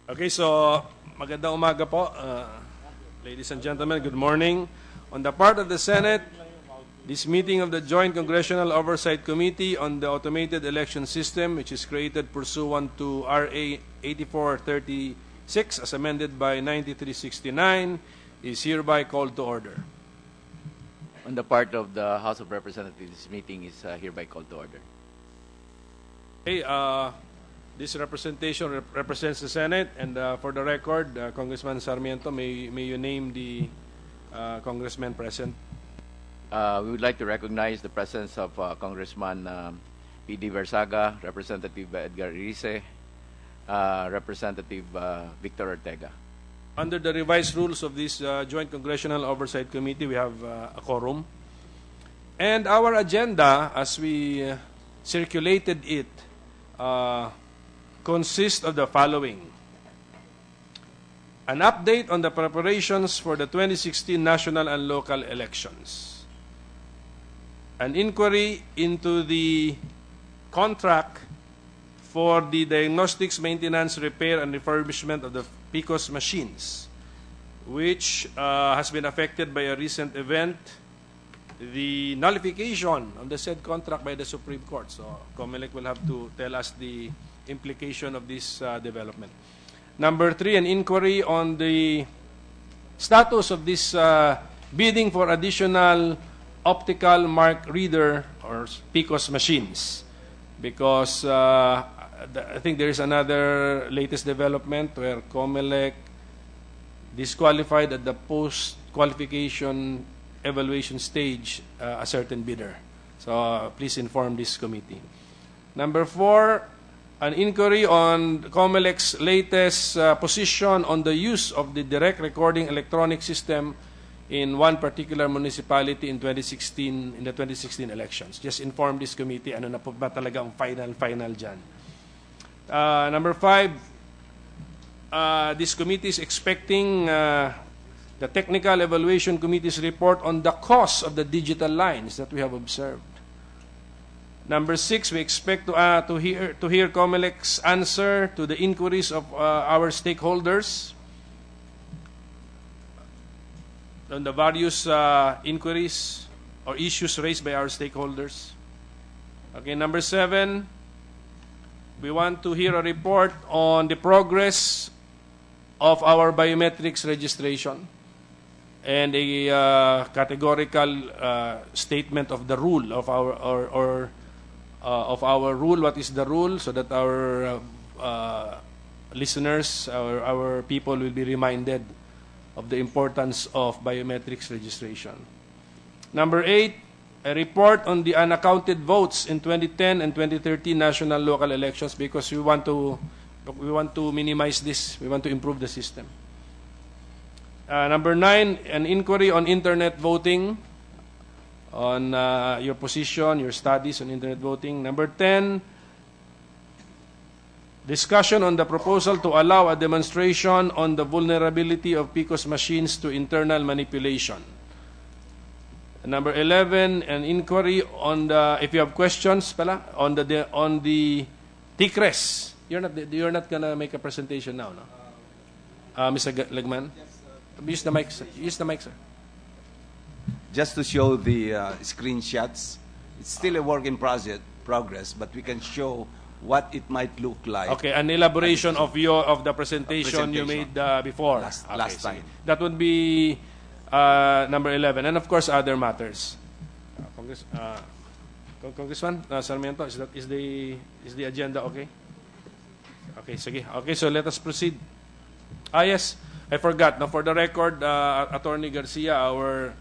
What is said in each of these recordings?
Okay, so magandang umaga po. Ladies and gentlemen, good morning. On the part of the Senate, this meeting of the Joint Congressional Oversight Committee on the Automated Election System, which is created pursuant to RA 8436 as amended by 9369, is hereby called to order. On the part of the House of Representatives, this meeting is hereby called to order. Okay, this representation represents the Senate, and for the record, Congressman Sarmiento, may you name the congressman present? We would like to recognize the presence of Congressman P.D. Versaga, Representative Edgar Irice, Representative Victor Ortega. Under the revised rules of this Joint Congressional Oversight Committee, we have a quorum. And our agenda, as we circulated it, consists of the following: an update on the preparations for the 2016 national and local elections, an inquiry into the contract for the diagnostics, maintenance, repair, and refurbishment of the PCOS machines, which has been affected by a recent event, the nullification of the said contract by the Supreme Court. So COMELEC will have to tell us the implication of this development. Number 3, an inquiry on the status of this bidding for additional optical mark reader or PCOS machines, because I think there is another latest development where COMELEC disqualified at the post-qualification evaluation stage a certain bidder. So please inform this committee. Number 4, an inquiry on COMELEC's latest position on the use of the direct recording electronic system in one particular municipality in the 2016 elections. Just inform this committee ano na po ba talaga ang final dyan. Number 5, this committee is expecting the Technical Evaluation Committee's report on the cost of the digital lines that we have observed. Number 6, we expect to hear COMELEC's answer to the inquiries of our stakeholders on the various inquiries or issues raised by our stakeholders. Okay, number 7, we want to hear a report on the progress of our biometrics registration and a categorical statement of the rule of our rule. What is the rule, so that our listeners, our people will be reminded of the importance of biometrics registration. Number 8, a report on the unaccounted votes in 2010 and 2013 national local elections, because we want to minimize this. We want to improve the system. Number 9, an inquiry on internet voting, on your position, your studies on internet voting. Number 10, discussion on the proposal to allow a demonstration on the vulnerability of PCOS machines to internal manipulation. Number 11, an inquiry on the, if you have questions on the TICRES. You're not gonna make a presentation now, no? Mr. Legman? Use the mic, sir. Use the mic, sir. Just to show the screenshots, it's still a work in progress, but we can show what it might look like. Okay, an elaboration of the presentation you made before. Last time. That would be number 11, and of course other matters. Congressman Sarmiento, is the agenda okay? Okay, sige. Okay, so let us proceed. Yes, I forgot. Now, for the record, Attorney Garcia, our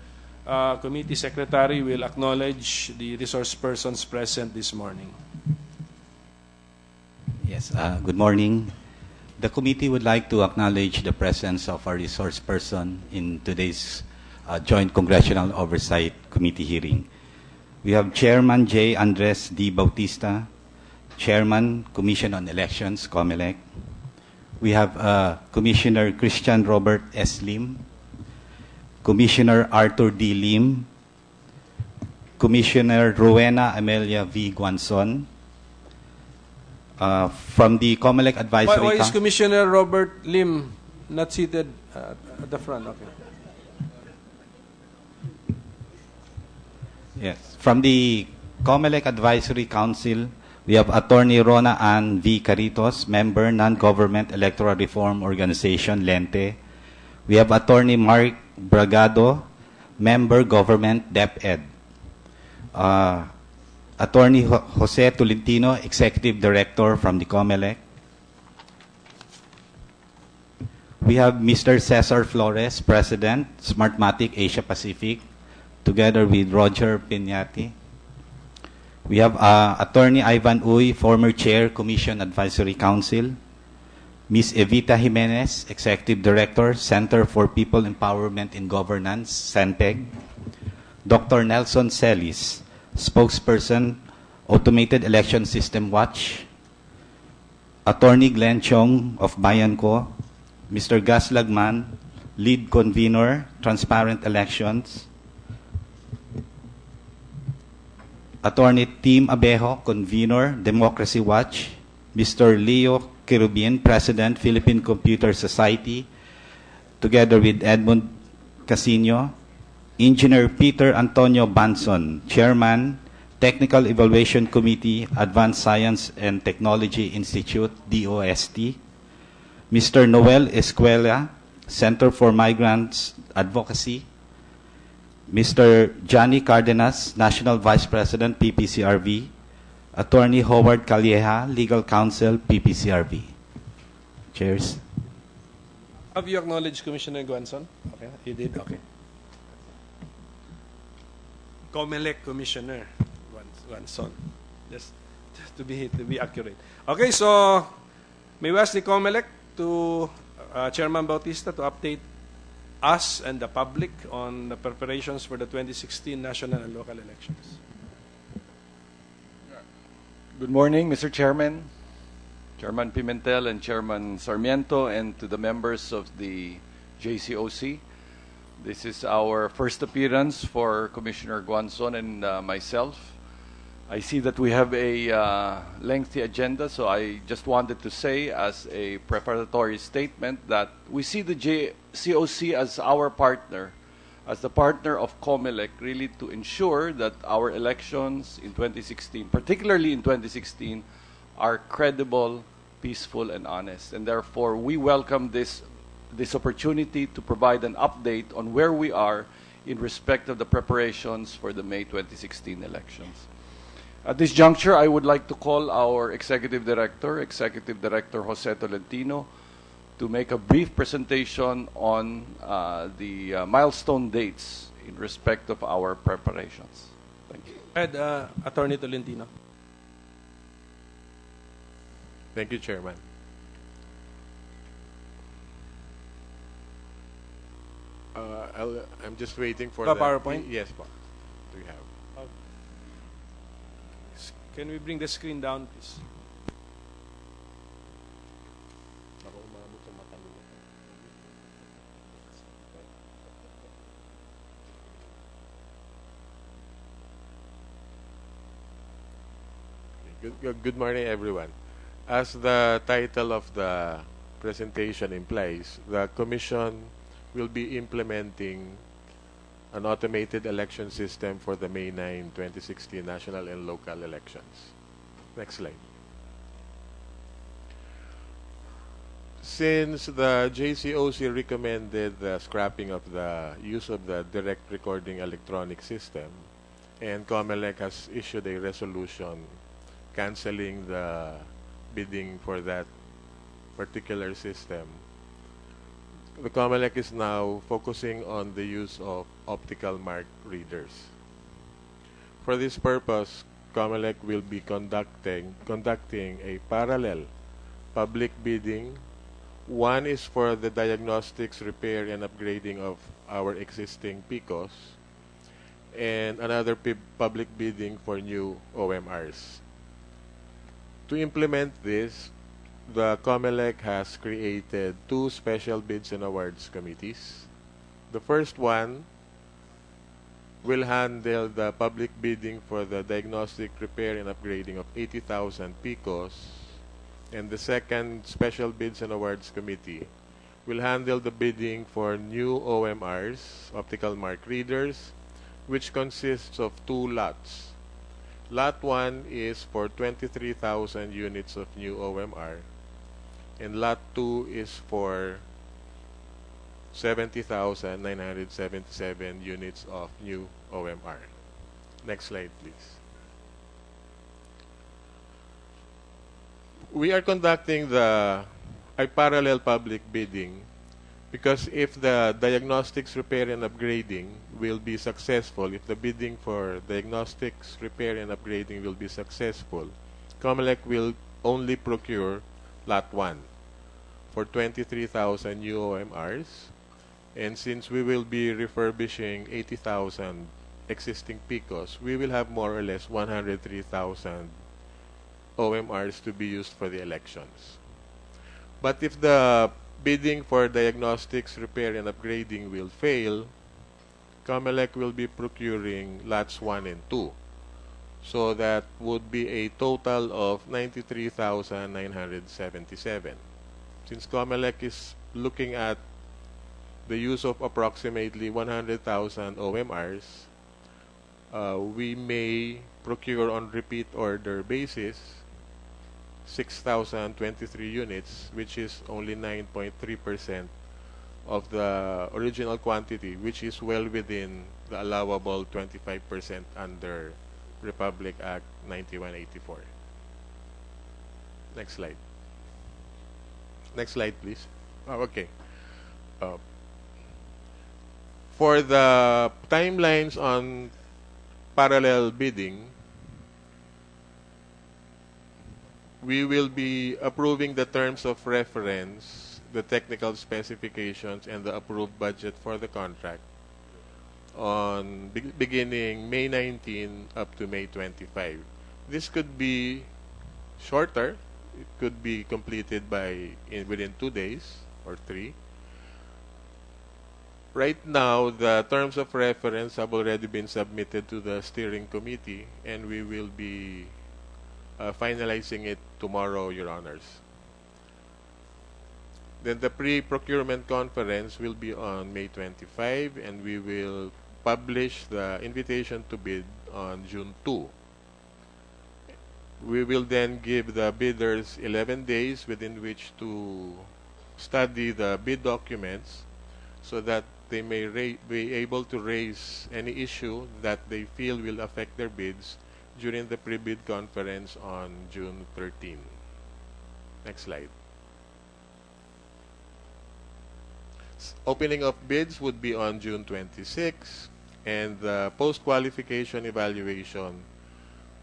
committee secretary, will acknowledge the resource persons present this morning. Yes, good morning. The committee would like to acknowledge the presence of our resource person in today's Joint Congressional Oversight Committee hearing. We have Chairman J. Andres D. Bautista, Chairman, Commission on Elections, COMELEC. We have Commissioner Christian Robert S. Lim, Commissioner Arthur D. Lim, Commissioner Rowena Amelia V. Guanzon, From the COMELEC Advisory Why is Council. Commissioner Robert Lim not seated at the front? Okay. Yes. From the COMELEC Advisory Council, we have Attorney Rona Ann V. Caritos, member, Non-Government Electoral Reform Organization, Lente. We have Attorney Mark Bragado, member, Government, DepEd. Attorney Jose Tolentino, Executive Director from the COMELEC. We have Mr. Cesar Flores, President, Smartmatic Asia Pacific, together with Roger Piñati. We have Attorney Ivan Uy, former Chair, Commission Advisory Council. Ms. Evita Jimenez, Executive Director, Center for People Empowerment in Governance, CENPEG. Dr. Nelson Celis, Spokesperson, Automated Election System Watch. Attorney Glenn Chong of Bayanco. Mr. Gus Lagman, Lead Convener, Transparent Elections. Attorney Tim Abejo, Convener, Democracy Watch. Mr. Leo Kirubin, President, Philippine Computer Society, together with Edmund Casino. Engineer Peter Antonio Banson, Chairman, Technical Evaluation Committee, Advanced Science and Technology Institute, DOST. Mr. Noel Escuela, Center for Migrants Advocacy. Mr. Johnny Cardenas, National Vice President, PPCRV. Attorney Howard Calleja, Legal Counsel, PPCRV. Chairs. Have you acknowledged Commissioner Guanzon? Okay, you did. Okay. COMELEC Commissioner Guanzon. Just to be accurate. Okay, so may we ask the COMELEC to Chairman Bautista to update us and the public on the preparations for the 2016 national and local elections. Good morning, Mr. Chairman, Chairman Pimentel and Chairman Sarmiento, and to the members of the JCOC. This is our first appearance for Commissioner Guanzon and myself. I see that we have a lengthy agenda, so I just wanted to say as a preparatory statement that we see the JCOC as our partner, as the partner of COMELEC, really to ensure that our elections in 2016, particularly in 2016, are credible, peaceful, and honest. And therefore, we welcome this opportunity to provide an update on where we are in respect of the preparations for the May 2016 elections. At this juncture, I would like to call our Executive Director Jose Tolentino, to make a brief presentation on the milestone dates in respect of our preparations. Thank you. Ed, Attorney Tolentino. Thank you, Chairman. I'm just waiting for The the PowerPoint? Yes, po. Do you have? Can we bring the screen down, please? Good morning, everyone. As the title of the presentation implies, the Commission will be implementing an automated election system for the May 9, 2016 national and local elections. Next slide. Since the JCOC recommended the scrapping of the use of the direct recording electronic system, and COMELEC has issued a resolution canceling the bidding for that particular system, the COMELEC is now focusing on the use of optical mark readers. For this purpose, COMELEC will be conducting a parallel public bidding. One is for the diagnostics, repair, and upgrading of our existing PCOS, and another public bidding for new OMRs. To implement this, the COMELEC has created two special bids and awards committees. The first one will handle the public bidding for the diagnostic, repair, and upgrading of 80,000 PCOS And the second Special Bids and Awards Committee will handle the bidding for new OMRs, optical mark readers, which consists of 2 lots. Lot 1 is for 23,000 units of new OMR, and Lot 2 is for 70,977 units of new OMR. Next slide, please. We are conducting a parallel public bidding because if the diagnostics repair and upgrading will be successful, if the bidding for diagnostics repair and upgrading will be successful, COMELEC will only procure Lot 1 for 23,000 new OMRs. And since we will be refurbishing 80,000 existing PCOS, we will have more or less 103,000 OMRs to be used for the elections. But if the bidding for diagnostics, repair, and upgrading will fail, COMELEC will be procuring lots 1 and 2. So that would be a total of 93,977. Since COMELEC is looking at the use of approximately 100,000 OMRs, we may procure on repeat order basis 6,023 units, which is only 9.3% of the original quantity, which is well within the allowable 25% under Republic Act 9184. Next slide. Next slide, please. Oh, okay. For the timelines on parallel bidding, we will be approving the terms of reference, the technical specifications, and the approved budget for the contract on beginning May 19 up to May 25. This could be shorter. It could be completed within 2 days or 3. Right now, the terms of reference have already been submitted to the steering committee, and we will be finalizing it tomorrow, Your Honors. Then the pre-procurement conference will be on May 25, and we will publish the invitation to bid on June 2. We will then give the bidders 11 days within which to study the bid documents so that they may be able to raise any issue that they feel will affect their bids during the pre-bid conference on June 13. Next slide. Opening of bids would be on June 26, and the post-qualification evaluation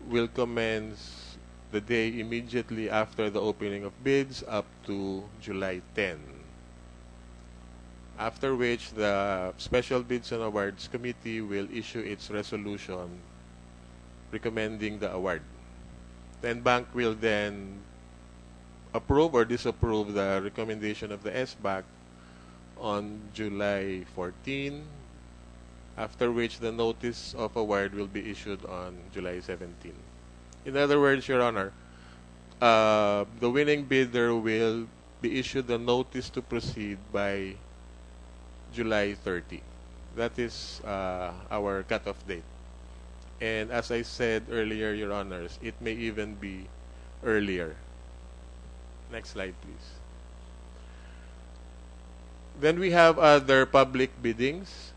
will commence the day immediately after the opening of bids up to July 10. After which, the Special Bids and Awards Committee will issue its resolution recommending the award. Then bank will then approve or disapprove the recommendation of the SBAC on July 14, after which the notice of award will be issued on July 17. In other words, Your Honor, the winning bidder will be issued a notice to proceed by July 30. That is our cutoff date. And as I said earlier, Your Honors, it may even be earlier. Next slide, please. Then we have other public biddings,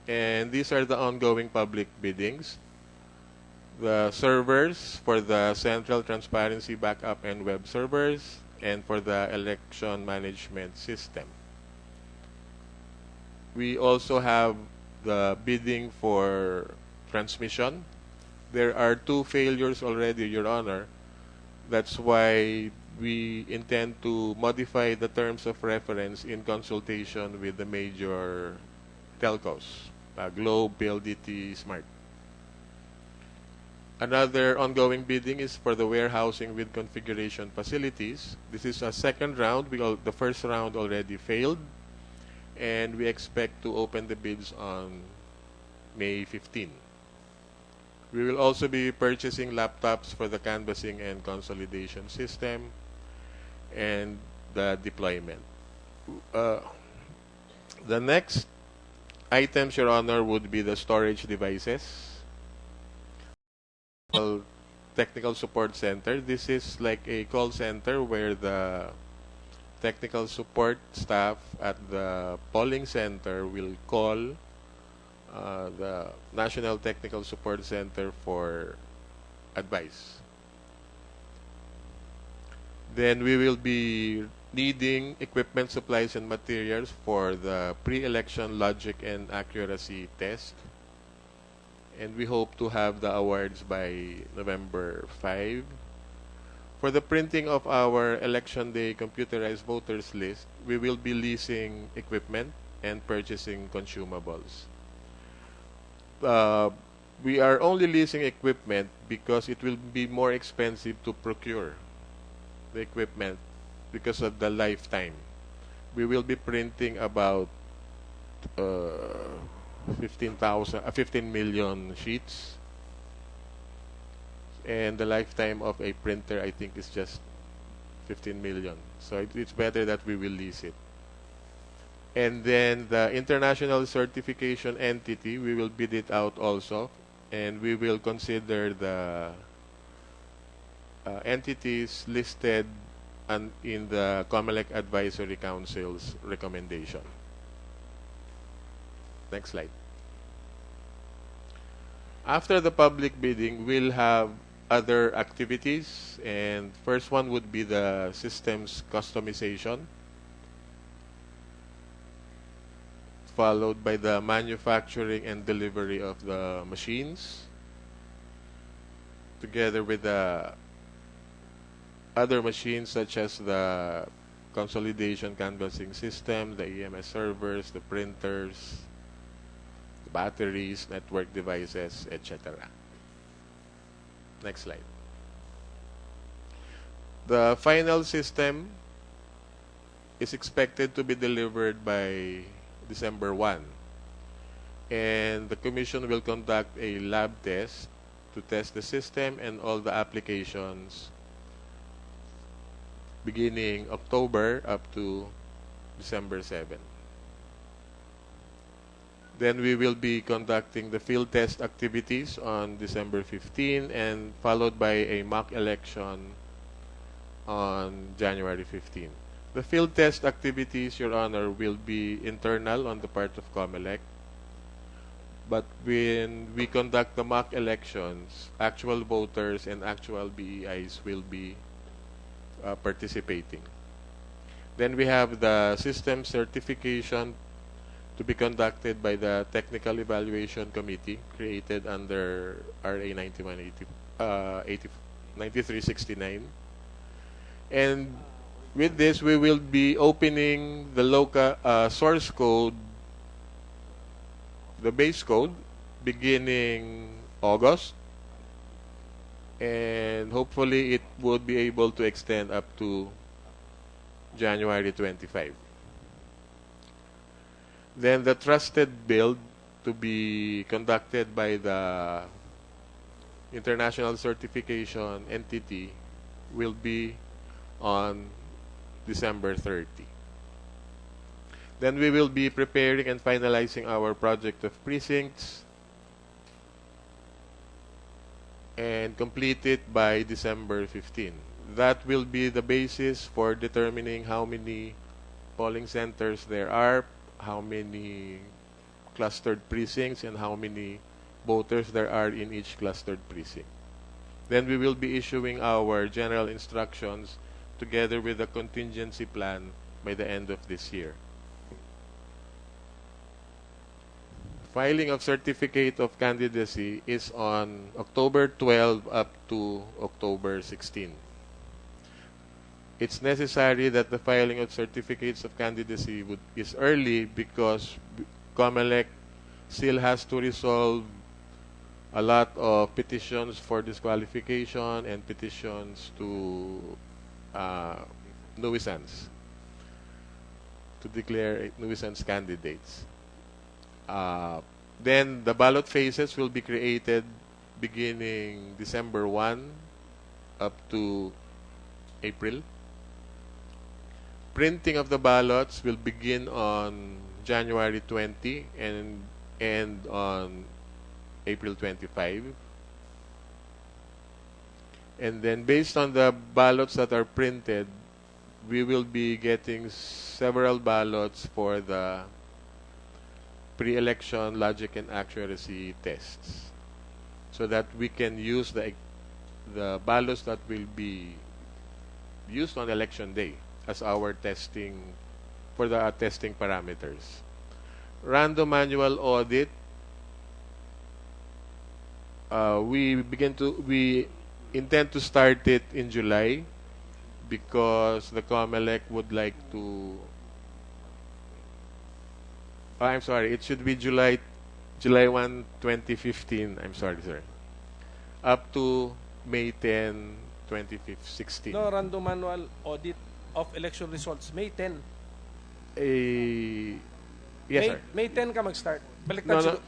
and these are the ongoing public biddings. The servers for the Central Transparency Backup and Web Servers, and for the Election Management System. We also have the bidding for transmission. There are 2 failures already, Your Honor. That's why we intend to modify the terms of reference in consultation with the major telcos, Globe, PLDT, Smart. Another ongoing bidding is for the warehousing with configuration facilities. This is a second round. The first round already failed, and we expect to open the bids on May 15. We will also be purchasing laptops for the canvassing and consolidation system. and the deployment. The next items, Your Honor, would be the storage devices. Technical Support Center. This is like a call center where the technical support staff at the polling center will call the National Technical Support Center for advice. Then we will be needing equipment, supplies, and materials for the pre-election logic and accuracy test. And we hope to have the awards by November 5. For the printing of our Election Day computerized voters list, we will be leasing equipment and purchasing consumables. We are only leasing equipment because it will be more expensive to procure the equipment because of the lifetime. We will be printing about 15 million sheets, and the lifetime of a printer, I think, is just 15 million. So it's better that we will lease it. And then the international certification entity, we will bid it out also, and we will consider the entities listed in the COMELEC Advisory Council's recommendation. Next slide. After the public bidding, we'll have other activities, and first one would be the systems customization, followed by the manufacturing and delivery of the machines, together with the other machines such as the consolidation canvassing system, the EMS servers, the printers, the batteries, network devices, etc. Next slide. The final system is expected to be delivered by December 1. And the Commission will conduct a lab test to test the system and all the applications beginning October up to December 7. Then we will be conducting the field test activities on December 15 and followed by a mock election on January 15. The field test activities, Your Honor, will be internal on the part of COMELEC. But when we conduct the mock elections, actual voters and actual BEIs will be participating. Then we have the system certification to be conducted by the Technical Evaluation Committee created under RA 9369. And with this, we will be opening the local source code, the base code, beginning August. And hopefully it would be able to extend up to January 25. Then the trusted build to be conducted by the international certification entity will be on December 30. Then we will be preparing and finalizing our project of precincts and complete it by December 15. That will be the basis for determining how many polling centers there are, how many clustered precincts, and how many voters there are in each clustered precinct. Then we will be issuing our general instructions together with the contingency plan by the end of this year. Filing of certificate of candidacy is on October 12 up to October 16. It's necessary that the filing of certificates of candidacy is early because COMELEC still has to resolve a lot of petitions for disqualification and petitions to nuisance, to declare nuisance candidates. Then the ballot phases will be created beginning December 1 up to April. printing of the ballots will begin on January 20 and end on April 25. And then based on the ballots that are printed, we will be getting several ballots for the pre-election logic and accuracy tests, so that we can use the ballots that will be used on election day as our testing for the testing parameters. Random manual audit, we intend to start it in July because the COMELEC would like to. I'm sorry, it should be July 1, 2015. I'm sorry, sir. Up to May 10, 2016. No, random manual audit of election results. May 10. Yes, sir. May 10 ka mag-start. Baliktad No, siguro.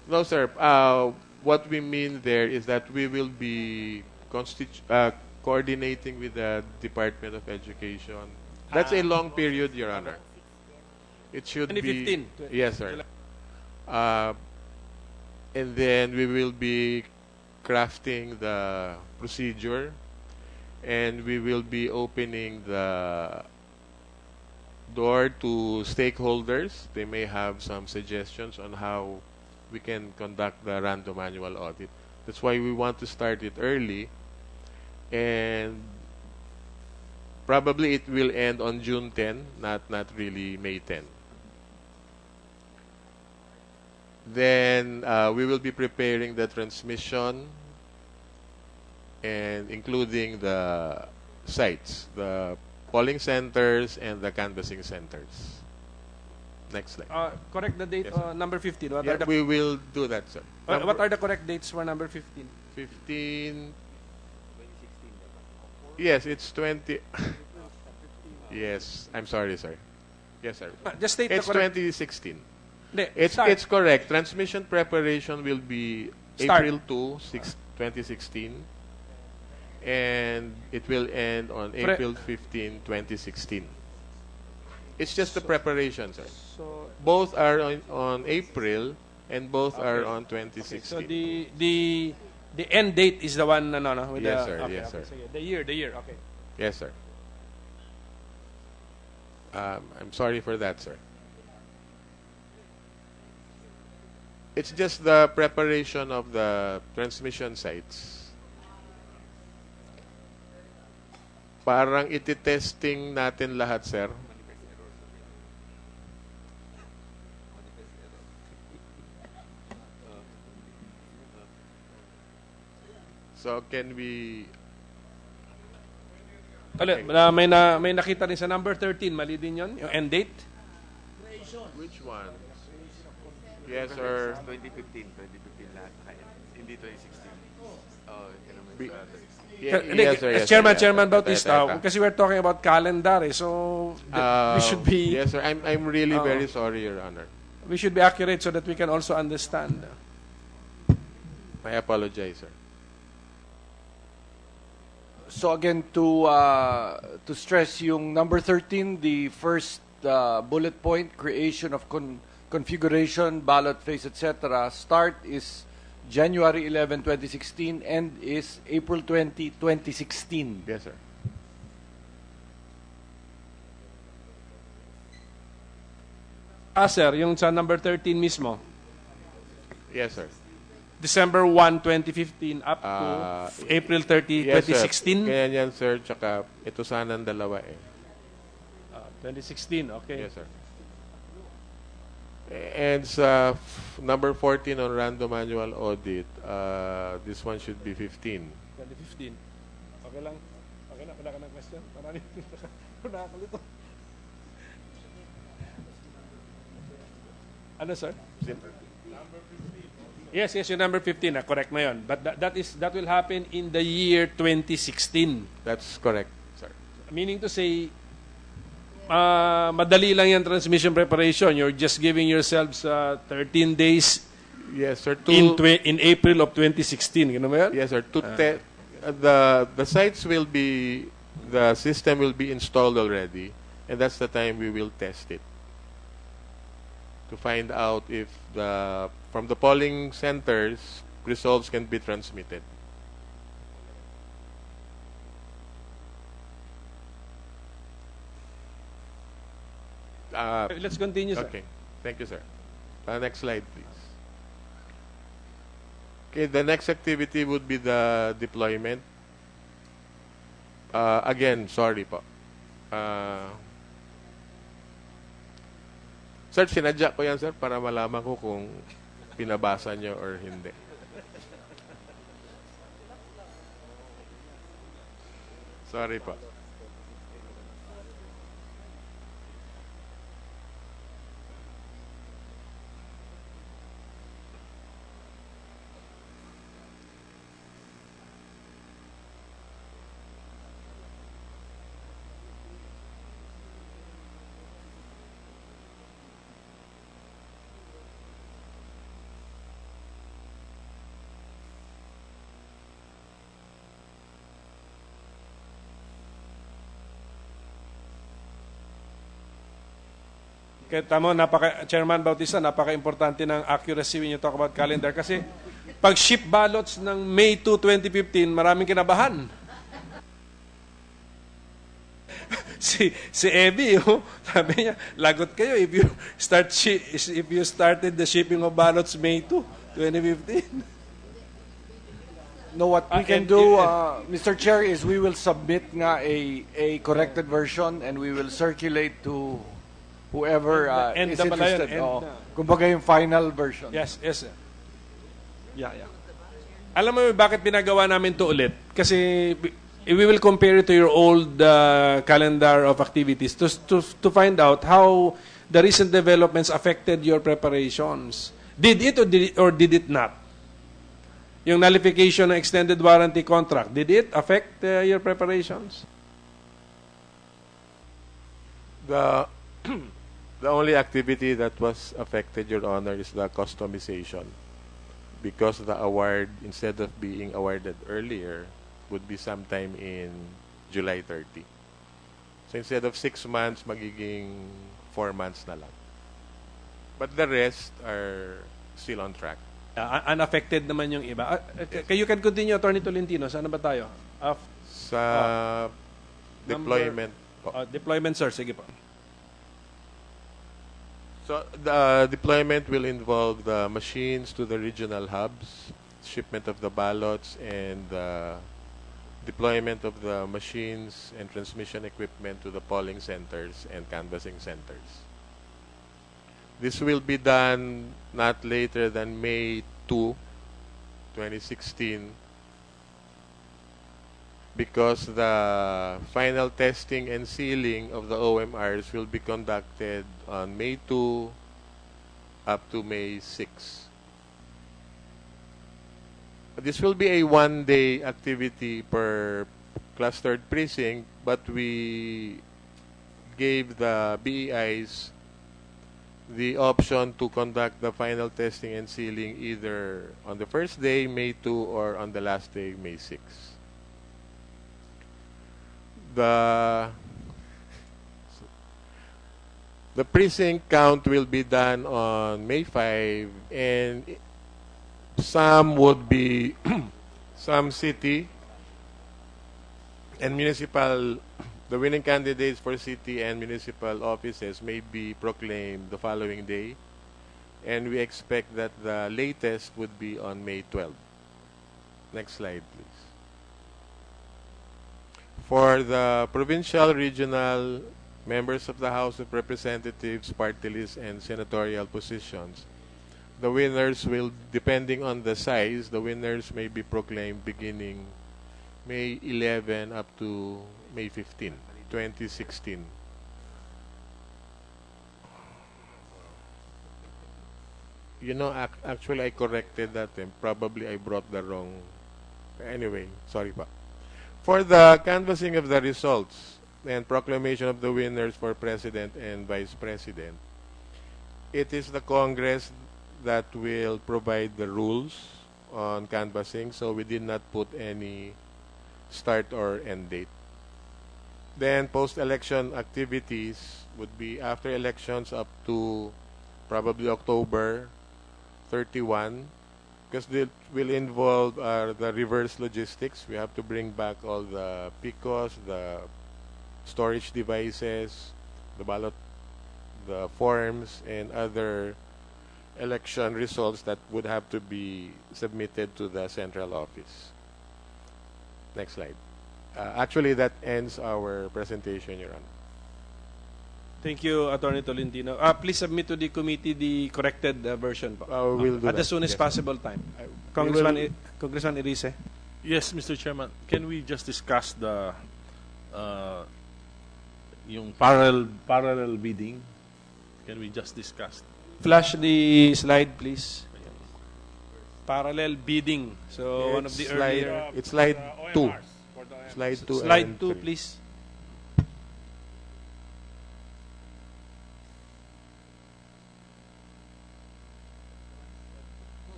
no, sir. What we mean there is that we will be coordinating with the Department of Education. That's a long period, Your Honor. It should 2015. be. Yes, sir. And then we will be crafting the procedure, and we will be opening the door to stakeholders. They may have some suggestions on how we can conduct the random manual audit. That's why we want to start it early, and probably it will end on June 10, not really May 10. Then we will be preparing the transmission and including the sites, the polling centers and the canvassing centers. Next slide. Correct the date, Yes, number 15. What, Yeah, are the, we will do that, sir. what are the correct dates for number 15? 15? Yes, it's 20. Yes, I'm sorry, sir. Yes, sir. Just state It's the correct. 2016. Hindi, It's start. correct. Transmission preparation will be Start. April 2, 2016, and it will end on April 15, 2016. It's just the preparation, sir. So, Both are on April, and both are on so 2016. the end date is the one, no, with Yes, the, sir. okay, Yes, okay. sir. Sige. The year, okay. Yes, sir. I'm sorry for that, sir. It's just the preparation of the transmission sites. Parang iti-testing natin lahat, sir. So can we... May nakita din sa number 13, mali din yun, yung end date. Which one? Yes, sir. 2015 lahat. Hindi 2016. Oh, Be- Hindi, yes, sir. Yes, Chairman, sir. Chairman Teka, Bautista, teka. kasi we're talking about calendar, so we should be Yes, sir. I'm really very sorry, Your Honor. we should be accurate so that we can also understand. I apologize, sir. So again, to stress yung number 13, the first bullet point, creation of configuration, ballot phase, etc. Start is January 11, 2016, end is April 20, 2016. Yes, sir. Sir, yung sa number 13 mismo, Yes, sir. December 1, 2015 up to April 30, Yes, 2016. Sir. Kaya yan, sir. Tsaka ito sana ang dalawa eh. 2016, okay. Yes, sir. And sa number 14 on random manual audit, this one should be 15. 2015. Okay lang. Okay na, wala ka ng question? Marami. Nakakalito. Ano, sir? Yes, yung number 15, correct na yun. But that will happen in the year 2016. That's correct, sir. Meaning to say, madali lang yan transmission preparation. You're just giving yourselves 13 days Yes, sir. in April of 2016. Ganun ba yan? Yes, sir. The sites will be, the system will be installed already. And that's the time we will test it to find out if from the polling centers, results can be transmitted. Let's continue, sir. Okay. Thank you, sir. Next slide, please. Okay, the next activity would be the deployment. Again, sorry po. Sir, sinadya ko yan, sir, para malaman ko kung pinabasa nyo or hindi. Sorry po. Kaya tamo, Chairman Bautista, napaka-importante ng accuracy when you talk about calendar. Kasi pag ship ballots ng May 2, 2015, maraming kinabahan. si Evie, sabi niya, lagot kayo if you started the shipping of ballots May 2, 2015. No, what we can do, Mr. Chair, is we will submit nga a corrected version and we will circulate to whoever is interested. Kumbaga yung final version. Yes, sir. Yeah. Alam mo bakit pinagawa namin to ulit? Kasi we will compare it to your old calendar of activities to find out how the recent developments affected your preparations. Did it or did it not? Yung nullification ng extended warranty contract, did it affect your preparations? The only activity that was affected, Your Honor, is the customization. Because the award, instead of being awarded earlier, would be sometime in July 30. So instead of 6 months, magiging 4 months na lang. But the rest are still on track. Unaffected naman yung iba. You can continue, Attorney Tolentino. Saan ba tayo? Sa deployment po. Deployment, sir. Sige po. So the deployment will involve the machines to the regional hubs, shipment of the ballots, and deployment of the machines and transmission equipment to the polling centers and canvassing centers. This will be done not later than May 2, 2016, because the final testing and sealing of the OMRs will be conducted on May 2 up to May 6. This will be a one-day activity per clustered precinct, but we gave the BEIs the option to conduct the final testing and sealing either on the first day, May 2, or on the last day, May 6. The precinct count will be done on May 5, and some would be some city and municipal. The winning candidates for city and municipal offices may be proclaimed the following day, and we expect that the latest would be on May 12. Next slide, please. For the provincial, regional, members of the House of Representatives, party list, and senatorial positions, the winners will, depending on the size, the winners may be proclaimed beginning May 11 up to May 15, 2016. You know, actually I corrected that and probably I brought the wrong. Anyway, sorry pa. For the canvassing of the results and proclamation of the winners for President and Vice President, it is the Congress that will provide the rules on canvassing, so we did not put any start or end date. Then post-election activities would be after elections up to probably October 31, because they will involve the reverse logistics. We have to bring back all the PCOS, the storage devices, the ballot, the forms, and other election results that would have to be submitted to the central office. Next slide. Actually, that ends our presentation, Your Honor. Thank you, Attorney Tolentino. Please submit to the committee the corrected version po. We'll do at that. the soonest Yes. possible time. Congressman Erice. Yes, Mr. Chairman. Can we just discuss the yung parallel bidding? Can we just discuss? Flash the slide, please. Parallel bidding. So one of the earlier. It's slide 2. For the OMRs. Slide 2 Slide and 2, 3. please.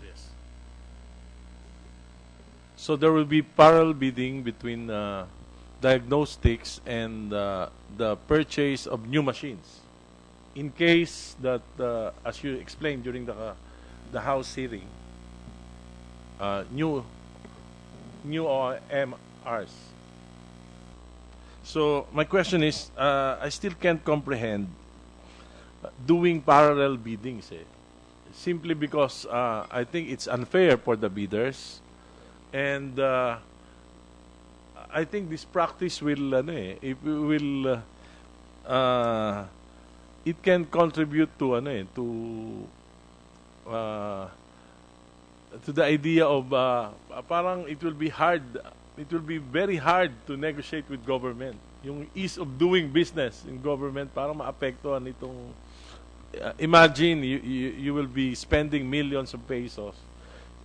Yes. So there will be parallel bidding between Diagnostics and the purchase of new machines. In case that, as you explained during the House hearing, new OMRs. So my question is, I still can't comprehend doing parallel biddings. Simply because I think it's unfair for the bidders, and I think this practice will, it can contribute to the idea of parang it will be very hard to negotiate with government. Yung ease of doing business in government parang maapektuhan itong imagine you will be spending millions of pesos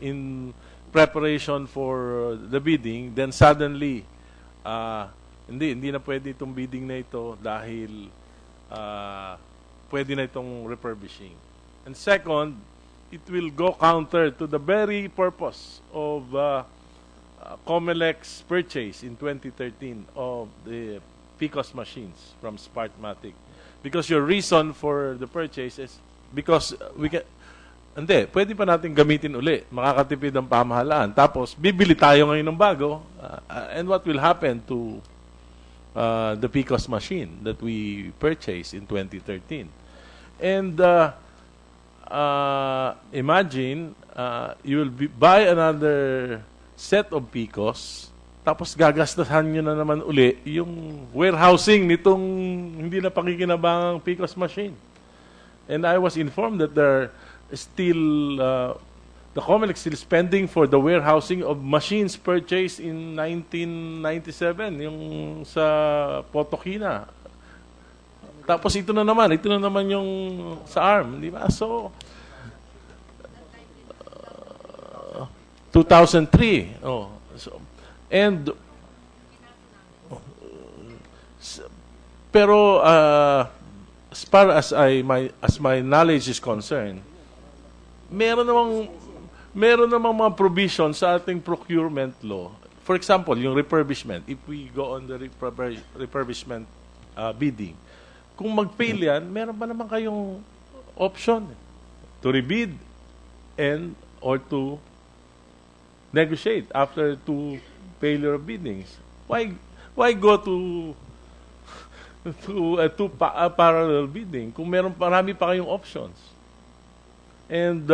in preparation for the bidding, then suddenly hindi na pwede itong bidding na ito dahil pwede na itong refurbishing. And second, it will go counter to the very purpose of Comelec's purchase in 2013 of the PCOS machines from Smartmatic. Because your reason for the purchase is because we can... Hindi, pwede pa natin gamitin uli. Makakatipid ang pamahalaan. Tapos, bibili tayo ngayon ng bago. And what will happen to the PCOS machine that we purchased in 2013? And imagine you will buy another set of PCOS, tapos gagastahan nyo na naman uli yung warehousing nitong hindi na pakikinabangang PCOS machine. And I was informed that there still the Comelec still spending for the warehousing of machines purchased in 1997, yung sa Potokina. Tapos ito na naman yung sa ARM, di ba? So 2003. And pero as far as my knowledge is concerned, meron namang mga provisions sa ating procurement law. For example, yung refurbishment. If we go on the refurbishment bidding, kung mag-fail yan, meron ba naman kayong option to rebid and or to negotiate after two failure of biddings? Why go to parallel bidding kung marami pa kayong options? And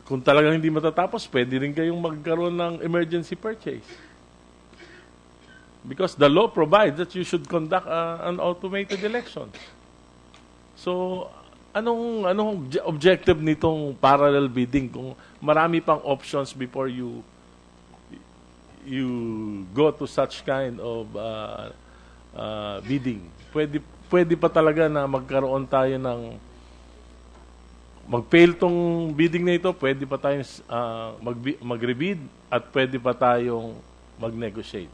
kung talagang hindi matatapos, pwede rin kayong magkaroon ng emergency purchase. Because the law provides that you should conduct an automated election. So, anong objective nitong parallel bidding kung marami pang options before you go to such kind of bidding? Pwede pa talaga na magkaroon tayo ng mag-fail tong bidding na ito, pwede pa tayong mag-rebid at pwede pa tayong mag-negotiate.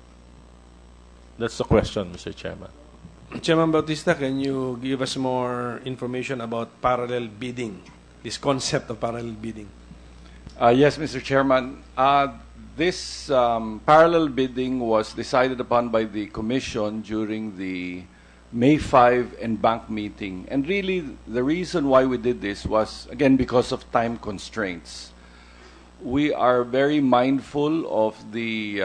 That's the question, Mr. Chairman. Chairman Bautista, can you give us more information about parallel bidding, this concept of parallel bidding? Yes, Mr. Chairman. This parallel bidding was decided upon by the Commission during the May 5 and bank meeting. And really, the reason why we did this was, again, because of time constraints. We are very mindful of the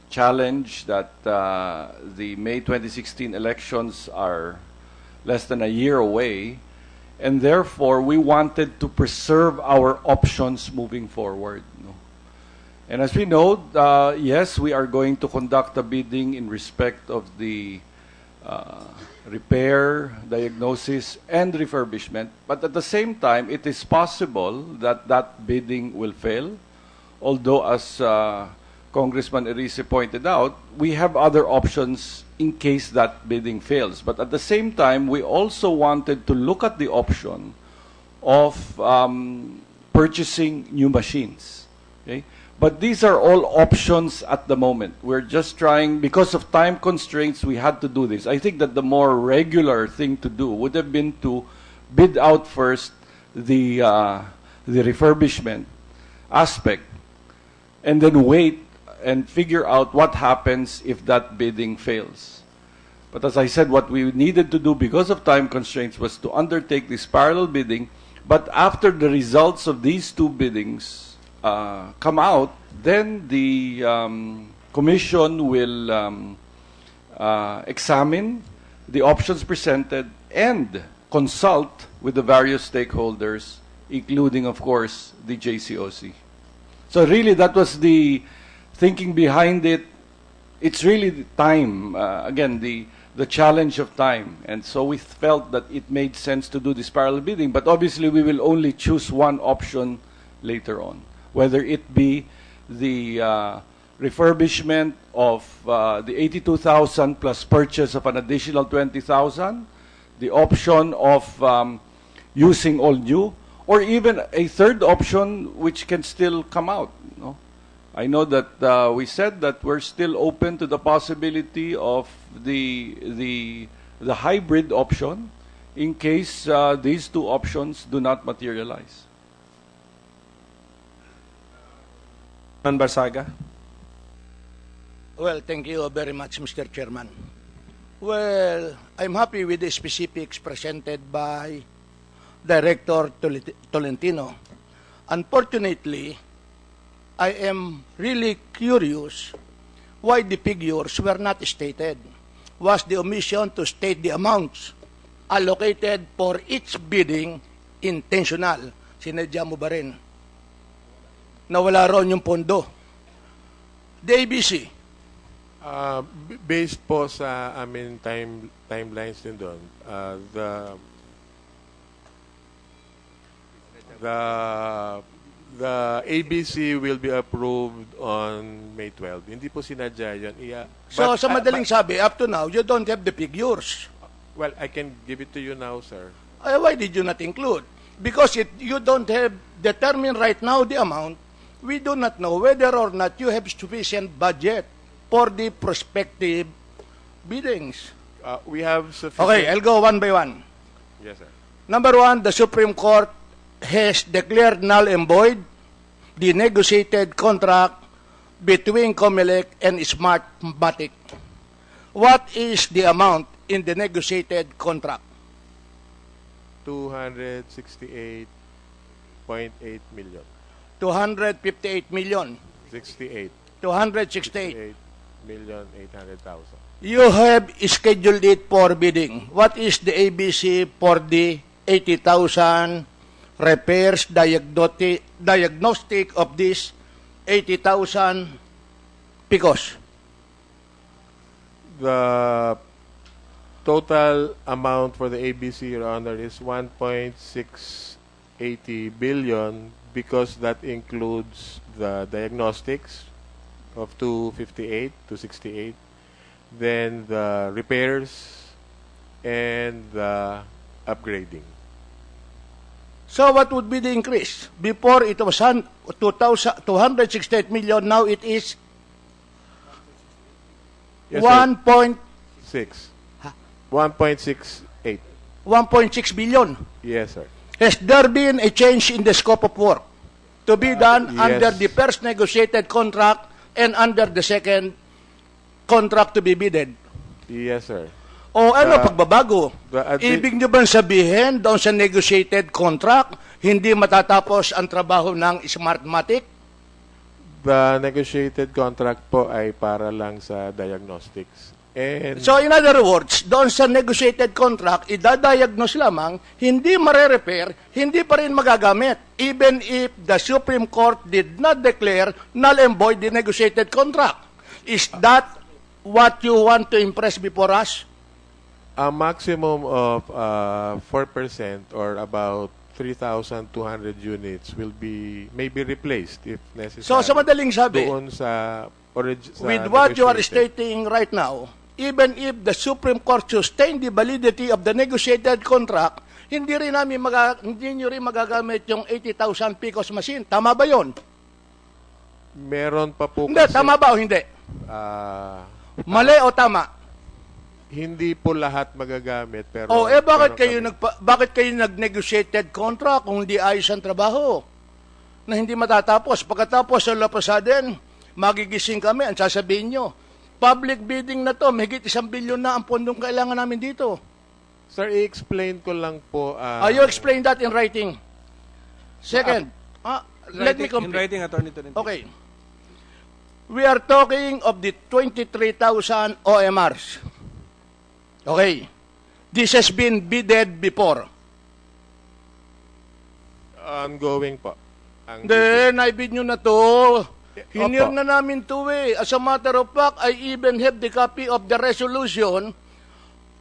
challenge that the May 2016 elections are less than a year away, and therefore we wanted to preserve our options moving forward. No? And as we know, yes, we are going to conduct a bidding in respect of the repair, diagnosis, and refurbishment. But at the same time, it is possible that that bidding will fail. Although, as Congressman Erice pointed out, we have other options in case that bidding fails. But at the same time, we also wanted to look at the option of purchasing new machines. Okay? But these are all options at the moment. We're just trying, because of time constraints, we had to do this. I think that the more regular thing to do would have been to bid out first the refurbishment aspect and then wait and figure out what happens if that bidding fails. But as I said, what we needed to do because of time constraints was to undertake this parallel bidding. But after the results of these two biddings come out, then the Commission will examine the options presented and consult with the various stakeholders, including, of course, the JCOC. So really, that was the thinking behind it. It's really the time, again, the challenge of time. And so we felt that it made sense to do this parallel bidding. But obviously, we will only choose one option later on, whether it be the refurbishment of the 82,000 plus purchase of an additional 20,000, the option of using all new, or even a third option which can still come out. No? I know that we said that we're still open to the possibility of the hybrid option in case these two options do not materialize. Barsaga. Well, thank you very much, Mr. Chairman. Well, I'm happy with the specifics presented by Director Tolentino. Unfortunately, I am really curious why the figures were not stated. Was the omission to state the amounts allocated for each bidding intentional? Sinadya mo ba rin? Nawala ron yung pondo. The ABC. Based po sa amin timelines din doon, the ABC will be approved on May 12. Hindi po sinadya yan. So, sa madaling sabi, up to now, you don't have the figures. Well, I can give it to you now, sir. Why did you not include? Because you don't have determined right now the amount. We do not know whether or not you have sufficient budget for the prospective biddings. We have sufficient... Okay, I'll go one by one. Yes, sir. Number one, the Supreme Court has declared null and void the negotiated contract between COMELEC and Smartmatic. What is the amount in the negotiated contract? 268.8 million. 258 million. 68. 268. 800,000. You have scheduled it for bidding. What is the ABC for the 80,000 repairs diagnostic of this 80,000 PCOS? The total amount for the ABC, Your Honor, is 1.680 billion because that includes the diagnostics of 268, then the repairs and the upgrading. So what would be the increase? Before it was 268 million, now it is Yes, 1.6 billion. Yes, sir. Has there been a change in the scope of work? to be done yes. under the first negotiated contract and under the second contract to be bidded. Yes, sir. O ano, pagbabago? the- Ibig nyo bang sabihin doon sa negotiated contract, hindi matatapos ang trabaho ng Smartmatic? The negotiated contract po ay para lang sa diagnostics. And So in other words, doon sa negotiated contract, idadiagnose lamang, hindi mare-repair, hindi pa rin magagamit, even if the Supreme Court did not declare null and void the negotiated contract. Is that what you want to impress before us? a maximum of 4% or about 3,200 units may be replaced if necessary. So sa madaling sabi, doon sa with what you are negotiated. stating right now, even if the Supreme Court sustained the validity of the negotiated contract, hindi nyo rin magagamit yung 80,000 PCOS machine. Tama ba yun? Meron pa po Hindi, kasi, tama ba o hindi? Mali o tama? hindi po lahat magagamit pero Bakit kayo nag-negotiated contract kung hindi ayos ang trabaho? Na hindi matatapos. Pagkatapos, all of a sudden, magigising kami, ang sasabihin nyo, public bidding na to, mahigit 1 bilyon na ang pondong kailangan namin dito. Sir, i-explain ko lang po. You explain that in writing. Second, let me In complete. writing, Attorney Tolentino. Okay. We are talking of the 23,000 OMRs. Okay. This has been bidded before. Ongoing po. Then, I-bid nyo na to. Hinir Opo. na namin to eh. As a matter of fact, I even have the copy of the resolution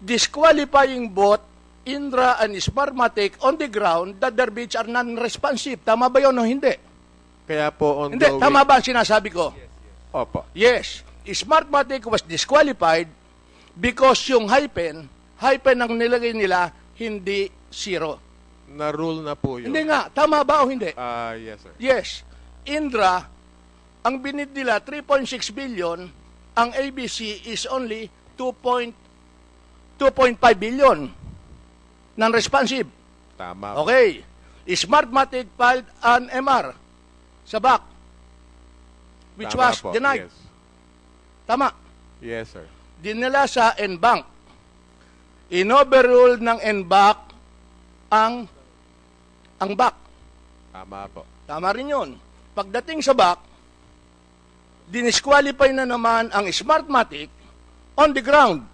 disqualifying both Indra and Smartmatic on the ground that their bids are non-responsive. Tama ba yun o hindi? Kaya po ongoing. Hindi, tama ba ang sinasabi ko? Opo. Yes. Smartmatic was disqualified because yung hyphen ang nilagay nila, hindi zero. Na-rule na po yun. Hindi nga, tama ba o hindi? Yes, sir. Yes. Indra, ang binid nila 3.6 billion, ang ABC is only 2.5 billion non-responsive. Tama. Okay. Smartmatic filed an MR sa back which Tama was po. denied. Yes. Tama. Yes, sir. Dinala sa NBank. Inoverrule ng NBank ang back. Tama po. Tama rin yun. Pagdating sa back, dinisqualify na naman ang Smartmatic on the ground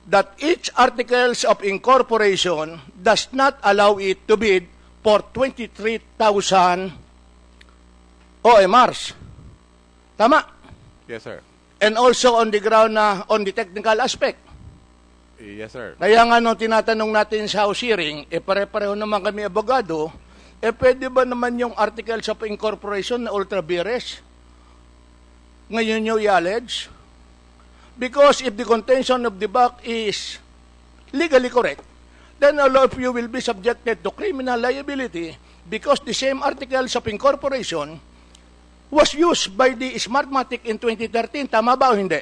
that each articles of incorporation does not allow it to bid for 23,000 OMRs. Tama? Yes, sir. And also on the ground na on the technical aspect. Yes, sir. Kaya nga nung tinatanong natin sa House hearing, pare-pareho naman kami abogado, pwede ba naman yung articles of incorporation na ultra vires? Ngayon nyo i-allege? Because if the contention of the back is legally correct, then all of you will be subjected to criminal liability because the same articles of incorporation was used by the Smartmatic in 2013. Tama ba o hindi?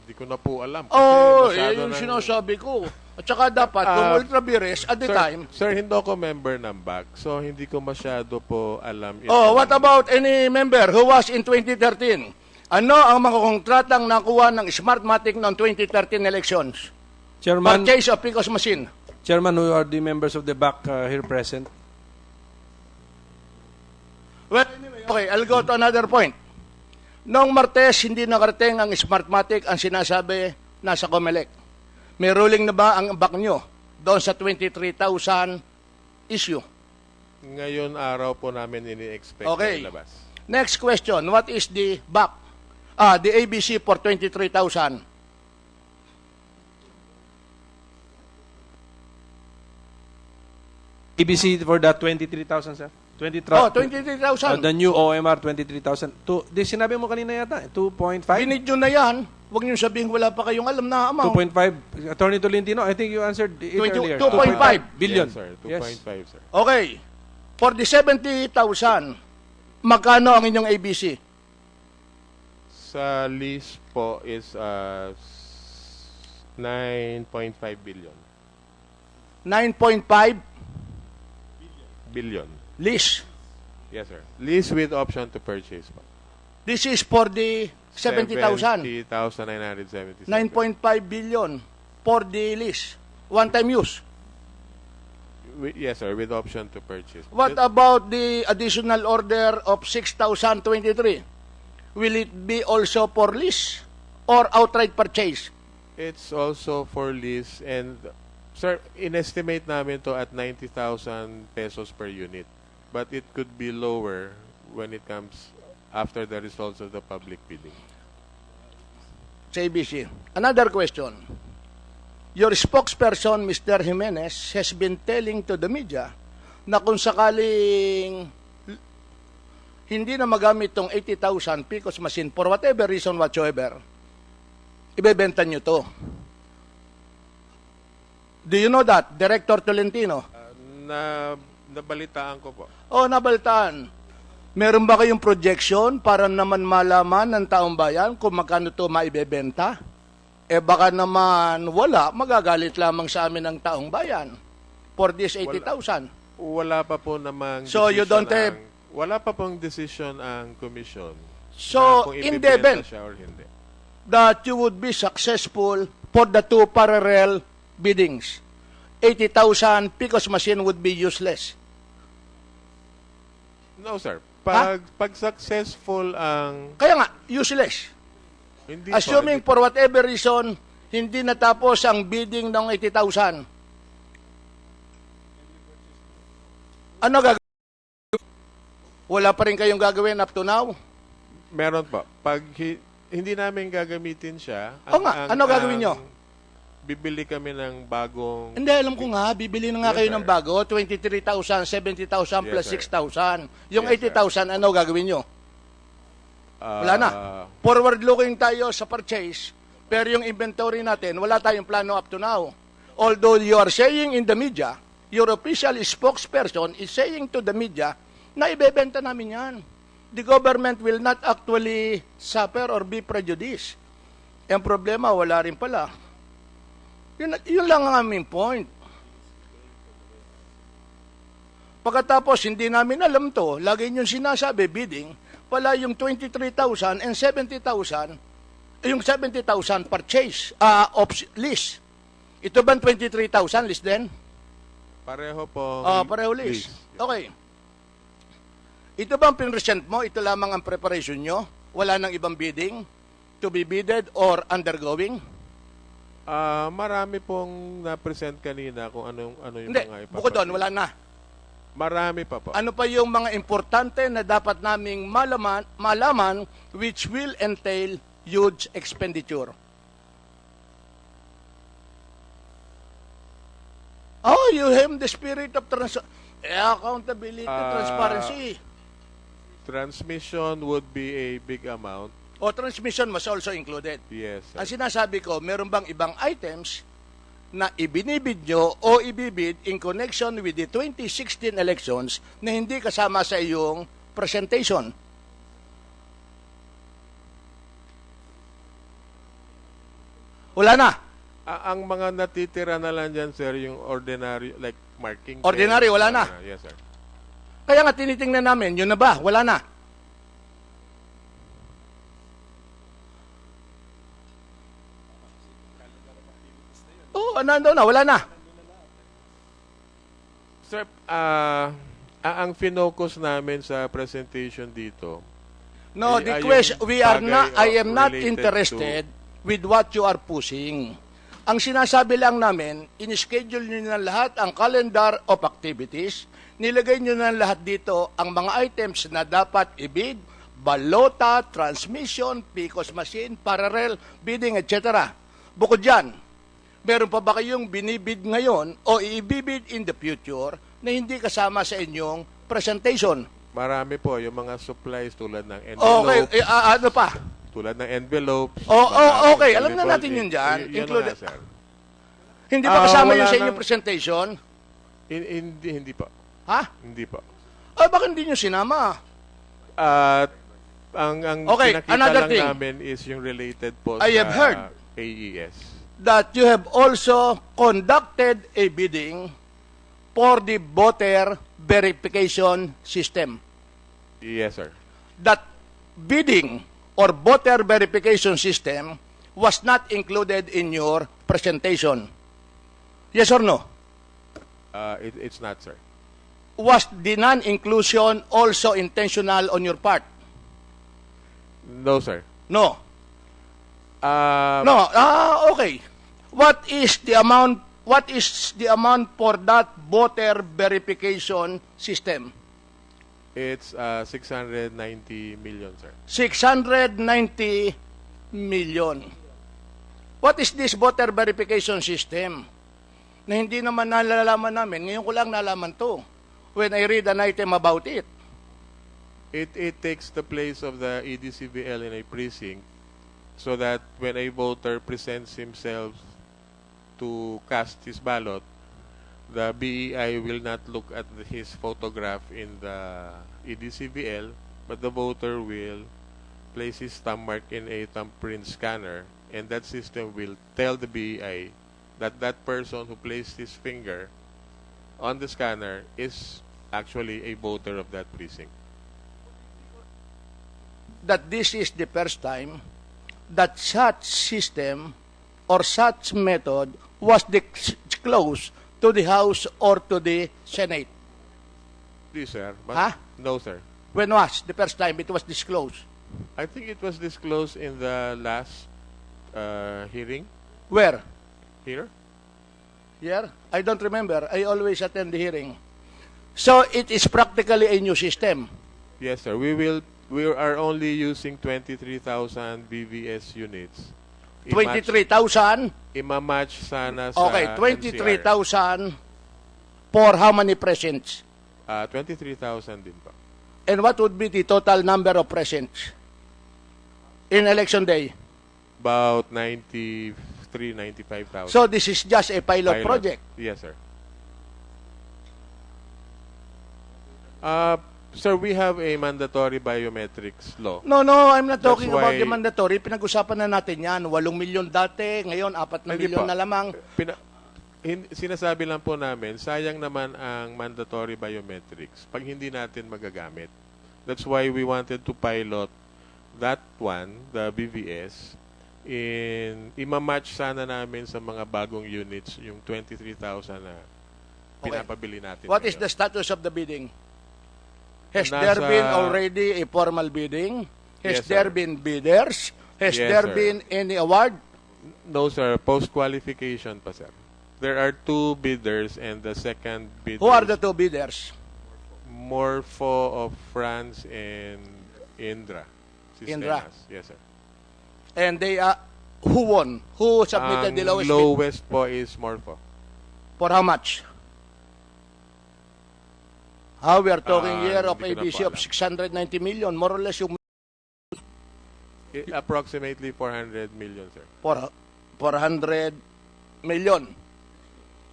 Hindi ko na po alam. Yung sinasabi ko. At saka dapat, kung ultra vires at the time. Sir, hindi ako member ng BAC, so hindi ko masyado po alam. What about any member who was in 2013? Ano ang mga kontratang nakuha ng Smartmatic noong 2013 elections? Chairman, Purchase of PCOS machine. Chairman, who are the members of the back here present? Well, anyway, okay, I'll go to another point. Noong Martes, hindi nakarating ang Smartmatic, ang sinasabi, nasa COMELEC. May ruling na ba ang back nyo doon sa 23,000 issue? Ngayon araw po namin ini-expect Okay. na ilabas. Next question, what is the back? The ABC for 23,000. ABC for that 23,000, sir? 23,000. 23,000. The new OMR, 23,000. Sinabi mo kanina yata, 2.5? Binid nyo na yan. Huwag nyo sabihin wala pa kayong alam na amount. 2.5. Attorney Tolentino, I think you answered it earlier. 2.5 billion. Yes, sir. Yes. 2.5, sir. Okay. For the 70,000, magkano ang inyong ABC? Sa list po is 9.5 billion. 9.5 billion. Lease. Yes, sir. Lease with option to purchase po. This is for the 70,000. 70,977. 9.5 billion for the lease. One-time use. Yes, sir, with option to purchase. What about the additional order of 6,023? Will it be also for lease or outright purchase? It's also for lease and, sir, inestimate namin to at 90,000 pesos per unit. But it could be lower when it comes after the results of the public bidding. Sa ABC. Another question. Your spokesperson, Mr. Jimenez, has been telling to the media na kung sakaling hindi na magamit tong 80,000 PCOS machine for whatever reason whatsoever, ibebenta nyo to. Do you know that, Director Tolentino? Nabalitaan ko po. Oh, nabalitaan. Meron ba kayong projection para naman malaman ng taong bayan kung magkano to maibebenta? Eh baka naman wala, magagalit lamang sa amin ng taong bayan for this 80,000. Wala pa po namang So you don't have... Wala pa pong decision ang commission. So, kung in the event siya or hindi. that you would be successful for the two parallel biddings, 80,000 PCOS machine would be useless. No, sir. Pag successful ang... Kaya nga, useless. Hindi Assuming po, for whatever reason, hindi natapos ang bidding ng 80,000. Ano gagawin? Wala pa rin kayong gagawin up to now? Meron po. Pag hindi namin gagamitin siya... O nga, ano gagawin nyo? Bibili kami ng bagong... Hindi, alam ko nga, bibili na nga kayo ng bago, 23,000, 70,000 plus Yes, 6,000. Yung Yes, 80,000, ano gagawin nyo? Wala na. Forward-looking tayo sa purchase, pero yung inventory natin, wala tayong plano up to now. Although you are saying in the media, your official spokesperson is saying to the media, na ibebenta namin yan. The government will not actually suffer or be prejudiced. Ang problema, wala rin pala. Yun lang ang aming point. Pagkatapos, hindi namin alam to, lagi yung sinasabi, bidding, pala yung 23,000 and 70,000, yung 70,000 purchase, of lease. Ito ba 23,000 lease din? Pareho po. Pareho lease. Okay. Ito bang pinresent mo? Ito lamang ang preparation nyo? Wala nang ibang bidding? To be bidded or undergoing? Marami pong na-present kanina kung ano yung Hindi, mga bukod doon, wala na. Marami pa po. Ano pa yung mga importante na dapat naming malaman which will entail huge expenditure? Oh, you have the spirit of accountability, transparency. Transmission would be a big amount. O transmission was also included. Yes, sir. Ang sinasabi ko, meron bang ibang items na ibinibid nyo o ibibid in connection with the 2016 elections na hindi kasama sa iyong presentation? Wala na. Ang mga natitira na lang dyan, sir, yung ordinary, like marking. Ordinary, pen, wala na. Yes, sir. Kaya nga tinitingnan namin, yun na ba? Wala na. Nandun na, wala na. Sir, ang finocus namin sa presentation dito. No, the question, I am not interested with what you are pushing. Ang sinasabi lang namin, in-schedule nyo na lahat ang calendar of activities, nilagay nyo na lahat dito ang mga items na dapat ibid, balota, transmission, PCOS machine, parallel, bidding, etc. Bukod dyan, meron pa ba kayong binibid ngayon o ibibid in the future na hindi kasama sa inyong presentation? Marami po, yung mga supplies tulad ng envelopes. Okay, ano pa? Tulad ng envelopes. Okay, alam na natin yun dyan. Included. Nga, hindi ba kasama yun sa inyong presentation? Hindi pa. Ha? Hindi pa. Bakit hindi nyo sinama? Ang Okay, pinakita another lang thing. namin is yung related po I sa have heard AES. That you have also conducted a bidding for the voter verification system. Yes, sir. That bidding or voter verification system was not included in your presentation. Yes or no? It's not, sir. Was the non-inclusion also intentional on your part? No, sir. No. Uh, No. Okay. What is the amount? What is the amount for that voter verification system? It's 690 million, sir. 690 million. What is this voter verification system? Na hindi naman nalalaman namin. Ngayon ko lang nalaman to when I read an item about it. It takes the place of the EDCBL in a precinct so that when a voter presents himself to cast his ballot, the BEI will not look at his photograph in the EDCBL, but the voter will place his thumb mark in a thumbprint scanner, and that system will tell the BEI that that person who placed his finger on the scanner is actually a voter of that precinct. That this is the first time that such system or such method was disclosed to the House or to the Senate. Please, sir. But Huh? No, sir. When was the first time it was disclosed? I think it was disclosed in the last hearing Where? here. Here? I don't remember. I always attend the hearing. So it is practically a new system. Yes, sir. We are only using 23,000 BVS units. 23,000? Imamatch sana sa Okay, NCR. 23,000 for how many presents? 23,000 din pa. And what would be the total number of presents in election day? About 93, 95,000. So this is just a pilot project. Yes, sir. Sir, we have a mandatory biometrics law. No, I'm not That's talking about why- the mandatory. Pinag-usapan na natin yan. 8 milyon dati, ngayon 4 na Hindi milyon po. na lamang. Sinasabi lang po namin, sayang naman ang mandatory biometrics pag hindi natin magagamit. That's why we wanted to pilot that one, the BVS, imamatch sana namin sa mga bagong units, yung 23,000 na pinapabili natin. What is ngayon. the status of the bidding? Has Nasa- there been already a formal bidding? Has Yes, there sir. been bidders? Has Yes, there sir. been any award? No, sir. Post-qualification pa, sir. There are 2 bidders and the second bidder Who are the 2 bidders? Morpho of France and Indra. Indra. Sistemas. Yes, sir. And they are, who won? Who submitted the lowest bid? lowest po is Morpho. For how much? We are talking here of hindi ko na ABC po of alam. 690 million, more or less yung Approximately 400 million, sir. 400 million.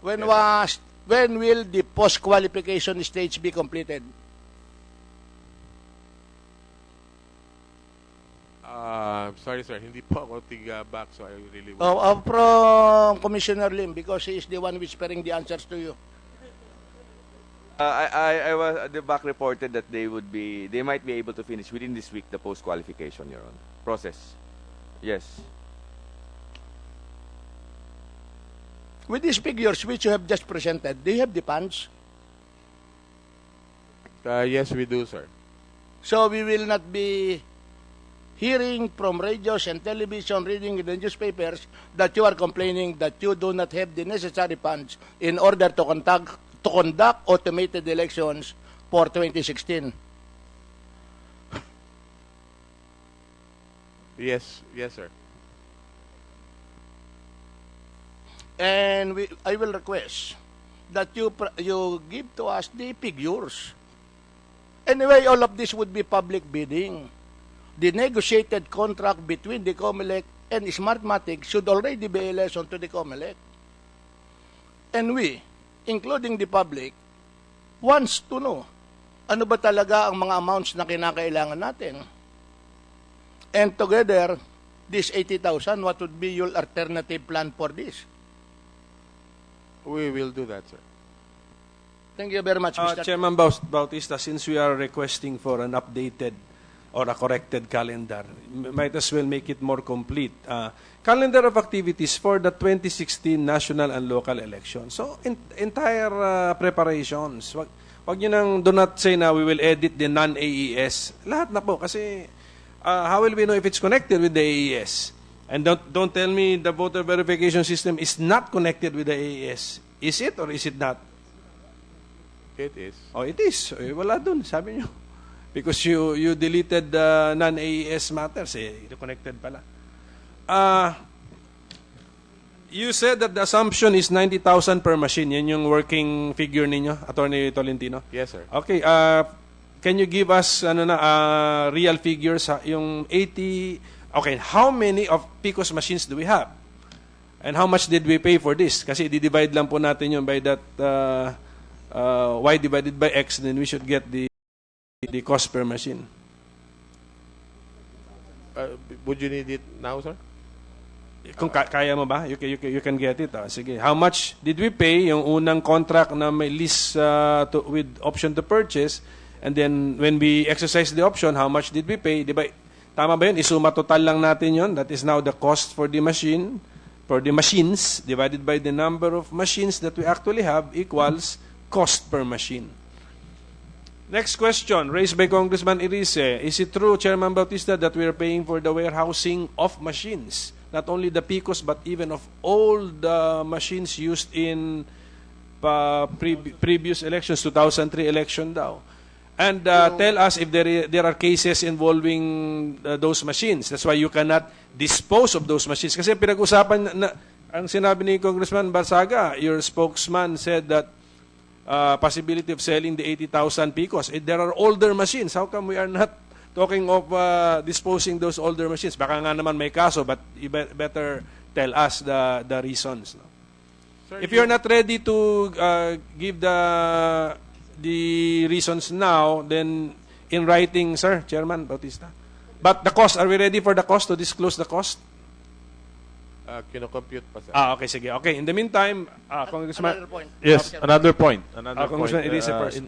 When will the post-qualification stage be completed? Sorry, sir. Hindi po ako tiga-back, so I really would. From Commissioner Lim, because he is the one whispering the answers to you. The back reported that they might be able to finish within this week the post-qualification, Your Honor. Process. Yes. With these figures which you have just presented, do you have the funds? Yes, we do, sir. So we will not be hearing from radios and television, reading in the newspapers that you are complaining that you do not have the necessary funds in order to conduct automated elections for 2016. Yes, sir. And I will request that you give to us the figures. Anyway, all of this would be public bidding. The negotiated contract between the COMELEC and Smartmatic should already be a lesson to the COMELEC. And we, including the public, wants to know ano ba talaga ang mga amounts na kinakailangan natin. And together, this 80,000, what would be your alternative plan for this? We will do that, sir. Thank you very much, Mr. Chairman Bautista, since we are requesting for an updated or a corrected calendar, might as well make it more complete. Calendar of activities for the 2016 national and local elections. So, entire preparations. Wag nyo nang do not say na we will edit the non-AES. Lahat na po kasi how will we know if it's connected with the AES? And don't tell me the voter verification system is not connected with the AES. Is it or is it not? It is. Oh, it is. Eh, wala dun, sabi nyo. Because you deleted the non-AES matters, connected pala. You said that the assumption is 90,000 per machine. Yan yung working figure ninyo, Attorney Tolentino? Yes, sir. Okay, can you give us real figures? Yung 80, okay, how many of PCOS machines do we have? And how much did we pay for this? Kasi di-divide lang po natin yun by that y divided by x, then we should get the cost per machine. Would you need it now, sir? Kung kaya mo ba, you can get it. Sige. How much did we pay yung unang contract na may lease with option to purchase, and then when we exercise the option, how much did we pay? Diba, tama ba yun? Isuma total lang natin yun. That is now the cost for the machine, for the machines, divided by the number of machines that we actually have equals cost per machine. Next question, raised by Congressman Irise. Is it true, Chairman Bautista, that we are paying for the warehousing of machines? Not only the PCOS, but even of all the machines used in previous elections, 2003 election daw. And tell us if there are cases involving those machines. That's why you cannot dispose of those machines. Kasi pinag-usapan, ang sinabi ni Congressman Barsaga, your spokesman said that possibility of selling the 80,000 PCOS. There are older machines. How come we are not talking of disposing those older machines? Baka nga naman may kaso, but you better tell us the reasons. No? Sir, if you're not ready to give the reasons now, then in writing, sir, Chairman Bautista. But the cost, are we ready for the cost, to disclose the cost? Kino-compute pa, sir. Okay, sige. Okay, in the meantime, Congressman... Another point. Yes, another point. Congressman Irise first. In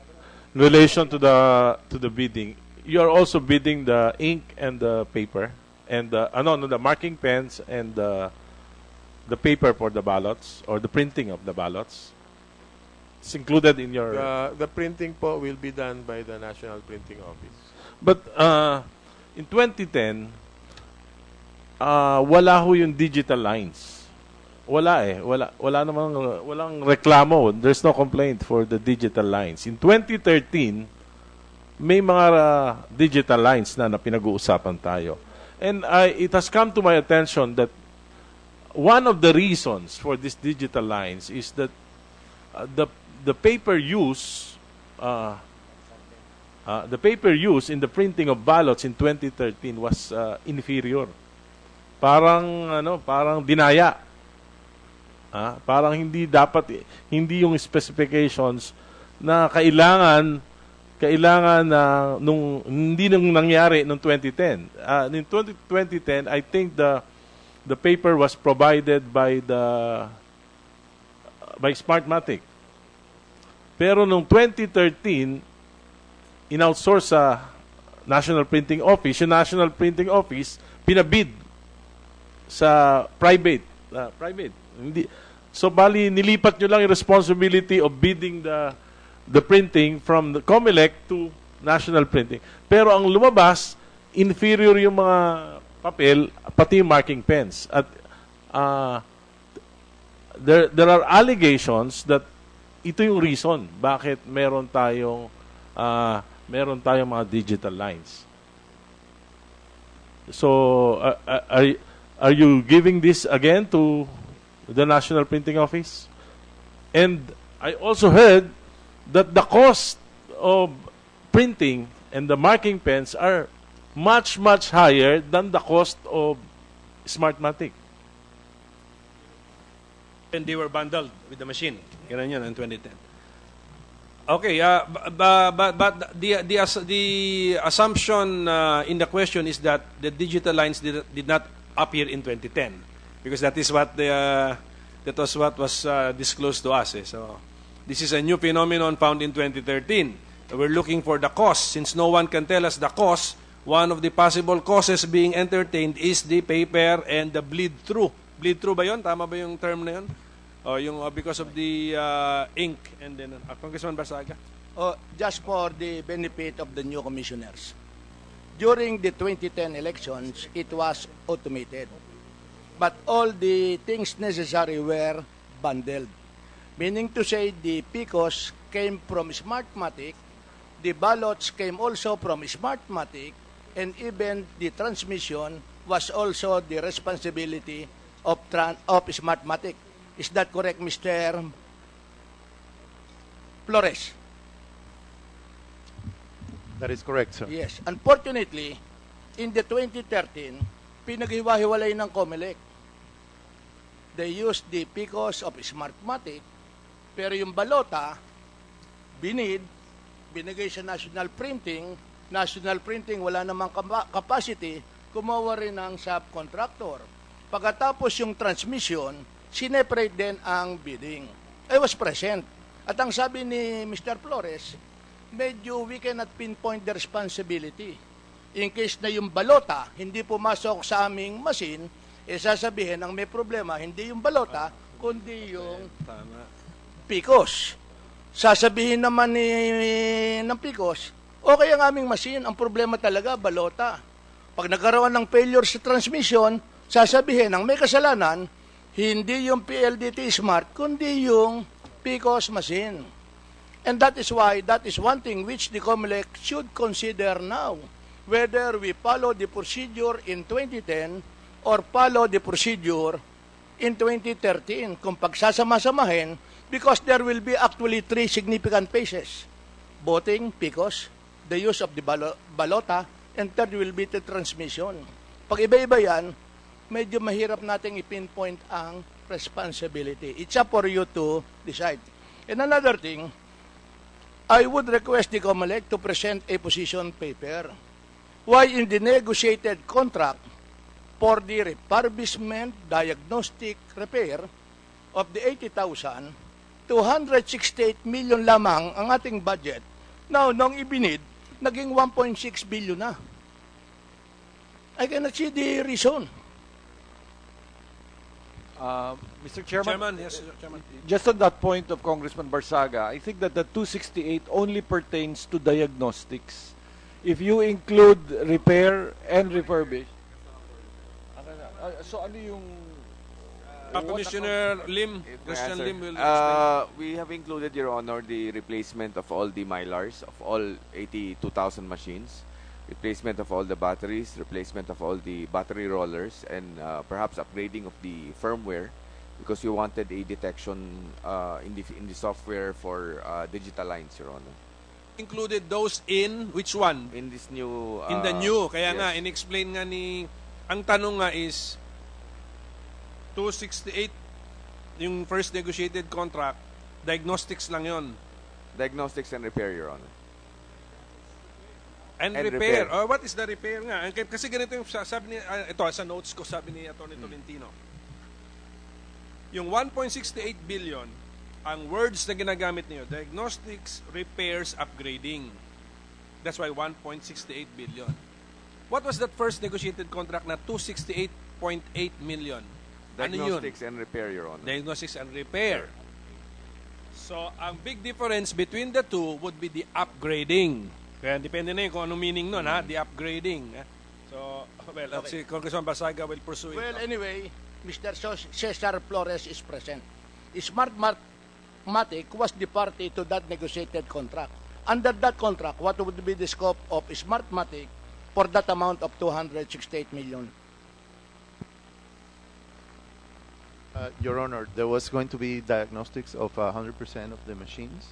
relation to the bidding, you are also bidding the ink and the paper, and the marking pens and the paper for the ballots, or the printing of the ballots. It's included in your... The printing po will be done by the National Printing Office. But in 2010, wala ho yung digital lines. Wala eh. Walang reklamo. There's no complaint for the digital lines. In 2013, may mga digital lines na pinag-uusapan tayo. And it has come to my attention that one of the reasons for these digital lines is that the paper use in the printing of ballots in 2013 was inferior. Parang dinaya. Parang hindi yung specifications na kailangan na hindi nung nangyari noong 2010. In 2010, I think the paper was provided by Smartmatic. Pero noong 2013, in-outsource sa National Printing Office. Yung National Printing Office, pinabid sa private. So, bali, nilipat nyo lang yung responsibility of bidding the printing from the COMELEC to National Printing. Pero ang lumabas, inferior yung mga papel, pati yung marking pens. At there are allegations that ito yung reason bakit meron tayong mga digital lines. So, are you giving this again to the National Printing Office? And I also heard that the cost of printing and the marking pens are much, much higher than the cost of Smartmatic. And they were bundled with the machine. Ganun yun in 2010. Okay, but the assumption in the question is that the digital lines did not appear in 2010, because that was what was disclosed to us. So, This is a new phenomenon found in 2013. We're looking for the cause. Since no one can tell us the cause, one of the possible causes being entertained is the paper and the bleed-through. Bleed-through ba yun? Tama ba yung term na yun? O yung because of the ink. And then, Congressman Barsaga? Just for the benefit of the new commissioners. During the 2010 elections, it was automated. But all the things necessary were bundled. Meaning to say, the PCOS came from Smartmatic, the ballots came also from Smartmatic, and even the transmission was also the responsibility of Smartmatic. Is that correct, Mr. Flores? That is correct, sir. Yes. Unfortunately, in the 2013, pinaghiwa-hiwalay ng COMELEC. They used the PCOS of Smartmatic, pero yung balota, binigay sa national printing, wala namang capacity, kumawa rin ng subcontractor. Pagkatapos yung transmission, sineparate din ang bidding. I was present. At ang sabi ni Mr. Flores, medyo we cannot pinpoint the responsibility. In case na yung balota hindi pumasok sa aming machine, sasabihin ang may problema, hindi yung balota, kundi yung PCOS. Sasabihin naman ng PCOS, okay ang aming machine, ang problema talaga, balota. Pag nagkaroon ng failure sa transmission, sasabihin ang may kasalanan, hindi yung PLDT Smart, kundi yung PCOS machine. And that is why, that is one thing which the COMELEC should consider now, whether we follow the procedure in 2010 or follow the procedure in 2013. Kung pagsasama-samahin, because there will be actually three significant phases. Voting, PCOS, the use of the balota, and third will be the transmission. Pag iba-iba yan, medyo mahirap nating i-pinpoint ang responsibility. It's up for you to decide. And another thing, I would request the COMELEC to present a position paper. Why in the negotiated contract for the refurbishment, diagnostic, repair of the 80,000, 268 million lamang ang ating budget. Now, nung ibinid, naging 1.6 billion na. I cannot see the reason. Mr. Chairman, Yes, Chairman. just on that point of Congressman Barsaga, I think that the 268 only pertains to diagnostics. If you include repair and refurbish, so ano yung... Commissioner Lim, Christian Answer. Lim will explain. We have included, Your Honor, the replacement of all the Mylars, of all 82,000 machines, replacement of all the batteries, replacement of all the battery rollers, and perhaps upgrading of the firmware, because we wanted a detection in the software for digital lines, Your Honor. Included those in which one? In this new... In the new. Kaya yes. nga, in-explain nga ni... Ang tanong nga is, 268, yung first negotiated contract, diagnostics lang yon. Diagnostics and repair, Your Honor. And repair. Oh, what is the repair nga? Kasi ganito yung sabi ni, ito, sa notes ko, sabi ni Atty. Tolentino. Yung 1.68 billion, ang words na ginagamit niyo, diagnostics, repairs, upgrading. That's why 1.68 billion. What was that first negotiated contract na 268.8 million? Diagnostics and repair, Your Honor. Diagnostics and repair. So, ang big difference between the two would be the upgrading. Kaya depende na yun kung anong meaning nun, ha? The upgrading. So, well, si Congressman Barsaga will pursue it. Well, anyway, Mr. Cesar Flores is present. Smartmatic was the party to that negotiated contract. Under that contract, what would be the scope of Smartmatic for that amount of 268 million? Your Honor, there was going to be diagnostics of 100% of the machines,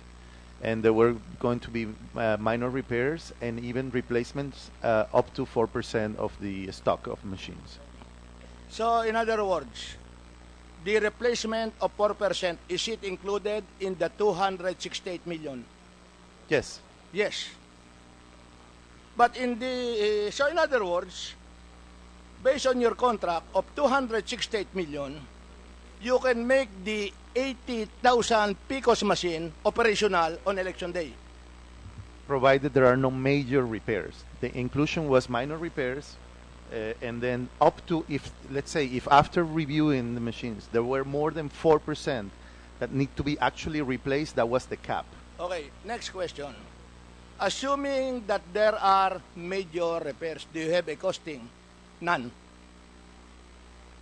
and there were going to be minor repairs and even replacements up to 4% of the stock of machines. So, in other words, the replacement of 4%, is it included in the 268 million? Yes. Yes. But in the, so in other words, based on your contract of 268 million, you can make the 80,000 PCOS machine operational on election day. Provided there are no major repairs. The inclusion was minor repairs, and then up to, if let's say, if after reviewing the machines, there were more than 4% that need to be actually replaced, that was the cap. Okay, next question. Assuming that there are major repairs, do you have a costing? None.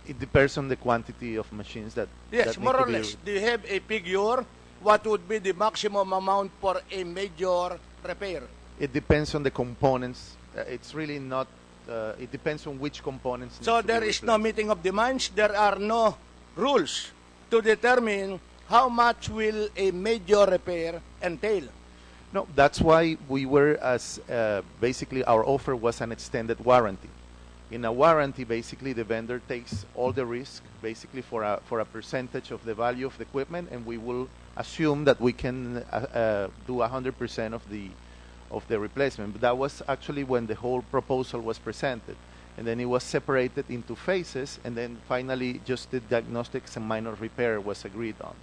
It depends on the quantity of machines that Yes, that need more to or be less. Do you have a figure? What would be the maximum amount for a major repair? It depends on the components. It's really not. It depends on which components. So need to be there is no replaced. meeting of the minds. There are no rules to determine how much will a major repair entail. No, that's why we were as basically our offer was an extended warranty. In a warranty, basically the vendor takes all the risk, basically for a percentage of the value of the equipment, and we will assume that we can do 100% of the replacement. But that was actually when the whole proposal was presented, and then it was separated into phases, and then finally just the diagnostics and minor repair was agreed on.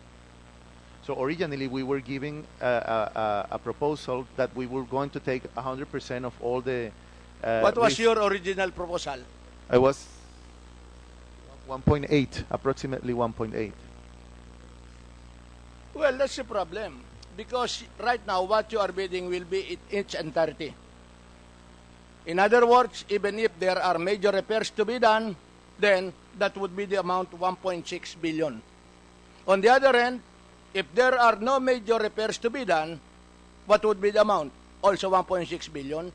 So originally we were giving a proposal that we were going to take 100% of all the. What was your original proposal? I was 1.8, approximately 1.8. Well, that's the problem. Because right now, what you are bidding will be in its entirety. In other words, even if there are major repairs to be done, then that would be the amount 1.6 billion. On the other hand, if there are no major repairs to be done, what would be the amount? Also 1.6 billion.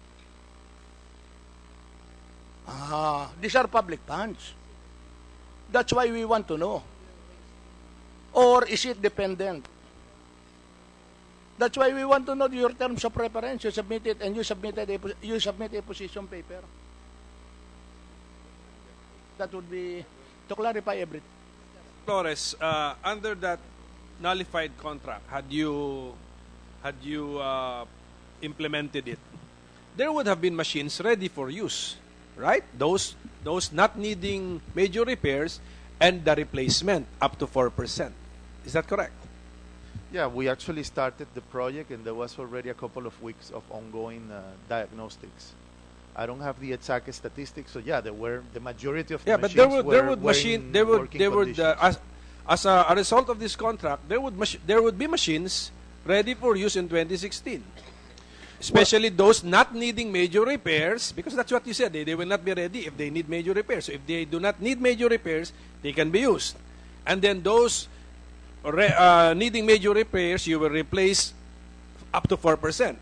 These are public funds. That's why we want to know. Or is it dependent? That's why we want to know your terms of reference. You submit it, and you submit a position paper. That would be to clarify everything. Flores, under that nullified contract, had you implemented it, there would have been machines ready for use, right? Those not needing major repairs and the replacement up to 4%. Is that correct? Yeah, we actually started the project, and there was already a couple of weeks of ongoing diagnostics. I don't have the exact statistics, so yeah, there were the majority of the machines as a result of this contract, there would be machines ready for use in 2016. Especially those not needing major repairs, because that's what you said, they will not be ready if they need major repairs. So if they do not need major repairs, they can be used. And then those needing major repairs, you will replace up to 4%.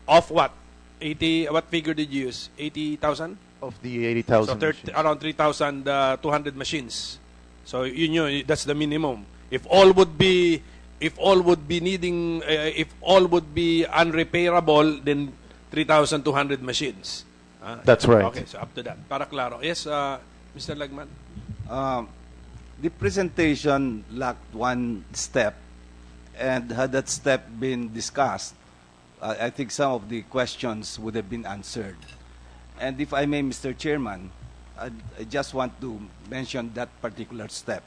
Of what? 80, what figure did you use? 80,000? Of the 80,000 So around 3,200 machines. So you know that's the minimum. If all would be needing, if all would be unrepairable, then 3,200 machines. That's right. Okay, so up to that. Para claro. Yes, Mr. Lagman. The presentation lacked one step, and had that step been discussed, I think some of the questions would have been answered. And if I may, Mr. Chairman, I just want to mention that particular step.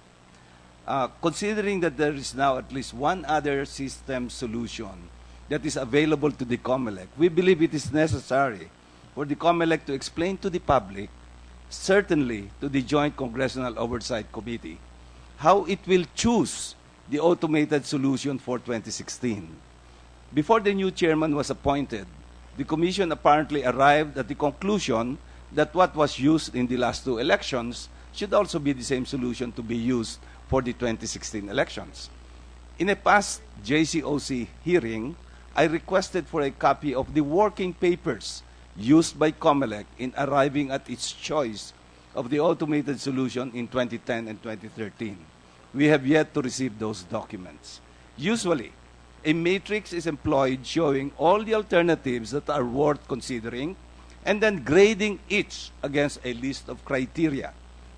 Considering that there is now at least one other system solution that is available to the COMELEC, we believe it is necessary for the COMELEC to explain to the public, certainly to the Joint Congressional Oversight Committee, how it will choose the automated solution for 2016. Before the new chairman was appointed, the Commission apparently arrived at the conclusion that what was used in the last two elections should also be the same solution to be used for the 2016 elections. In a past JCOC hearing, I requested for a copy of the working papers used by COMELEC in arriving at its choice of the automated solution in 2010 and 2013. We have yet to receive those documents. Usually, a matrix is employed showing all the alternatives that are worth considering and then grading each against a list of criteria.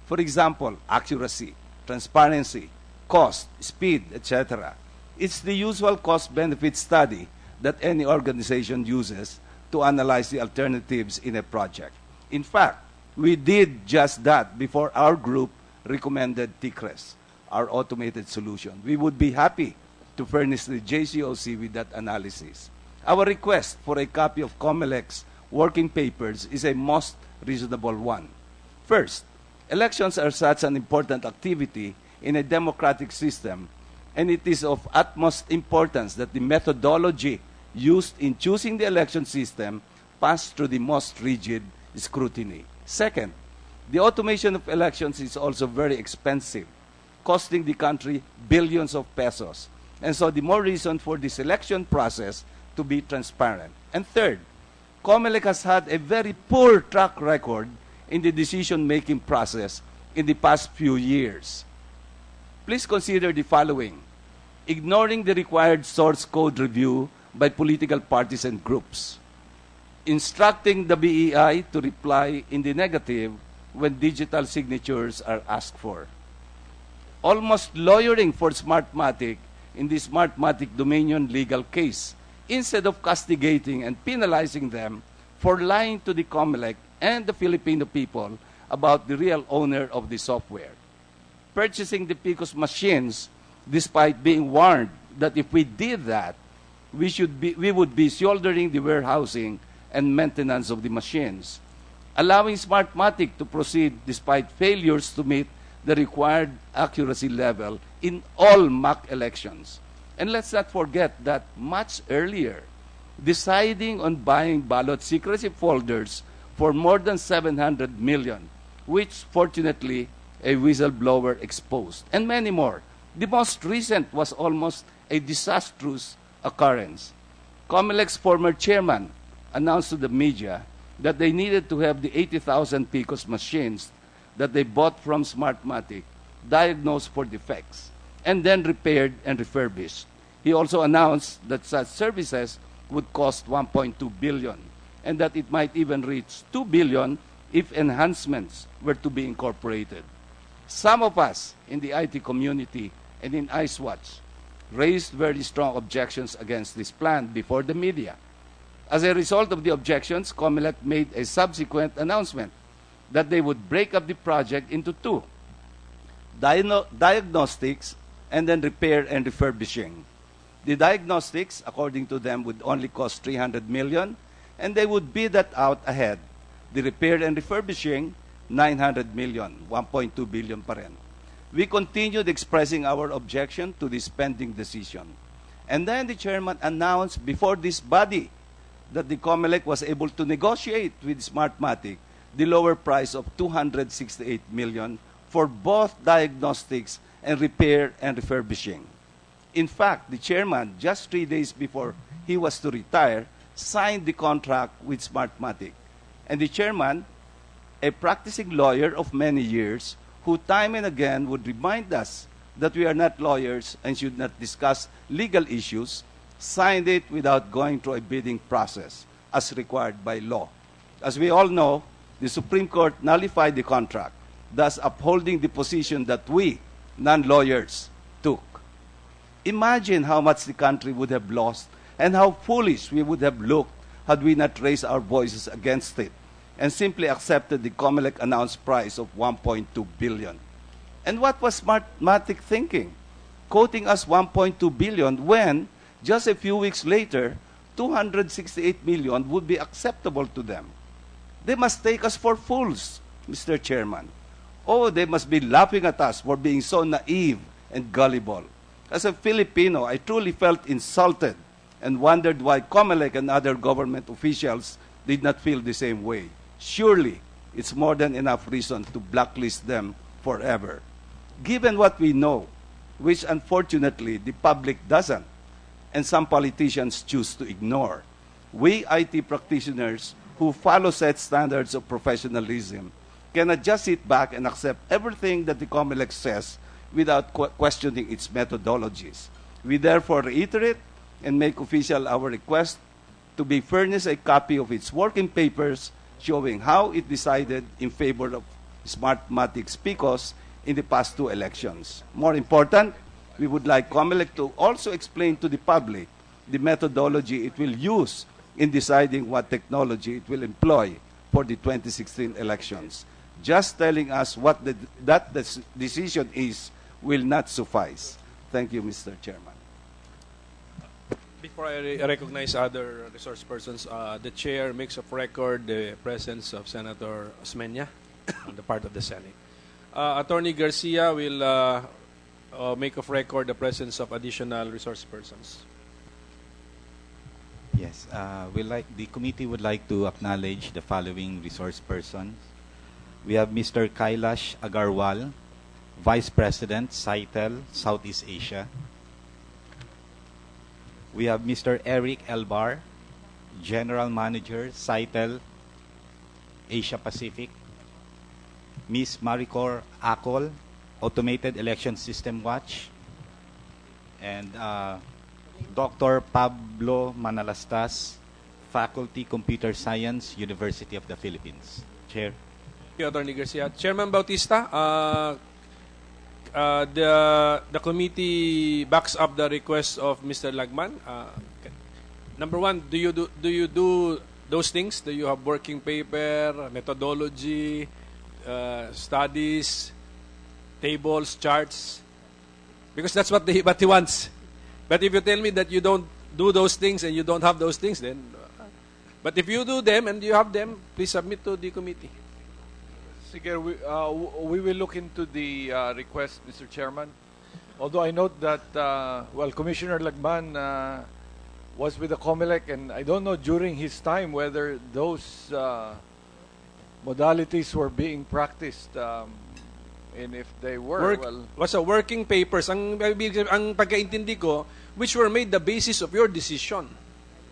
For example, accuracy, transparency, cost, speed, etc. It's the usual cost-benefit study that any organization uses to analyze the alternatives in a project. In fact, we did just that before our group recommended TICRES. our automated solution. We would be happy to furnish the JCOC with that analysis. Our request for a copy of COMELEC's working papers is a most reasonable one. First, elections are such an important activity in a democratic system, and it is of utmost importance that the methodology used in choosing the election system pass through the most rigid scrutiny. Second, the automation of elections is also very expensive, costing the country billions of pesos. And so the more reason for this election process to be transparent. And third, COMELEC has had a very poor track record in the decision-making process in the past few years. Please consider the following. Ignoring the required source code review by political parties and groups. Instructing the BEI to reply in the negative when digital signatures are asked for. Almost lawyering for Smartmatic in the Smartmatic Dominion legal case, instead of castigating and penalizing them for lying to the COMELEC and the Filipino people about the real owner of the software. Purchasing the PCOS machines despite being warned that if we did that, we would be shouldering the warehousing and maintenance of the machines. Allowing Smartmatic to proceed despite failures to meet the required accuracy level in all mock elections. And let's not forget that much earlier, deciding on buying ballot secrecy folders for more than 700 million, which fortunately a whistleblower exposed, and many more. The most recent was almost a disastrous occurrence. COMELEC's former chairman announced to the media that they needed to have the 80,000 PCOS machines that they bought from Smartmatic diagnosed for defects and then repaired and refurbished. He also announced that such services would cost 1.2 billion and that it might even reach 2 billion if enhancements were to be incorporated. Some of us in the IT community and in IceWatch raised very strong objections against this plan before the media. As a result of the objections, COMELEC made a subsequent announcement that they would break up the project into two: diagnostics and then repair and refurbishing. The diagnostics, according to them, would only cost 300 million, and they would bid that out ahead. The repair and refurbishing, 900 million, 1.2 billion pa rin. We continued expressing our objection to this pending decision. And then the chairman announced before this body that the COMELEC was able to negotiate with Smartmatic the lower price of 268 million for both diagnostics and repair and refurbishing. In fact, the chairman, just 3 days before he was to retire, signed the contract with Smartmatic. And the chairman, a practicing lawyer of many years, who time and again would remind us that we are not lawyers and should not discuss legal issues, signed it without going through a bidding process as required by law. As we all know, the Supreme Court nullified the contract, thus upholding the position that we, non-lawyers, took. Imagine how much the country would have lost and how foolish we would have looked had we not raised our voices against it and simply accepted the COMELEC announced price of 1.2 billion. And what was Smartmatic thinking? Quoting us 1.2 billion when, just a few weeks later, 268 million would be acceptable to them. They must take us for fools, Mr. Chairman. Oh, they must be laughing at us for being so naive and gullible. As a Filipino, I truly felt insulted and wondered why COMELEC and other government officials did not feel the same way. Surely, it's more than enough reason to blacklist them forever. Given what we know, which unfortunately the public doesn't, and some politicians choose to ignore, we IT practitioners who follow set standards of professionalism cannot just sit back and accept everything that the COMELEC says without questioning its methodologies. We therefore reiterate and make official our request to be furnished a copy of its working papers showing how it decided in favor of Smartmatic's PCOS in the past two elections. More important, we would like COMELEC to also explain to the public the methodology it will use in deciding what technology it will employ for the 2016 elections. Just telling us what that decision is will not suffice. Thank you, Mr. Chairman. Before I recognize other resource persons, the chair makes of record the presence of Senator Osmeña on the part of the Senate. Attorney Garcia will make of record the presence of additional resource persons. Yes, the committee would like to acknowledge the following resource persons. We have Mr. Kailash Agarwal, Vice President, SciTel, Southeast Asia. We have Mr. Eric Elbar, General Manager, SciTel, Asia Pacific. Ms. Maricor Acol, Automated Election System Watch. And Dr. Pablo Manalastas, Faculty Computer Science, University of the Philippines. Chair. Thank you, Attorney Garcia. Chairman Bautista, the committee backs up the request of Mr. Lagman. Number one, do you do those things? Do you have working paper, methodology, studies, tables, charts? Because that's what he wants. But if you tell me that you don't do those things and you don't have those things, then... but if you do them and you have them, please submit to the committee. Sige, we will look into the request, Mr. Chairman. Although I note that, Commissioner Lagman was with the COMELEC, and I don't know during his time whether those modalities were being practiced. And if they were, was a working papers. Ang pagkaintindi ko, which were made the basis of your decision.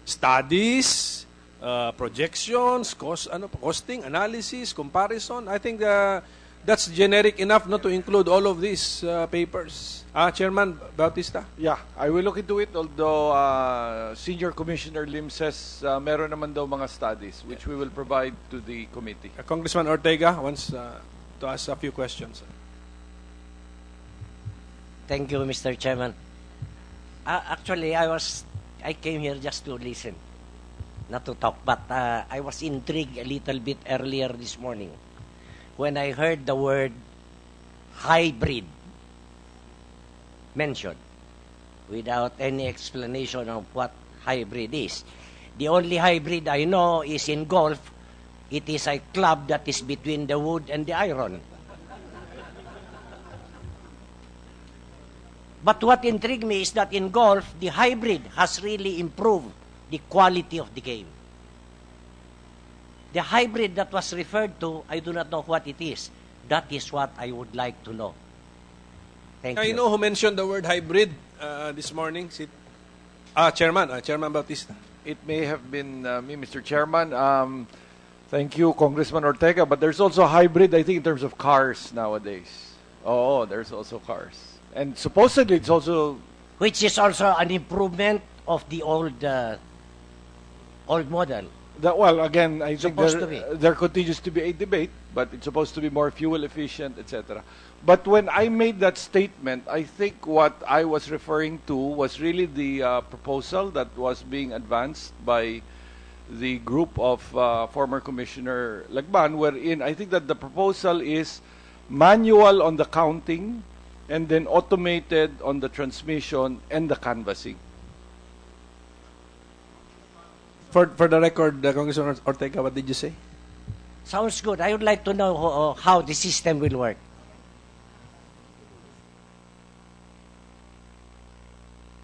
Studies, projections, costing, analysis, comparison. I think that's generic enough not to include all of these papers. Chairman Bautista? Yeah, I will look into it, although Senior Commissioner Lim says meron naman daw mga studies which we will provide to the committee. Congressman Ortega wants to ask a few questions. Thank you, Mr. Chairman. Actually, I came here just to listen, not to talk, but I was intrigued a little bit earlier this morning when I heard the word hybrid mentioned without any explanation of what hybrid is. The only hybrid I know is in golf. It is a club that is between the wood and the iron. But what intrigued me is that in golf, the hybrid has really improved the quality of the game. The hybrid that was referred to, I do not know what it is. That is what I would like to know. Thank you. I know who mentioned the word hybrid this morning. Chairman Bautista. It may have been me, Mr. Chairman. Thank you, Congressman Ortega. But there's also hybrid, I think, in terms of cars nowadays. Oh, there's also cars. And supposedly it's also... Which is also an improvement of the old model. Well, again, I think there continues to be a debate, but it's supposed to be more fuel efficient, etc. But when I made that statement, I think what I was referring to was really the proposal that was being advanced by the group of former Commissioner Lagban, wherein I think that the proposal is manual on the counting and then automated on the transmission and the canvassing. For the record, Congressman Ortega, what did you say? Sounds good. I would like to know how the system will work.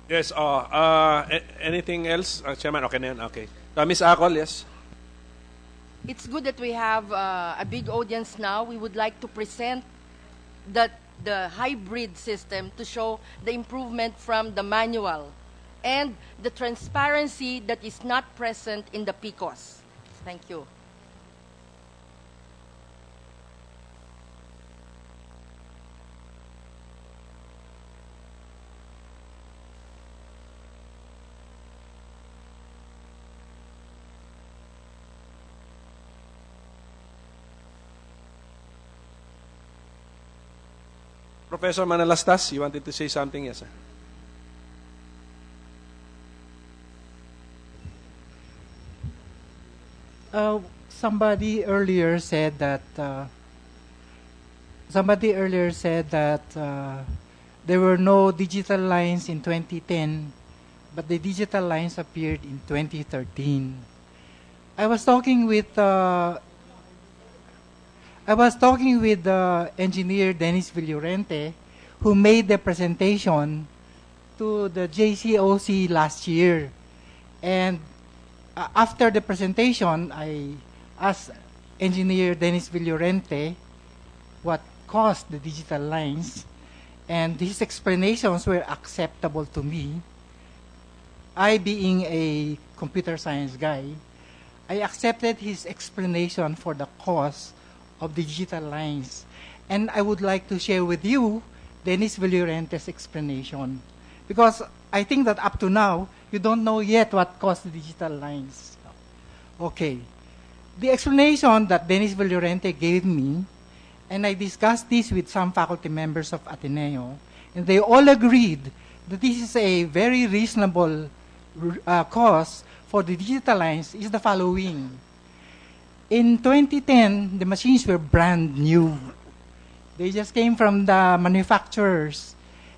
Yes. Anything else? Chairman, okay na yan. Okay. Ms. Acol, yes. It's good that we have a big audience now. We would like to present the hybrid system to show the improvement from the manual and the transparency that is not present in the PCOS. Thank you. Professor Manalastas, you wanted to say something? Yes, sir. Somebody earlier said that there were no digital lines in 2010, but the digital lines appeared in 2013. I was talking with engineer Dennis Villorente, who made the presentation to the JCOC last year. And after the presentation, I asked engineer Dennis Villorente what caused the digital lines, and his explanations were acceptable to me. I, being a computer science guy, I accepted his explanation for the cause of the digital lines. And I would like to share with you Dennis Villorente's explanation, because I think that up to now, you don't know yet what caused the digital lines. Okay. The explanation that Dennis Villorente gave me, and I discussed this with some faculty members of Ateneo, and they all agreed that this is a very reasonable cause for the digital lines, is the following. In 2010, the machines were brand new. They just came from the manufacturers.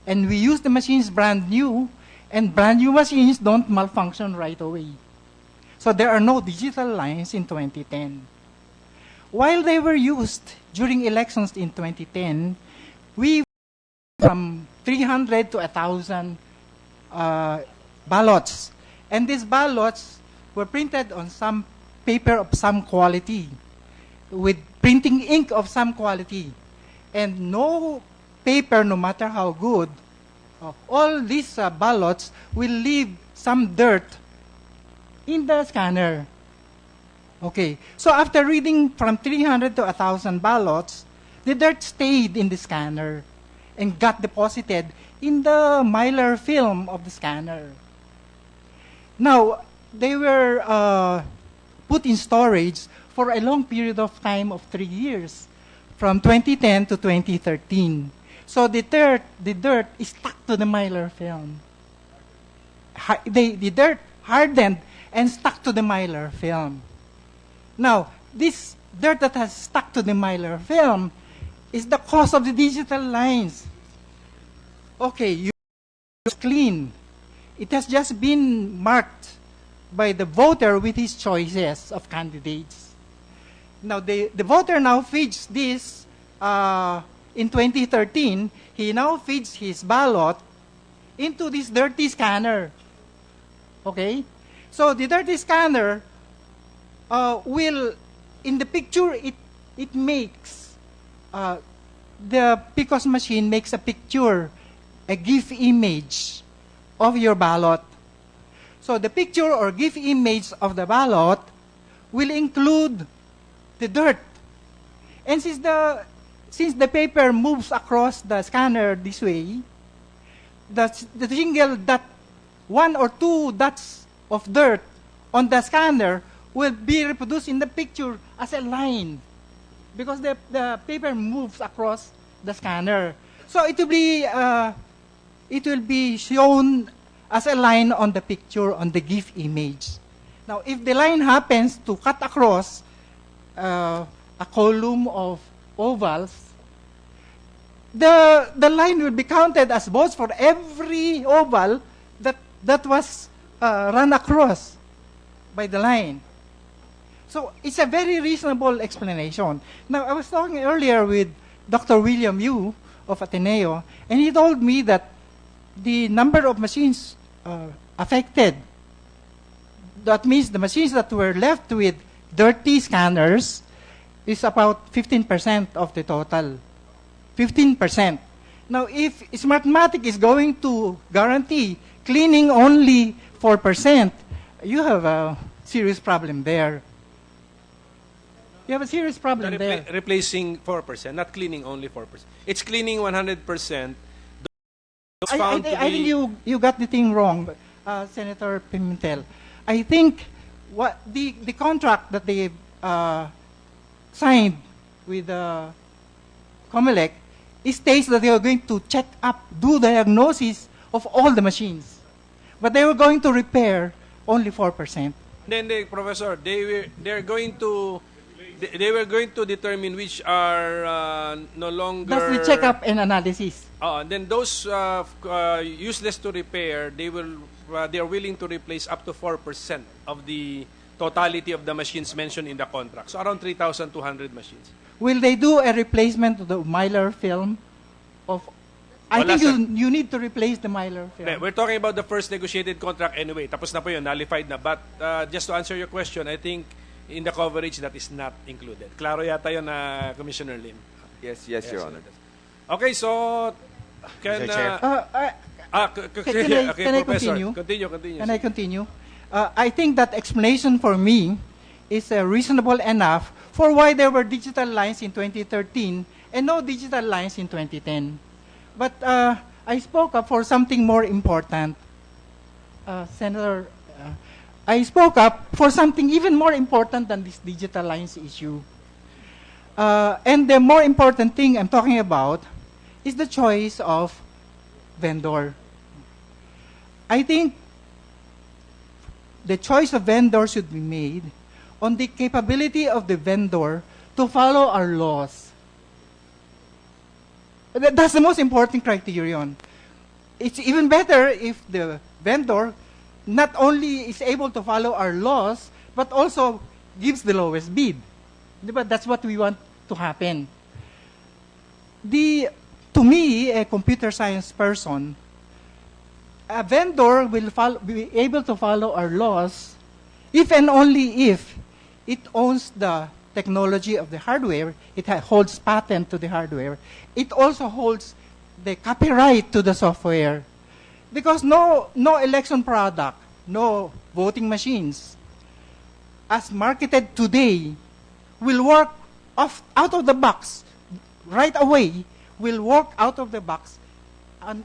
And we used the machines brand new, and brand new machines don't malfunction right away. So there are no digital lines in 2010. While they were used during elections in 2010, we from 300 to 1,000 ballots. And these ballots were printed on some paper of some quality, with printing ink of some quality. And no paper, no matter how good, all these ballots will leave some dirt in the scanner. Okay, so after reading from 300 to 1,000 ballots, the dirt stayed in the scanner and got deposited in the mylar film of the scanner. Now, they were put in storage for a long period of time of 3 years, from 2010 to 2013. So the dirt is stuck to the mylar film. The dirt hardened and stuck to the mylar film. Now, this dirt that has stuck to the mylar film is the cause of the digital lines. Okay, it's clean. It has just been marked by the voter with his choices of candidates. Now, the voter now feeds this, in 2013, he now feeds his ballot into this dirty scanner. Okay? So the dirty scanner will, in the picture, it makes, the PCOS machine makes a picture, a GIF image of your ballot. So the picture or GIF image of the ballot will include the dirt. And since the paper moves across the scanner this way, the single dot, 1 or 2 dots of dirt on the scanner will be reproduced in the picture as a line, because the paper moves across the scanner. So it will be shown as a line on the picture, on the GIF image. Now, if the line happens to cut across a column of ovals, the line will be counted as votes for every oval that was run across by the line. So it's a very reasonable explanation. Now, I was talking earlier with Dr. William Yu of Ateneo, and he told me that the number of machines affected, that means the machines that were left with dirty scanners, is about 15% of the total. 15%. Now, if Smartmatic is going to guarantee cleaning only 4%, you have a serious problem there. You have a serious problem there. Replacing 4%, not cleaning only 4%. It's cleaning 100%. I think you got the thing wrong, Senator Pimentel. I think what the contract that they signed with COMELEC, it states that they are going to check up, do diagnosis of all the machines. But they were going to repair only 4%. Then, Professor, they're going to they were going to determine which are no longer... That's the checkup and analysis. And then those useless to repair, they are willing to replace up to 4% of the totality of the machines mentioned in the contract. So around 3,200 machines. Will they do a replacement of the mylar film? I think you need to replace the mylar film. We're talking about the first negotiated contract anyway. Tapos na po yun, nullified na. But just to answer your question, I think in the coverage that is not included. Klaro yata yun na Commissioner Lim. Yes, Your Honor. Okay, so can I continue? Continue. Can I continue? I think that explanation for me is reasonable enough for why there were digital lines in 2013 and no digital lines in 2010. But I spoke up for something more important. Senator, I spoke up for something even more important than this digital lines issue. And the more important thing I'm talking about is the choice of vendor. I think the choice of vendor should be made on the capability of the vendor to follow our laws. That's the most important criterion. It's even better if the vendor not only is able to follow our laws, but also gives the lowest bid. But that's what we want to happen. To me, a computer science person, a vendor will be able to follow our laws if and only if it owns the technology of the hardware, it holds patent to the hardware, it also holds the copyright to the software. Because no election product, no voting machines, as marketed today, will work out of the box, right away, will work out of the box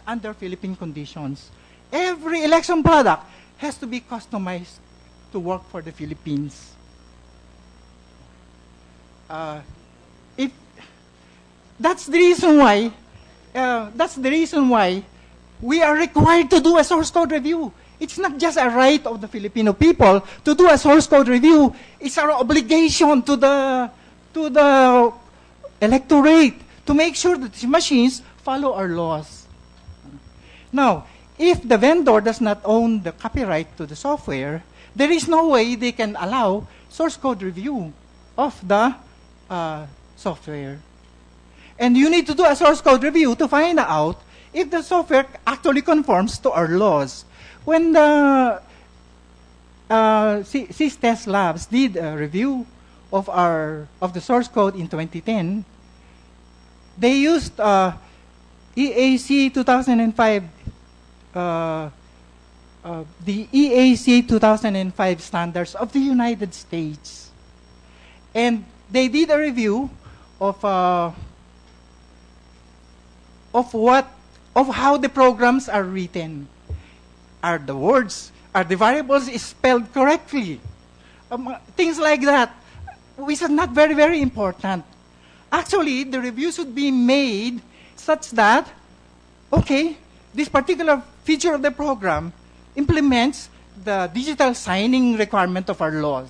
under Philippine conditions. Every election product has to be customized to work for the Philippines. That's the reason why we are required to do a source code review. It's not just a right of the Filipino people to do a source code review. It's our obligation to the electorate to make sure that these machines follow our laws. Now, if the vendor does not own the copyright to the software, there is no way they can allow source code review of the software. And you need to do a source code review to find out if the software actually conforms to our laws. When the CISTES Labs did a review of the source code in 2010, they used EAC 2005, the EAC 2005 standards of the United States, and they did a review of how the programs are written. Are the variables spelled correctly? Things like that, which are not very, very important. Actually, the review should be made such that, okay, this particular feature of the program implements the digital signing requirement of our laws.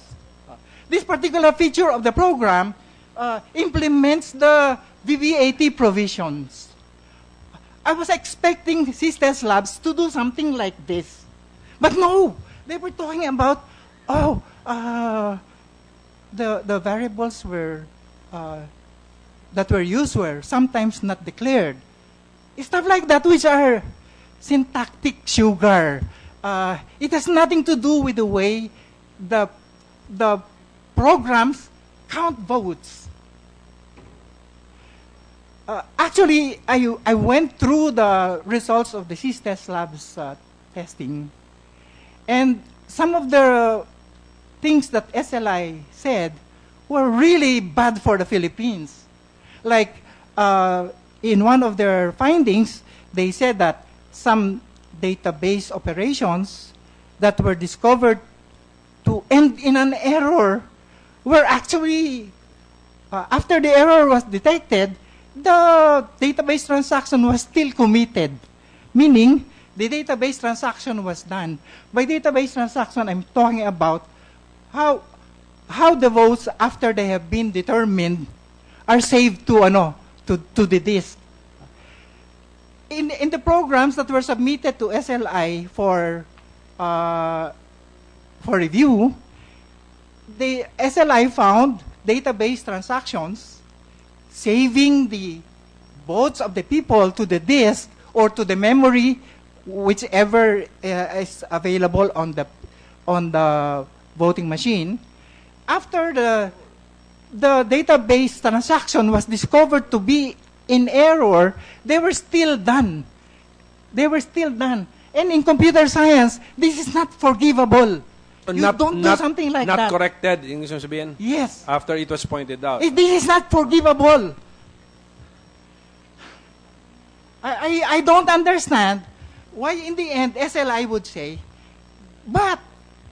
This particular feature of the program implements the VVAT provisions. I was expecting CISTES Labs to do something like this. But no, they were talking about, the variables that were used were sometimes not declared. Stuff like that, which are syntactic sugar. It has nothing to do with the way the programs count votes. Actually, I went through the results of the CISTES Labs testing, and some of the things that SLI said were really bad for the Philippines. Like, in one of their findings, they said that some database operations that were discovered to end in an error were actually, after the error was detected, the database transaction was still committed, meaning the database transaction was done. By database transaction, I'm talking about how how the votes after they have been determined are saved to the disk. In the programs that were submitted to SLI for review, the SLI found database transactions saving the votes of the people to the disk or to the memory, whichever is available on the voting machine. After the database transaction was discovered to be in error, they were still done. They were still done. And in computer science, this is not forgivable. You don't do something like that. Not corrected, yung gusto sabihin? Yes. After it was pointed out. This is not forgivable. I don't understand why in the end SLI would say, but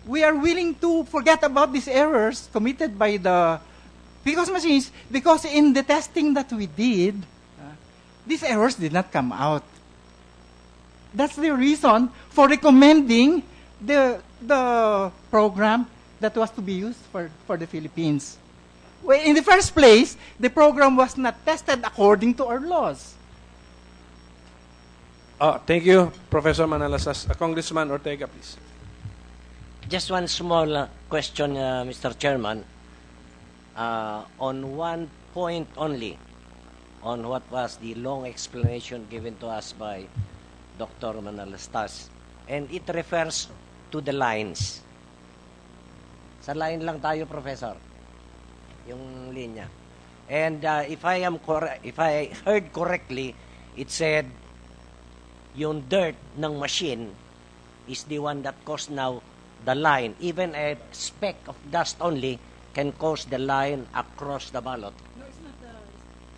we are willing to forget about these errors committed by the PCOS machines because in the testing that we did, these errors did not come out. That's the reason for recommending the program that was to be used for the Philippines. Well, in the first place, the program was not tested according to our laws. Thank you, Professor Manalasas. Congressman Ortega, please. Just one small question, Mr. Chairman. On one point only, on what was the long explanation given to us by Dr. Manalastas, and it refers to the lines. Sa line lang tayo, Professor, yung linya. And if I heard correctly, it said yung dirt ng machine is the one that caused now the line. Even a speck of dust only can cause the line across the ballot. No, it's not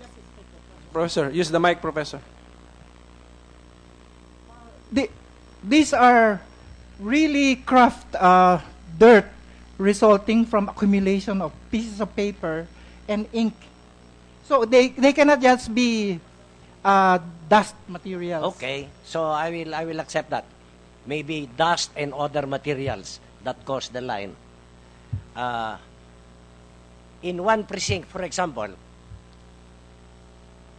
just a speck of dust. Professor, use the mic, Professor. These are really craft dirt resulting from accumulation of pieces of paper and ink. So they cannot just be dust materials. Okay, so I will accept that. Maybe dust and other materials that cause the line. In one precinct, for example,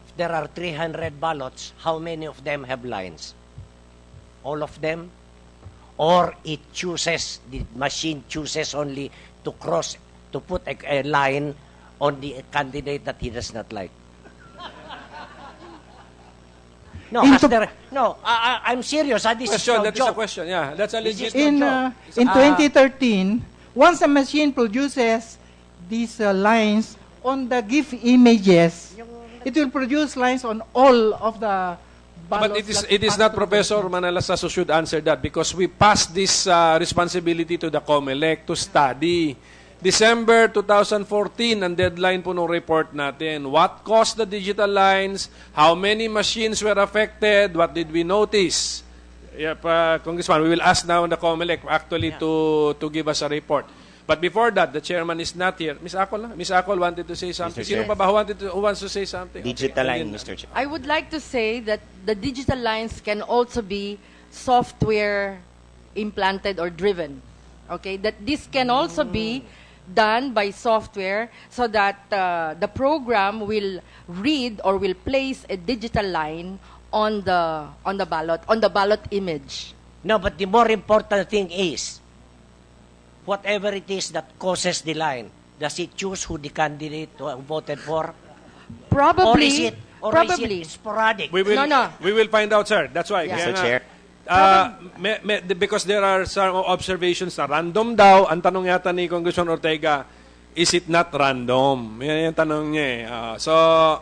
if there are 300 ballots, how many of them have lines? All of them? Or the machine chooses only to put a line on the candidate that he does not like? No, I'm serious. This Question, is no that joke. is a question. Yeah, that's a legit In 2013, once a machine produces these lines on the GIF images, it will produce lines on all of the ballots. But it is not Professor Manalasas who should answer that because we passed this responsibility to the COMELEC to study. December 2014 ang deadline po ng report natin. What caused the digital lines? How many machines were affected? What did we notice? Yeah, Congressman, we will ask now the COMELEC actually to give us a report. But before that, the chairman is not here. Ms. Acol wanted to say something. Sino pa ba who wants to say something? Digital line, Mr. Chair. I would like to say that the digital lines can also be software implanted or driven. Okay, that this can also be done by software so that the program will read or will place a digital line on the ballot image. No, but the more important thing is, whatever it is that causes the line, does it choose who the candidate voted for? Probably. Or is it sporadic? We will find out, sir. That's why. Yeah. Mr. Chair. Because there are some observations na random daw, ang tanong yata ni Congressman Ortega, is it not random? Yan yung tanong niya eh. So,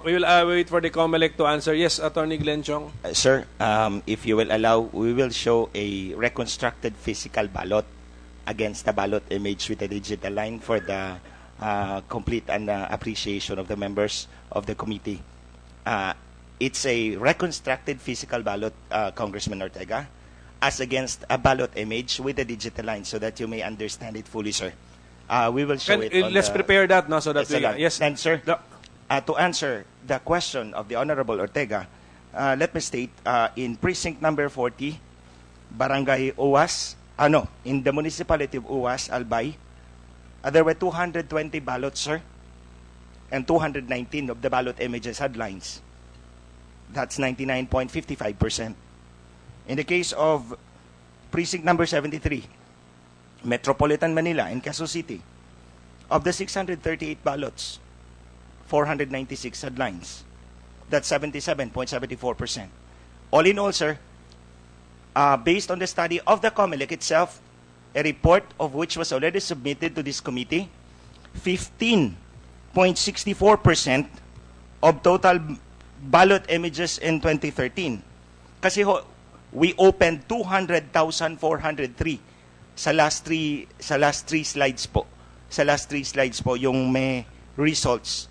we will wait for the COMELEC to answer. Yes, Attorney Glenn Chong. Sir, if you will allow, we will show a reconstructed physical ballot against the ballot image with a digital line for the complete and appreciation of the members of the committee. It's a reconstructed physical ballot, Congressman Ortega, as against a ballot image with a digital line so that you may understand it fully, sir. We will show it on let's prepare that now so that we yes. Then, sir, to answer the question of the Honorable Ortega, let me state, in precinct number 40, Barangay Uwas, in the municipality of Uwas, Albay, There were 220 ballots, sir, and 219 of the ballot images had lines. That's 99.55%. In the case of precinct number 73, Metropolitan Manila and Quezon City, of the 638 ballots, 496 had lines. That's 77.74%. All in all, sir, based on the study of the COMELEC itself, a report of which was already submitted to this committee, 15.64% of total ballot images in 2013. Kasi we opened 200,403 sa last three slides po. Sa last three slides po yung may results.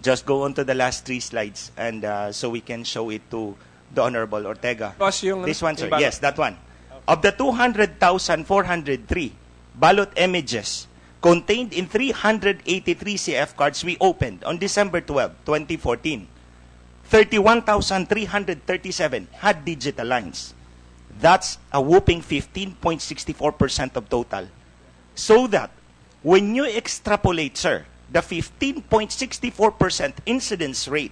Just go on to the last three slides and so we can show it to the Honorable Ortega. This one, sir. Yes, that one. Of the 200,403 ballot images contained in 383 CF cards we opened on December 12, 2014, 31,337 had digital lines. That's a whooping 15.64% of total. So that when you extrapolate, sir, the 15.64% incidence rate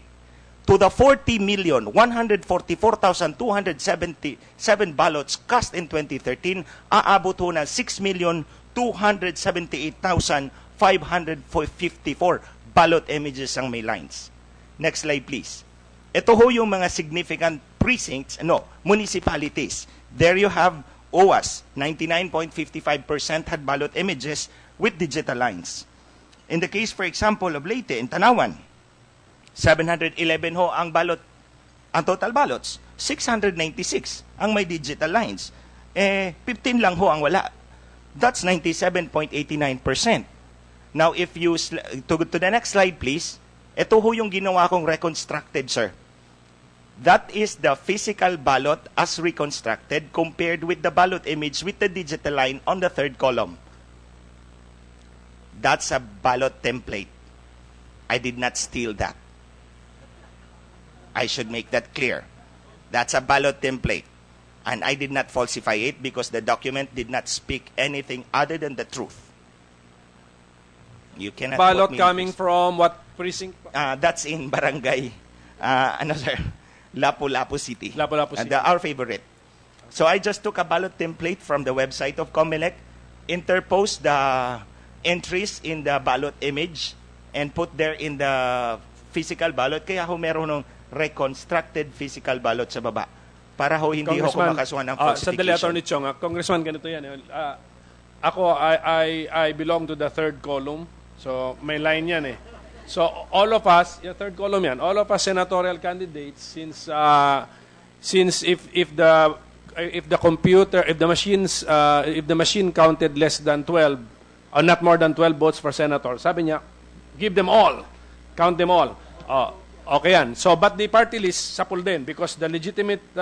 to the 40,144,277 ballots cast in 2013, aabot ho na 6,278,554 ballot images ang may lines. Next slide, please. Ito ho yung mga significant precincts, municipalities. There you have OWAS, 99.55% had ballot images with digital lines. In the case, for example, of Leyte in Tanawan, 711 ho ang total ballots. 696 ang may digital lines. 15 lang ho ang wala. That's 97.89%. Now, if you, to the next slide, please. Ito ho yung ginawa kong reconstructed, sir. That is the physical ballot as reconstructed compared with the ballot image with the digital line on the third column. That's a ballot template. I did not steal that. I should make that clear. That's a ballot template. And I did not falsify it because the document did not speak anything other than the truth. You cannot ballot coming from what precinct? That's in Barangay, sir? Lapu-Lapu City. Lapu-Lapu City. Our favorite. So I just took a ballot template from the website of COMELEC, interposed the entries in the ballot image, and put there in the physical ballot. Kaya ho meron ng reconstructed physical ballot sa baba. Para ho hindi ho kumakasuhan ng falsification. Sandali, Attorney Chong. Congressman, ganito yan. Ako, I belong to the third column. So, may line yan eh. So, all of us, yung third column yan, all of us senatorial candidates, since if the machine counted less than 12, or not more than 12 votes for senator, sabi niya, give them all. Count them all. Okay yan. So, but the party list, sapul din, because the legitimate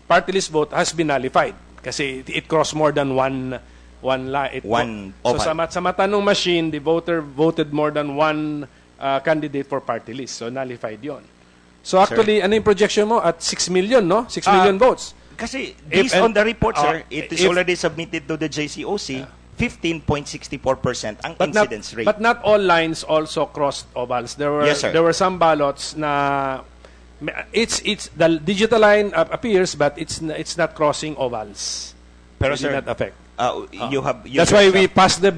party list vote has been nullified. Kasi it crossed more than one line. So, sa mata ng machine, the voter voted more than one candidate for party list. So, nullified yon. So, actually, ano yung projection mo? At 6 million, no? 6 million votes. Kasi, based on the report, sir, it is already submitted to the JCOC, 15.64% ang incidence rate. But not all lines also crossed ovals. There were some ballots na the digital line appears, but it's not crossing ovals. Pero it sir, did not affect. That's why we passed the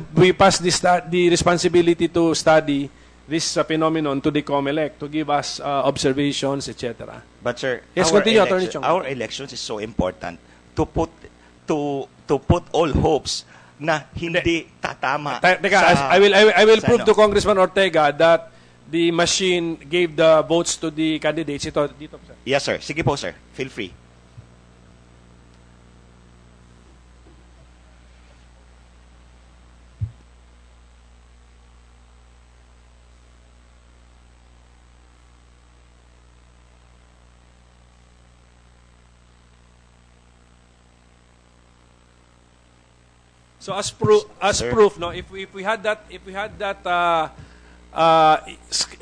responsibility to study this phenomenon to the COMELEC to give us observations, etc. But sir, yes, continue, Attorney Chong. Our elections is so important to put all hopes na hindi tatama. I will prove to Congressman Ortega that the machine gave the votes to the candidates. Dito, sir. Yes, sir. Sige po, sir. Feel free. So as proof, no, if we had that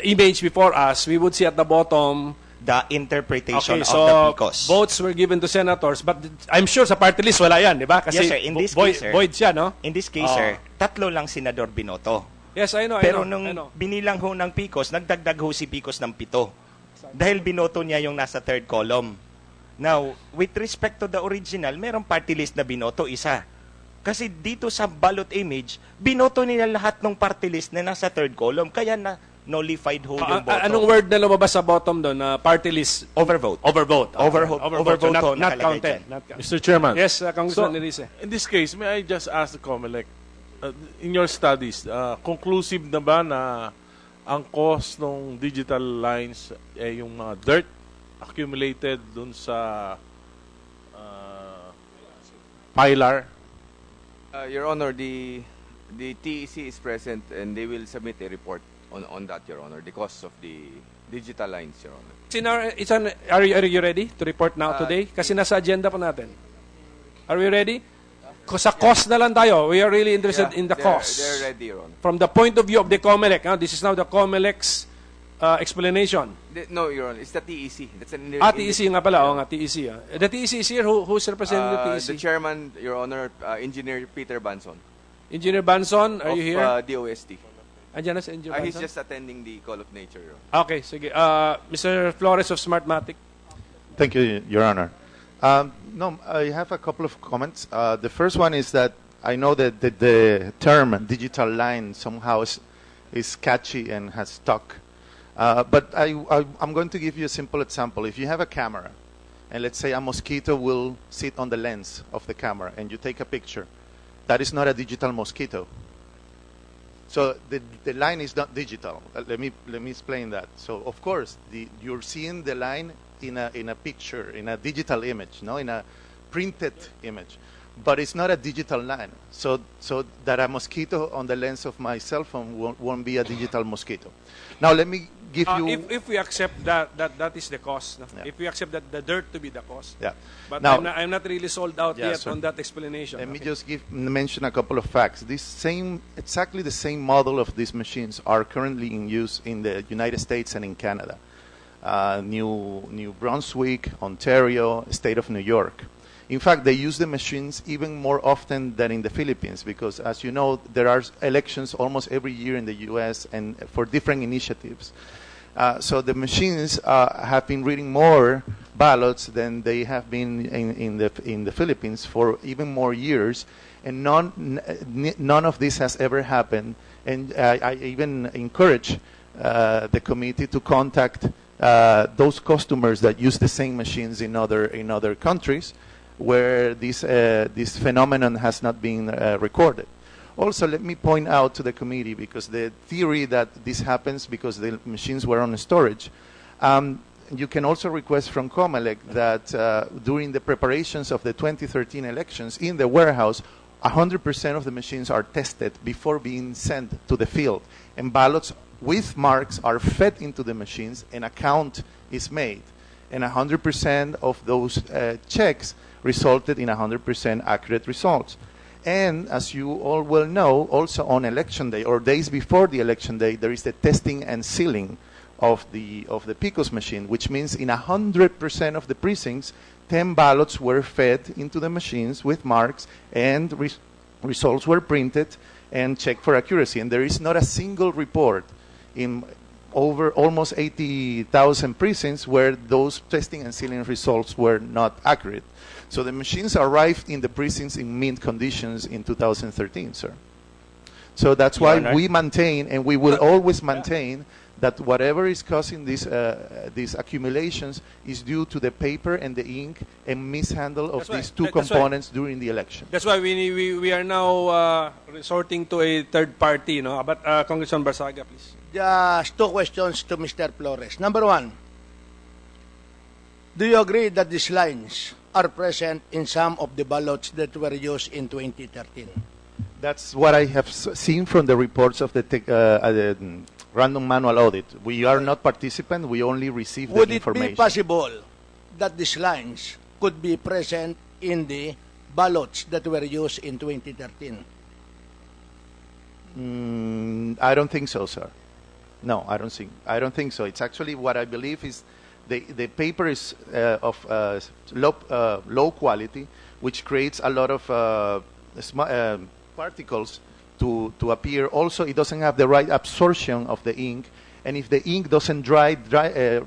image before us, we would see at the bottom the interpretation Okay, of so the PCOS. votes were given to senators, but I'm sure sa party list wala yan, di ba? Kasi Yes, sir. In this case, sir. void siya, no? In this case, sir, 3 lang senador binoto. Yes, I know, Pero I nung know. binilang ho ng PCOS, nagdagdag ho si PCOS ng 7. Dahil binoto niya yung nasa 3rd column. Now, with respect to the original, merong party list na binoto, isa. Kasi dito sa ballot image, binoto nila lahat ng party list na nasa 3rd column. Kaya na nullified ho yung boto. Anong word na lumabas sa bottom doon na party list? Overvote. Overvote. Overvote So ho not nakalagay counted. dyan. Not counted. Mr. Chairman. Yes, Congressman Elise. In this case, may I just ask the COMELEC, in your studies, conclusive na ba na ang cost ng digital lines yung mga dirt accumulated dun sa pilar? Your Honor, the TEC is present and they will submit a report on that, Your Honor, the cost of the digital lines, Your Honor. Are you ready to report now today? Kasi nasa agenda pa natin. Are we ready? Sa cost na lang tayo. We are really interested in the cost. They're ready, Your Honor. From the point of view of the COMELEC. This is now the COMELEC's explanation. No, Your Honor, it's the TEC. That's an TEC nga pala. Oo nga, TEC. The TEC is here. Who's representing the TEC? The chairman, Your Honor, Engineer Peter Banson. Engineer Banson, are you here? Of DOST. Andiyan na si Engineer Banson? He's just attending the call of nature, Your Honor. Okay, sige. Mr. Flores of Smartmatic. Thank you, Your Honor. No, I have a couple of comments. The first one is that I know that the term digital line somehow is catchy and has stuck. But I'm going to give you a simple example. If you have a camera, and let's say a mosquito will sit on the lens of the camera, and you take a picture, that is not a digital mosquito. So the line is not digital. Let me explain that. So of course you're seeing the line in a picture, in a digital image, no, in a printed image, but it's not a digital line. So that a mosquito on the lens of my cell phone won't be a digital mosquito. Now let me give you. If we accept that is the cost. No? Yeah. If we accept that the dirt to be the cost. Yeah. But Now, I'm not really sold out Yeah, yet sir. on that explanation. Let me just mention a couple of facts. Exactly the same model of these machines are currently in use in the United States and in Canada. New Brunswick, Ontario, state of New York. In fact, they use the machines even more often than in the Philippines because, as you know, there are elections almost every year in the U.S. and for different initiatives. So the machines have been reading more ballots than they have been in the Philippines for even more years, and none of this has ever happened. And I even encourage the committee to contact those customers that use the same machines in other countries where this phenomenon has not been recorded. Also, let me point out to the committee, because the theory that this happens because the machines were on storage, you can also request from COMELEC that during the preparations of the 2013 elections in the warehouse, 100% of the machines are tested before being sent to the field, and ballots with marks are fed into the machines and a count is made. And 100% of those checks resulted in 100% accurate results. And as you all well know, also on election day or days before the election day, there is the testing and sealing of the PCOS machine, which means in 100% of the precincts, 10 ballots were fed into the machines with marks, and results were printed and checked for accuracy. And there is not a single report in over almost 80,000 precincts where those testing and sealing results were not accurate. So the machines arrived in the precincts in mint conditions in 2013, sir. So that's why we maintain, and we will always maintain, that whatever is causing these accumulations is due to the paper and the ink and mishandle of these two components during the election. That's why we are now resorting to a third party, no? But Congressman Barsaga, please. Just two questions to Mr. Flores. Number one, do you agree that these lines are present in some of the ballots that were used in 2013? That's what I have seen from the reports of the random manual audit. We are not participant. We only receive the information. Would it be possible that these lines could be present in the ballots that were used in 2013? I don't think so, sir. No, I don't think so. It's actually what I believe is The paper is of low quality, which creates a lot of particles to appear. Also, it doesn't have the right absorption of the ink, and if the ink doesn't dry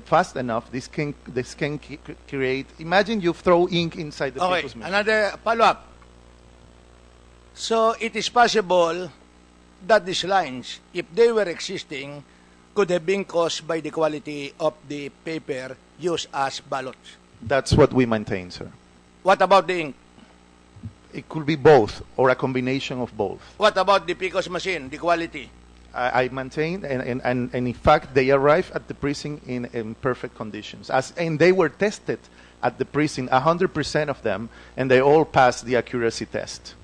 fast enough, this can create. Imagine you throw ink inside the Okay, PCOS machine. another follow-up. So it is possible that these lines, if they were existing, could have been caused by the quality of the paper used as ballots. That's what we maintain, sir. What about the ink? It could be both, or a combination of both. What about the PCOS machine, the quality? I maintain, and in fact, they arrived at the precinct in perfect conditions. And they were tested at the precinct, 100% of them, and they all passed the accuracy test.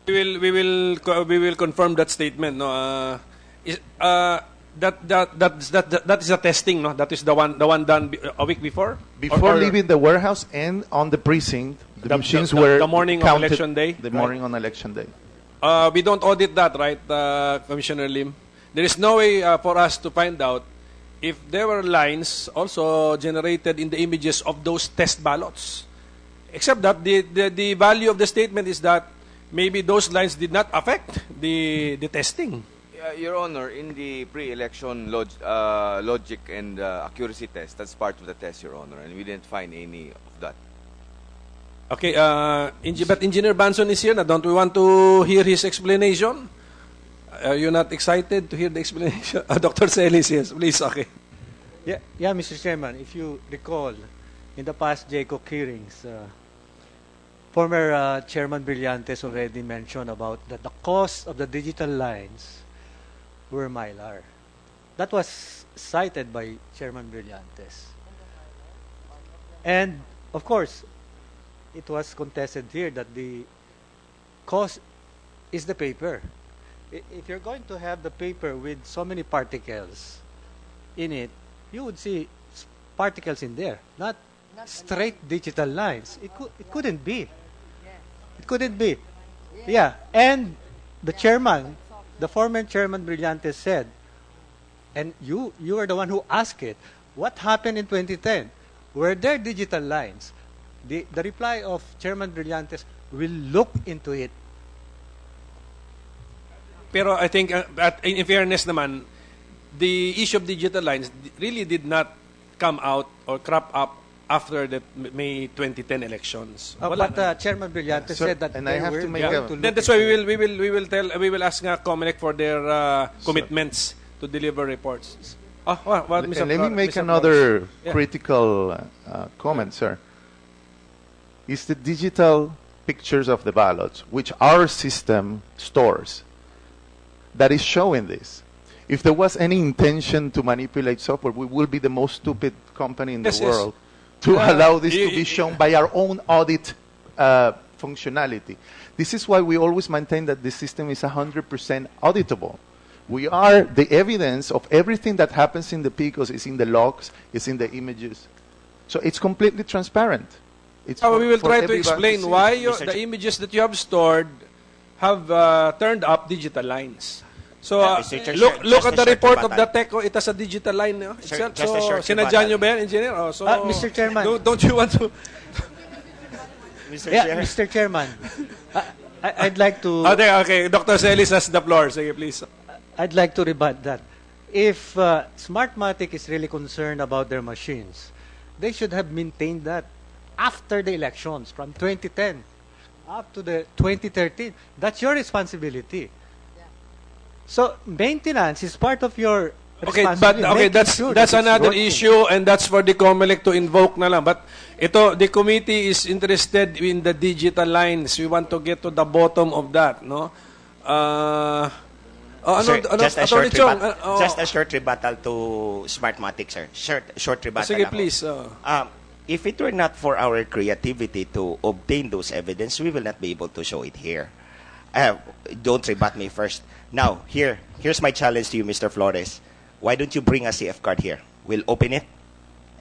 We will confirm that statement. No, that is a testing. No, that is the one done a week before. Before leaving the warehouse and on the precinct, the machines were the morning of counted election day. The morning on election day. We don't audit that, right, Commissioner Lim? There is no way for us to find out if there were lines also generated in the images of those test ballots. Except that the value of the statement is that maybe those lines did not affect the testing. Your Honor, in the pre-election logic and accuracy test, that's part of the test, Your Honor, and we didn't find any of that. Okay, but Engineer Banson is here now. Don't we want to hear his explanation? Are you not excited to hear the explanation? Dr. Celis, yes, please, okay. Yeah, Mr. Chairman, if you recall, in the past JCOC hearings, former Chairman Brillantes already mentioned about that the cost of the digital lines were Mylar. That was cited by Chairman Brillantes. And, of course, it was contested here that the cost is the paper. If you're going to have the paper with so many particles in it, you would see particles in there, not straight digital lines. It couldn't be. It couldn't be. Yeah, and the chairman, the former Chairman Brillantes said, and you are the one who asked it, what happened in 2010? Were there digital lines? The reply of Chairman Brillantes, will look into it. Pero I think, in fairness naman, the issue of digital lines really did not come out or crop up after the May 2010 elections. But Chairman Brillantes said that and I have to make that's why we will ask COMELEC for their commitments to deliver reports. Let me make another critical comment, sir. Is the digital pictures of the ballots, which our system stores, that is showing this. If there was any intention to manipulate software, we will be the most stupid company in the world to allow this to be shown by our own audit functionality. This is why we always maintain that the system is 100% auditable. The evidence of everything that happens in the PCOS is in the logs, is in the images. So it's completely transparent. We will try to explain why the images that you have stored have turned up digital lines. So look at the report of the TECO. It has a digital line itself. So sinadya nyo ba yan, Engineer? So Mr. Chairman, don't you want to? Mr. Chairman, I'd like to. Okay, Dr. Celis has the floor. Sige, please. I'd like to rebut that. If Smartmatic is really concerned about their machines, they should have maintained that after the elections, from 2010 up to the 2013. That's your responsibility. Yeah. So maintenance is part of your responsibility. That's another issue, and that's for the COMELEC to invoke na lang. But the committee is interested in the digital lines. We want to get to the bottom of that, no? Just a short rebuttal to Smartmatic, sir. Short rebuttal. Sige, please. If it were not for our creativity to obtain those evidence, we will not be able to show it here. Don't rebut me first. Now, here's my challenge to you, Mr. Flores. Why don't you bring a CF card here? We'll open it,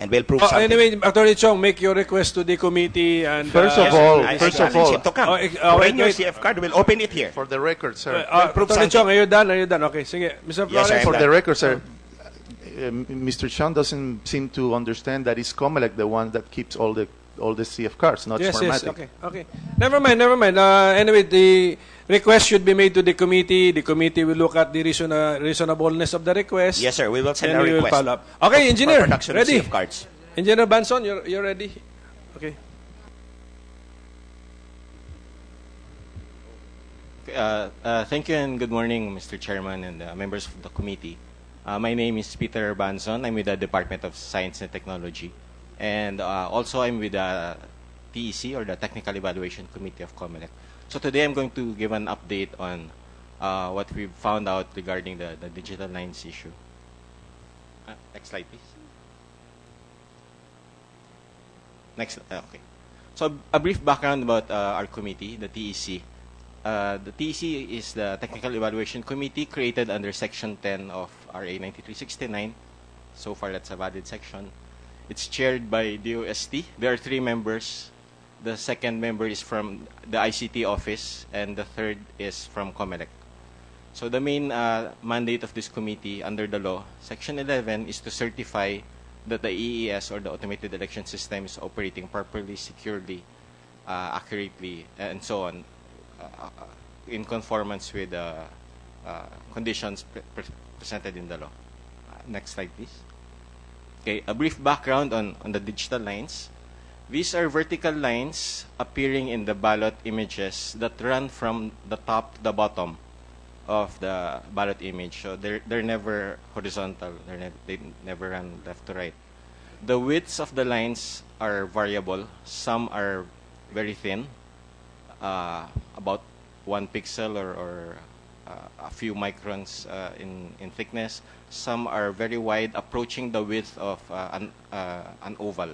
and we'll prove something. Anyway, Attorney Chong, make your request to the committee. And First of all, bring your CF card. We'll open it here. For the record, sir. Attorney Chong, are you done? Okay, sige. Mr. Flores. For the record, sir. Mr. Chan doesn't seem to understand that it's COMELEC the one that keeps all the CF cards, not Yes, Smartmatic. yes, okay. Never mind. Anyway, the request should be made to the committee. The committee will look at the reasonableness of the request. Yes, sir. We will send and a we will request. follow up. Okay, engineer, for production of ready? CF cards. Engineer Banson, you're ready? Okay. Thank you and good morning, Mr. Chairman and members of the committee. My name is Peter Banson. I'm with the Department of Science and Technology. And also I'm with the TEC, or the Technical Evaluation Committee of COMELEC. So today I'm going to give an update on what we've found out regarding the digital lines issue. Next slide, please. Next, okay. So a brief background about our committee, the TEC. The TEC is the Technical Evaluation Committee created under Section 10 of RA 9369. So far, that's a valid section. It's chaired by DOST. There are 3 members. The second member is from the ICT office, and the third is from COMELEC. So the main mandate of this committee under the law, Section 11, is to certify that the EES, or the automated election system, is operating properly, securely, accurately, and so on, in conformance with the conditions presented in the law. Next slide, please. Okay, a brief background on the digital lines. These are vertical lines appearing in the ballot images that run from the top to the bottom of the ballot image. So they're never horizontal. They never run left to right. The widths of the lines are variable. Some are very thin, about 1 pixel or a few microns in thickness. Some are very wide, approaching the width of an oval.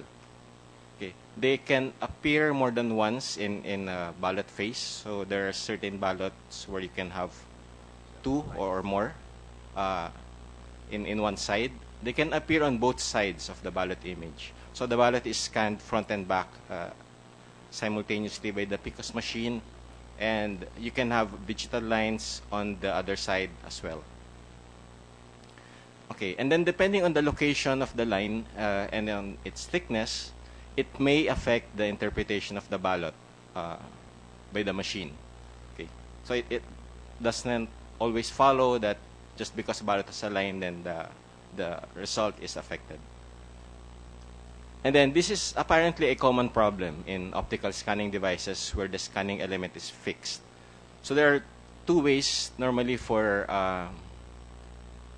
Okay. They can appear more than once in a ballot face. So there are certain ballots where you can have 2 or more in one side. They can appear on both sides of the ballot image. So the ballot is scanned front and back simultaneously by the PCOS machine, and you can have digital lines on the other side as well. Okay, and then depending on the location of the line and on its thickness, it may affect the interpretation of the ballot by the machine. Okay, so it doesn't always follow that just because ballot is aligned, then the result is affected. And then this is apparently a common problem in optical scanning devices where the scanning element is fixed. So there are 2 ways normally for a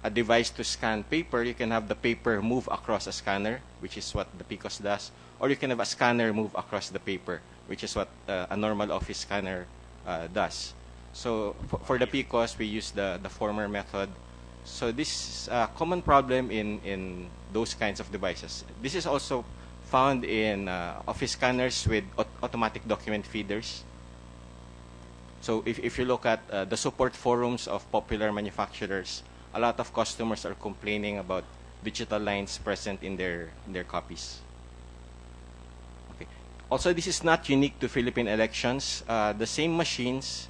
device to scan paper. You can have the paper move across a scanner, which is what the PCOS does, or you can have a scanner move across the paper, which is what a normal office scanner does. So for the PCOS, we use the former method. So this is a common problem in those kinds of devices. This is also found in office scanners with automatic document feeders. So if you look at the support forums of popular manufacturers, a lot of customers are complaining about digital lines present in their copies. Okay. Also, this is not unique to Philippine elections. The same machines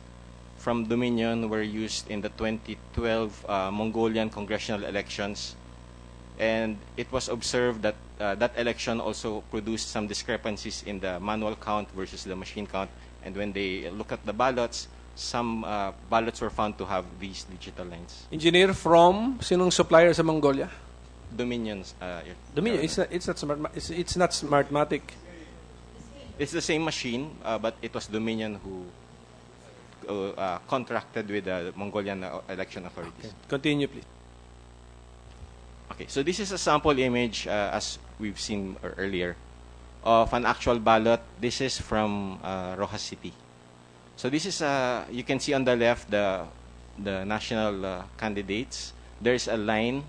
from Dominion were used in the 2012 Mongolian congressional elections, and it was observed that that election also produced some discrepancies in the manual count versus the machine count, and when they look at the ballots, some ballots were found to have these digital lines. Engineer, from sinong supplier sa Mongolia? Dominion's. Dominion. It's not Smartmatic. It's the same machine, but it was Dominion who contracted with the Mongolian election authorities. Okay. Continue, please. Okay, so this is a sample image, as we've seen earlier, of an actual ballot. This is from Rojas City. So this is, you can see on the left the national candidates. There's a line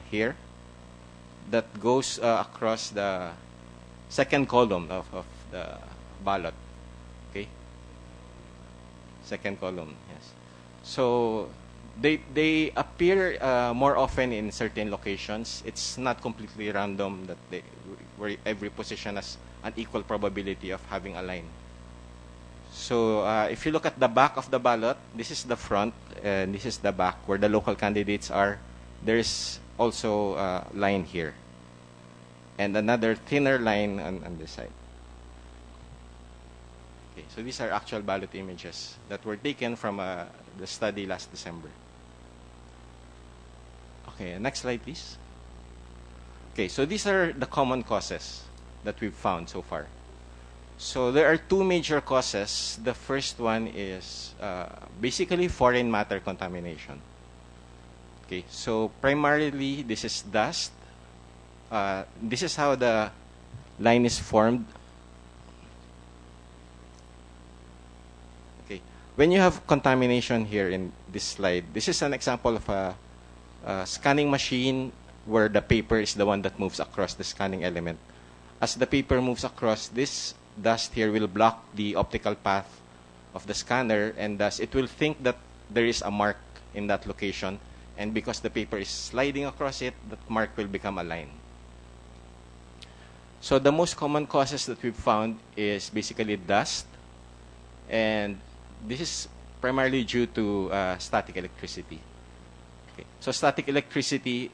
here that goes across the second column of the ballot. Okay, second column, yes. So they appear more often in certain locations. It's not completely random that where every position has an equal probability of having a line. So if you look at the back of the ballot, this is the front and this is the back where the local candidates are. there is also a line here, and another thinner line on this side. Okay, so these are actual ballot images that were taken from the study last December. Okay, next slide, please. Okay, so these are the common causes that we've found so far. So there are two major causes. The first one is basically foreign matter contamination. Okay, so primarily this is dust. This is how the line is formed. Okay, when you have contamination here in this slide, this is an example of a scanning machine where the paper is the one that moves across the scanning element. As the paper moves across, this dust here will block the optical path of the scanner, and thus it will think that there is a mark in that location, and because the paper is sliding across it, that mark will become a line. So the most common causes that we've found is basically dust, and this is primarily due to static electricity. Okay. So static electricity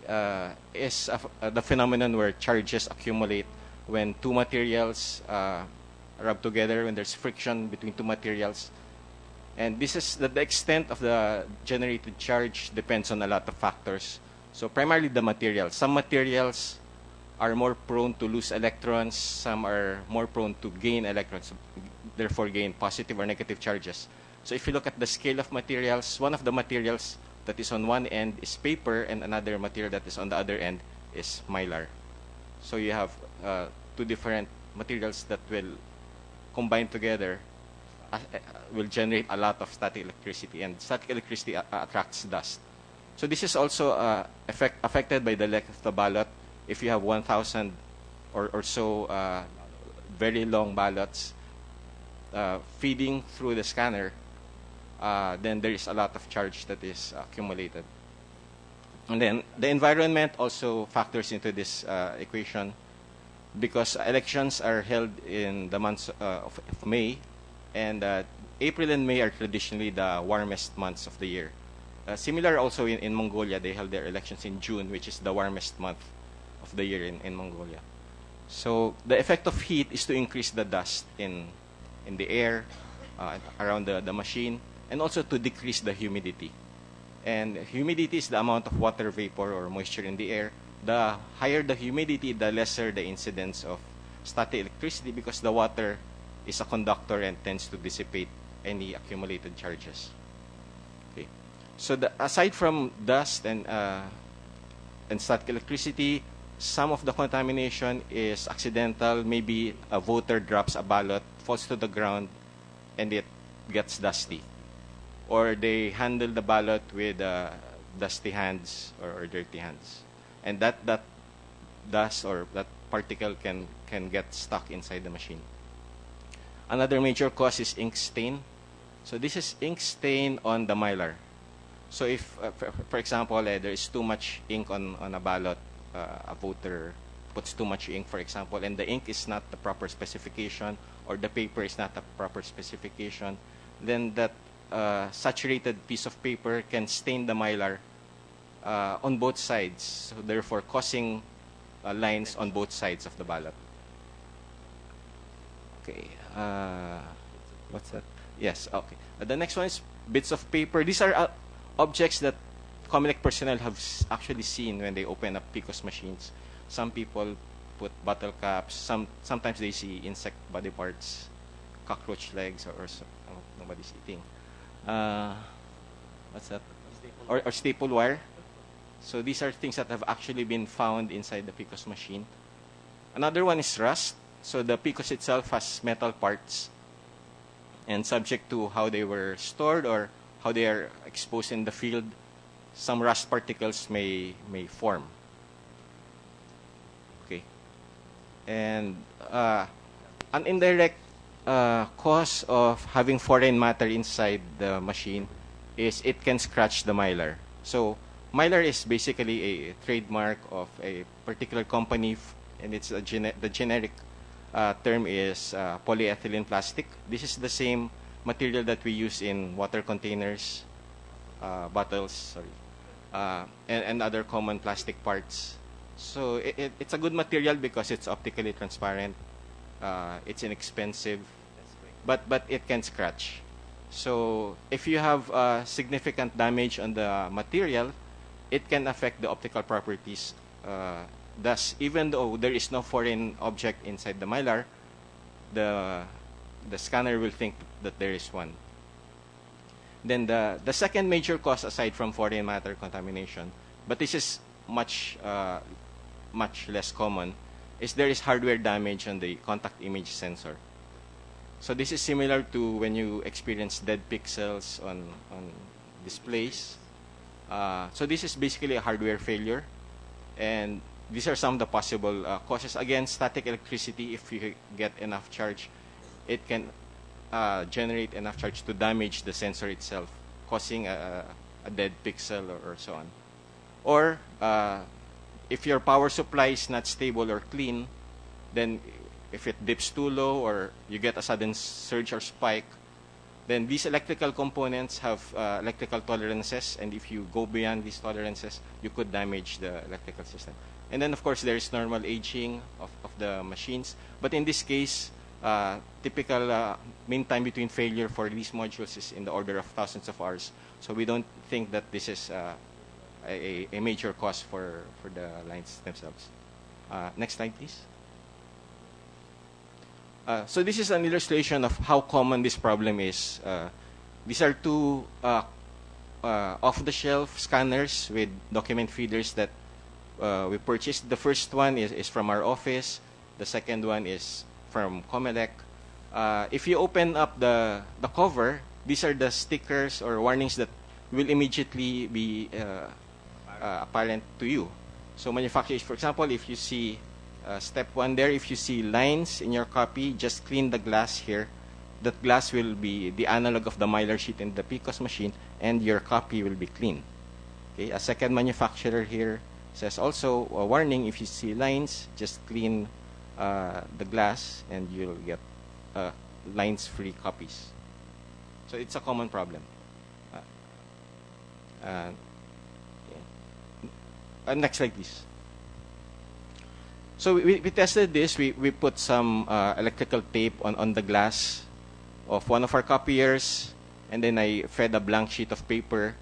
is the phenomenon where charges accumulate when two materials rub together, when there's friction between two materials. And this is the extent of the generated charge depends on a lot of factors. So primarily the materials. Some materials are more prone to lose electrons. Some are more prone to gain electrons, therefore gain positive or negative charges. So if you look at the scale of materials, one of the materials that is on one end is paper, and another material that is on the other end is mylar. So you have two different materials that will combine together, will generate a lot of static electricity, and static electricity attracts dust. So this is also affected by the length of the ballot. If you have 1,000 or so very long ballots feeding through the scanner, then there is a lot of charge that is accumulated. And then the environment also factors into this equation, because elections are held in the months of May, and April and May are traditionally the warmest months of the year. Similar also in Mongolia, they held their elections in June, which is the warmest month of the year in Mongolia. So the effect of heat is to increase the dust in the air around the machine, and also to decrease the humidity. And humidity is the amount of water vapor or moisture in the air. The higher the humidity, the lesser the incidence of static electricity, because the water is a conductor and tends to dissipate any accumulated charges. Okay. So aside from dust and static electricity, some of the contamination is accidental. Maybe a voter drops a ballot, falls to the ground, and it gets dusty. Or they handle the ballot with dusty hands or dirty hands. And that dust or that particle can get stuck inside the machine. Another major cause is ink stain. So this is ink stain on the mylar. So if, for example, there is too much ink on a ballot, a voter puts too much ink, for example, and the ink is not the proper specification, or the paper is not the proper specification, then that saturated piece of paper can stain the mylar on both sides, so therefore causing lines on both sides of the ballot. Okay, what's that? Yes, okay. The next one is bits of paper. These are objects that Comelec personnel have actually seen when they open up PCOS machines. Some people put bottle caps. Sometimes they see insect body parts, cockroach legs, or nobody's eating. What's that? Or staple wire. So these are things that have actually been found inside the PCOS machine. Another one is rust. So the PCOS itself has metal parts, and subject to how they were stored or how they are exposed in the field, some rust particles may form. Okay. And an indirect cause of having foreign matter inside the machine is it can scratch the mylar. So mylar is basically a trademark of a particular company, and it's the generic term is polyethylene plastic. This is the same material that we use in water containers, bottles, and other common plastic parts. So it's a good material because it's optically transparent. It's inexpensive, but it can scratch. So if you have significant damage on the material, it can affect the optical properties. Thus, even though there is no foreign object inside the mylar, the scanner will think that there is one. Then the second major cause, aside from foreign matter contamination, but this is much less common, is there is hardware damage on the contact image sensor. So this is similar to when you experience dead pixels on displays. So this is basically a hardware failure, and these are some of the possible causes. Again, static electricity, if you get enough charge, it can generate enough charge to damage the sensor itself, causing a dead pixel or so on. Or if your power supply is not stable or clean, then if it dips too low or you get a sudden surge or spike, then these electrical components have electrical tolerances, and if you go beyond these tolerances, you could damage the electrical system. And then, of course, there is normal aging of the machines. But in this case, typical mean time between failure for these modules is in the order of thousands of hours. So we don't think that this is a major cause for the lines themselves. Next slide, please. So this is an illustration of how common this problem is. These are two off-the-shelf scanners with document feeders that we purchased. The first one is from our office. The second one is from Comelec. If you open up the cover, these are the stickers or warnings that will immediately be apparent to you. So manufacturers, for example, if you see step 1 there, if you see lines in your copy, just clean the glass here. That glass will be the analog of the mylar sheet in the PCOS machine, and your copy will be clean. Okay. A second manufacturer here says also a warning, if you see lines, just clean the glass and you'll get lines-free copies. So it's a common problem. Next slide, please. So we tested this. We put some electrical tape on the glass of one of our copiers, and then I fed a blank sheet of paper,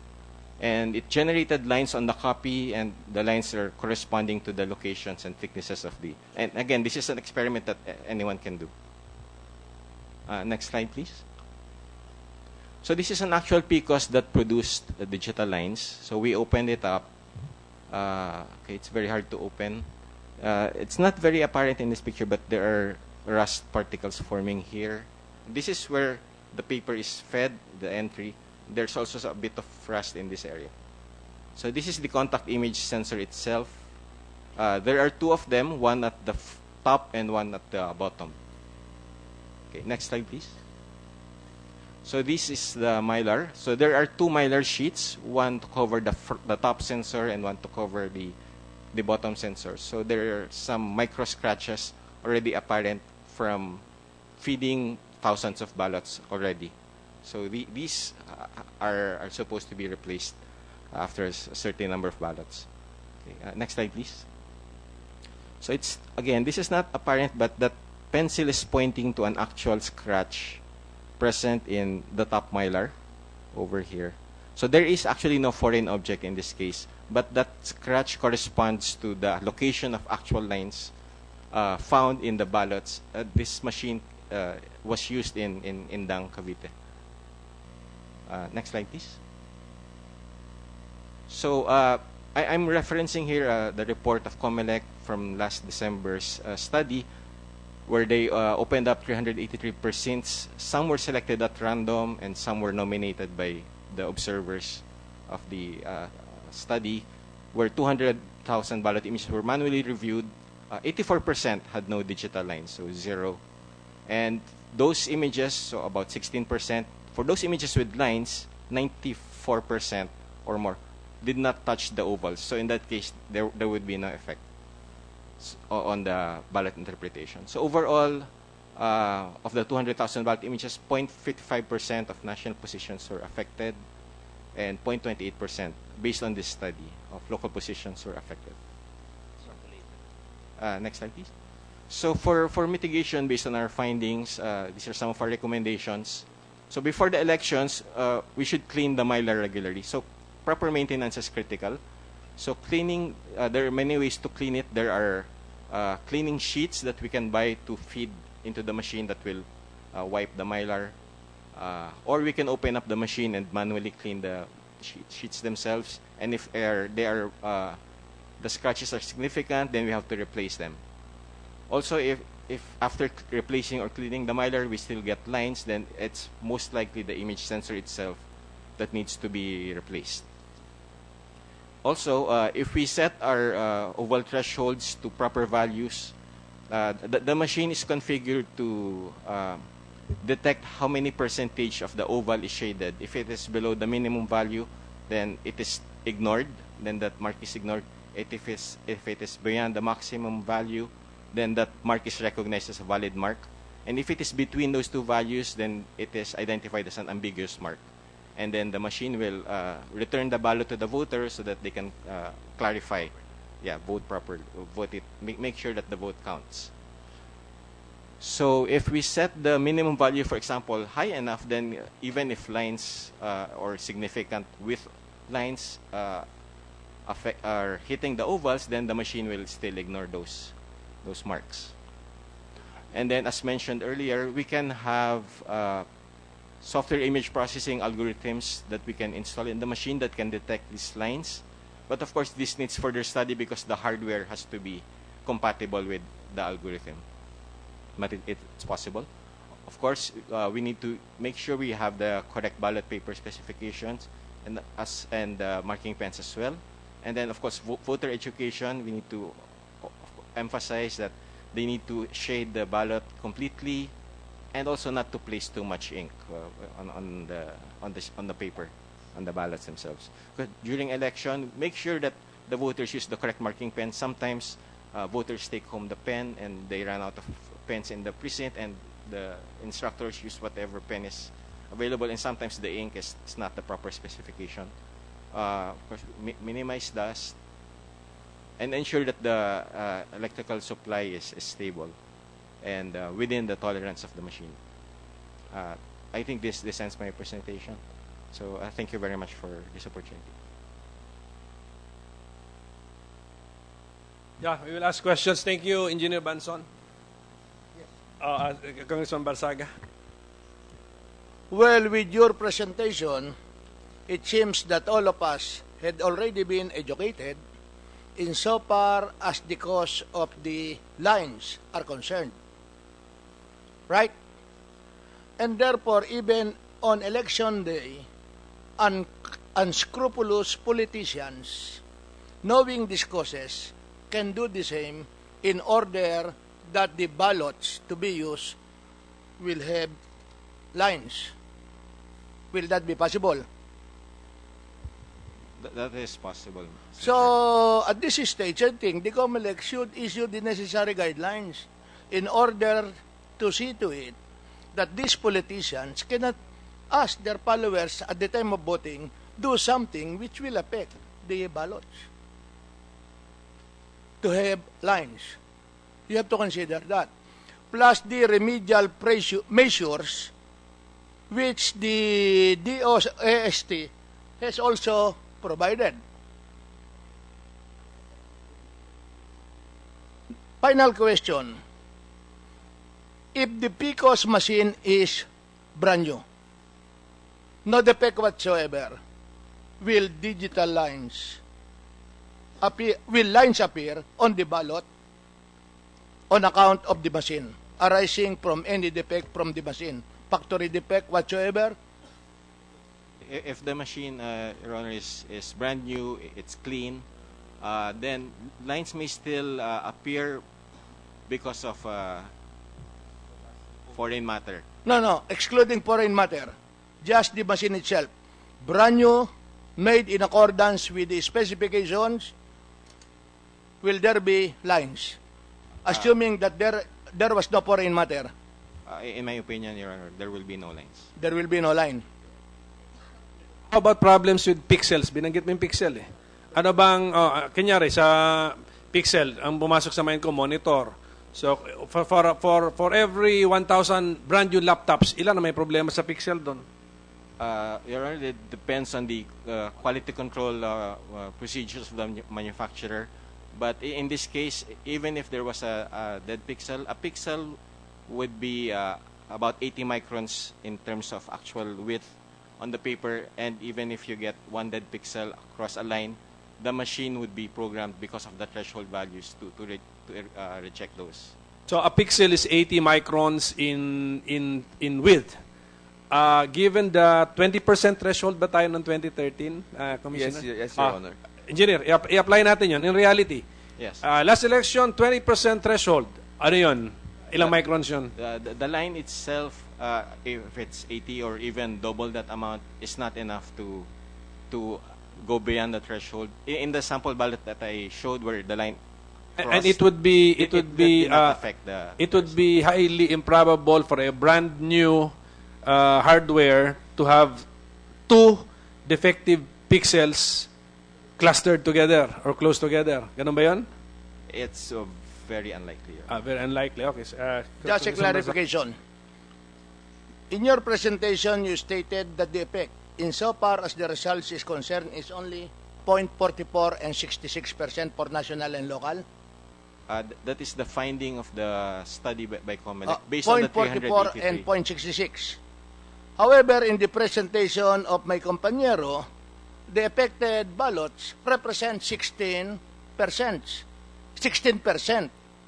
and it generated lines on the copy, and the lines are corresponding to the locations and thicknesses of the... And again, this is an experiment that anyone can do. Next slide, please. So this is an actual PCOS that produced the digital lines. So we opened it up. Okay, it's very hard to open. It's not very apparent in this picture, but there are rust particles forming here. This is where the paper is fed, the entry. There's also a bit of rust in this area. So this is the contact image sensor itself. There are two of them, one at the top and one at the bottom. Okay, next slide, please. So this is the mylar. So there are two mylar sheets, one to cover the top sensor and one to cover the bottom sensor. So there are some micro scratches already apparent from feeding thousands of ballots already. So these are supposed to be replaced after a certain number of ballots. Okay, next slide, please. So it's, again, this is not apparent, but that pencil is pointing to an actual scratch present in the top mylar over here. So there is actually no foreign object in this case, but that scratch corresponds to the location of actual lines found in the ballots. This machine was used in Dang, Cavite. Next slide, please. So I'm referencing here the report of Comelec from last December's study, where they opened up 383 precincts. Some were selected at random, and some were nominated by the observers of the study, where 200,000 ballot images were manually reviewed. 84% had no digital lines, so 0. And those images, so about 16%, for those images with lines, 94% or more did not touch the ovals. So in that case, there would be no effect on the ballot interpretation. So overall, of the 200,000 ballot images, 0.55% of national positions were affected, and 0.28% based on this study of local positions were affected. Next slide, please. So for mitigation, based on our findings, these are some of our recommendations. So before the elections, we should clean the mylar regularly. So proper maintenance is critical. So cleaning, there are many ways to clean it. There are cleaning sheets that we can buy to feed into the machine that will wipe the mylar. Or we can open up the machine and manually clean the sheets themselves. And if the scratches are significant, then we have to replace them. Also, if after replacing or cleaning the mylar, we still get lines, then it's most likely the image sensor itself that needs to be replaced. Also, if we set our oval thresholds to proper values, the machine is configured to detect how many percentage of the oval is shaded. If it is below the minimum value, then it is ignored, then that mark is ignored. If it is beyond the maximum value, then that mark is recognized as a valid mark. And if it is between those two values, then it is identified as an ambiguous mark. And then the machine will return the ballot to the voter so that they can clarify, vote properly, vote it, make sure that the vote counts. So if we set the minimum value, for example, high enough, then even if lines or significant width lines are hitting the ovals, then the machine will still ignore those marks. And then, as mentioned earlier, we can have software image processing algorithms that we can install in the machine that can detect these lines. But of course, this needs further study because the hardware has to be compatible with the algorithm. But it's possible. Of course, we need to make sure we have the correct ballot paper specifications and marking pens as well. And then, of course, voter education, we need to emphasize that they need to shade the ballot completely and also not to place too much ink on the paper, on the ballots themselves. But during election, make sure that the voters use the correct marking pen. Sometimes voters take home the pen and they run out of pens in the precinct, and the instructors use whatever pen is available, and sometimes the ink is not the proper specification. Of course, minimize dust and ensure that the electrical supply is stable and within the tolerance of the machine. I think this ends my presentation. So thank you very much for this opportunity. Yeah, we will ask questions. Thank you, Engineer Banson. Yes. Congressman Barsaga. Well, with your presentation, it seems that all of us had already been educated insofar as the cost of the lines are concerned. Right? And therefore, even on election day, unscrupulous politicians, knowing these causes, can do the same in order that the ballots to be used will have lines. Will that be possible? That is possible. So, at this stage, I think the COMELEC should issue the necessary guidelines in order to see to it that these politicians cannot ask their followers at the time of voting do something which will affect the ballots. To have lines. You have to consider that. Plus the remedial measures which the DOST has also provided. Final question. If the PCOS machine is brand new, no defect whatsoever, will digital lines appear, will lines appear on the ballot on account of the machine arising from any defect from the machine, factory defect whatsoever? If the machine, Your Honor, is brand new, it's clean, then lines may still appear because of foreign matter. No, excluding foreign matter. Just the machine itself. Brand new, made in accordance with the specifications, will there be lines? Assuming that there was no foreign matter. In my opinion, Your Honor, there will be no lines. There will be no line. How about problems with pixels? Binanggit mo yung pixel eh. Ano bang, kanyari sa pixel, ang pumasok sa mind ko, monitor. So, for every 1,000 brand new laptops, ilan na may problema sa pixel doon? Your Honor, it depends on the quality control procedures of the manufacturer. But in this case, even if there was a dead pixel, a pixel would be about 80 microns in terms of actual width on the paper, and even if you get one dead pixel across a line, the machine would be programmed because of the threshold values to reject those. So a pixel is 80 microns in width. Given the 20% threshold ba tayo ng 2013, Commissioner? Yes, Your Honor. Engineer, i-apply natin yun. In reality, Yes. last election, 20% threshold. Ano yun? Ilang microns yun? The line itself, if it's 80 or even double that amount, is not enough to go beyond the threshold. In the sample ballot that I showed, where the line crossed, and it would be did not affect the it would be highly improbable for a brand new hardware to have two defective pixels clustered together or close together. Ganun ba yun? It's very unlikely. Very unlikely. Okay. Just a clarification. In your presentation, you stated that the effect, insofar as the results is concerned, is only 0.44 and 66% for national and local? That is the finding of the study by Comelec based on the 0.44 383. and 0.66. However, in the presentation of my compañero, the affected ballots represent 16%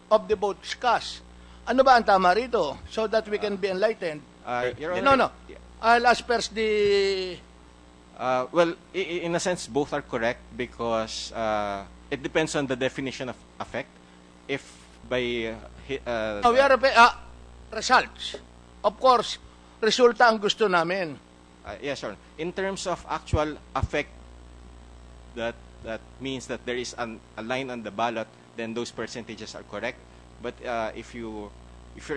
of the votes cast. Ano ba ang tama rito? So that we can be enlightened. Your Honor, No. I'll ask first the... well, in a sense, both are correct because it depends on the definition of affect. If by... we are results. Of course, resulta ang gusto namin. Yes, sir. In terms of actual affect, that means that there is a line on the ballot, then those percentages are correct. But if your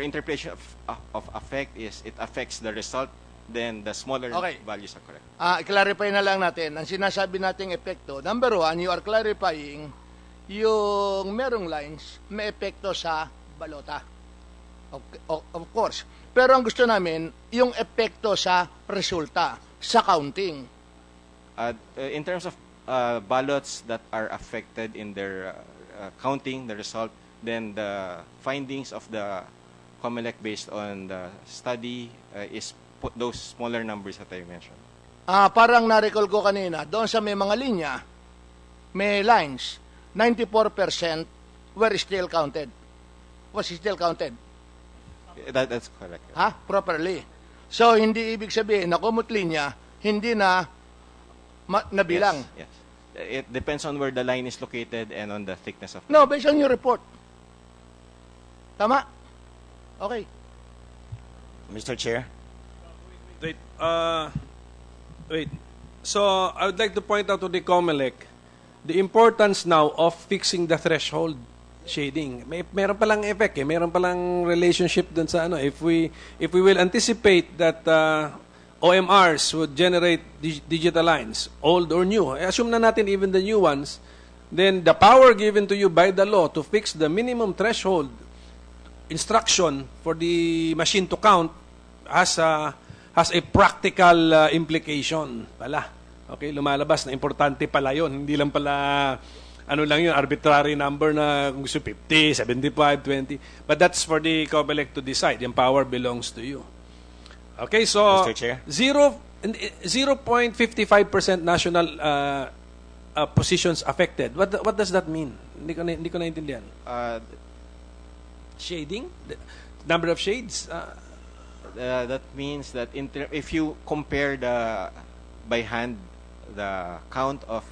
interpretation of affect is it affects the result, then the smaller values are correct. I-clarify na lang natin. Ang sinasabi nating epekto, number one, you are clarifying yung merong lines may epekto sa balota. Of course. Pero ang gusto namin, yung epekto sa resulta, sa counting. In terms of ballots that are affected in their counting, the result, then the findings of the Comelec based on the study is those smaller numbers that I mentioned. Parang na-recall ko kanina, doon sa may mga linya, may lines, 94% were still counted. Was still counted. That's correct. Properly. So, hindi ibig sabihin na kumot linya, hindi na nabilang. Yes. It depends on where the line is located and on the thickness of the No, based on your report. Tama? Okay. Mr. Chair? Wait. So, I would like to point out to the Comelec the importance now of fixing the threshold shading. Meron palang effect eh. Meron palang relationship dun sa ano. If we will anticipate that OMRs would generate digital lines, old or new, assume na natin even the new ones, then the power given to you by the law to fix the minimum threshold instruction for the machine to count has a practical implication pala. Okay, lumalabas na importante pala yun. Hindi lang pala, ano lang yun, arbitrary number na kung gusto 50, 75, 20. But that's for the Comelec to decide. Yung power belongs to you. Okay, so Mr. Chair? 0.55% national positions affected. What does that mean? Hindi ko naintindihan. Shading? The number of shades? That means that if you compare by hand the count of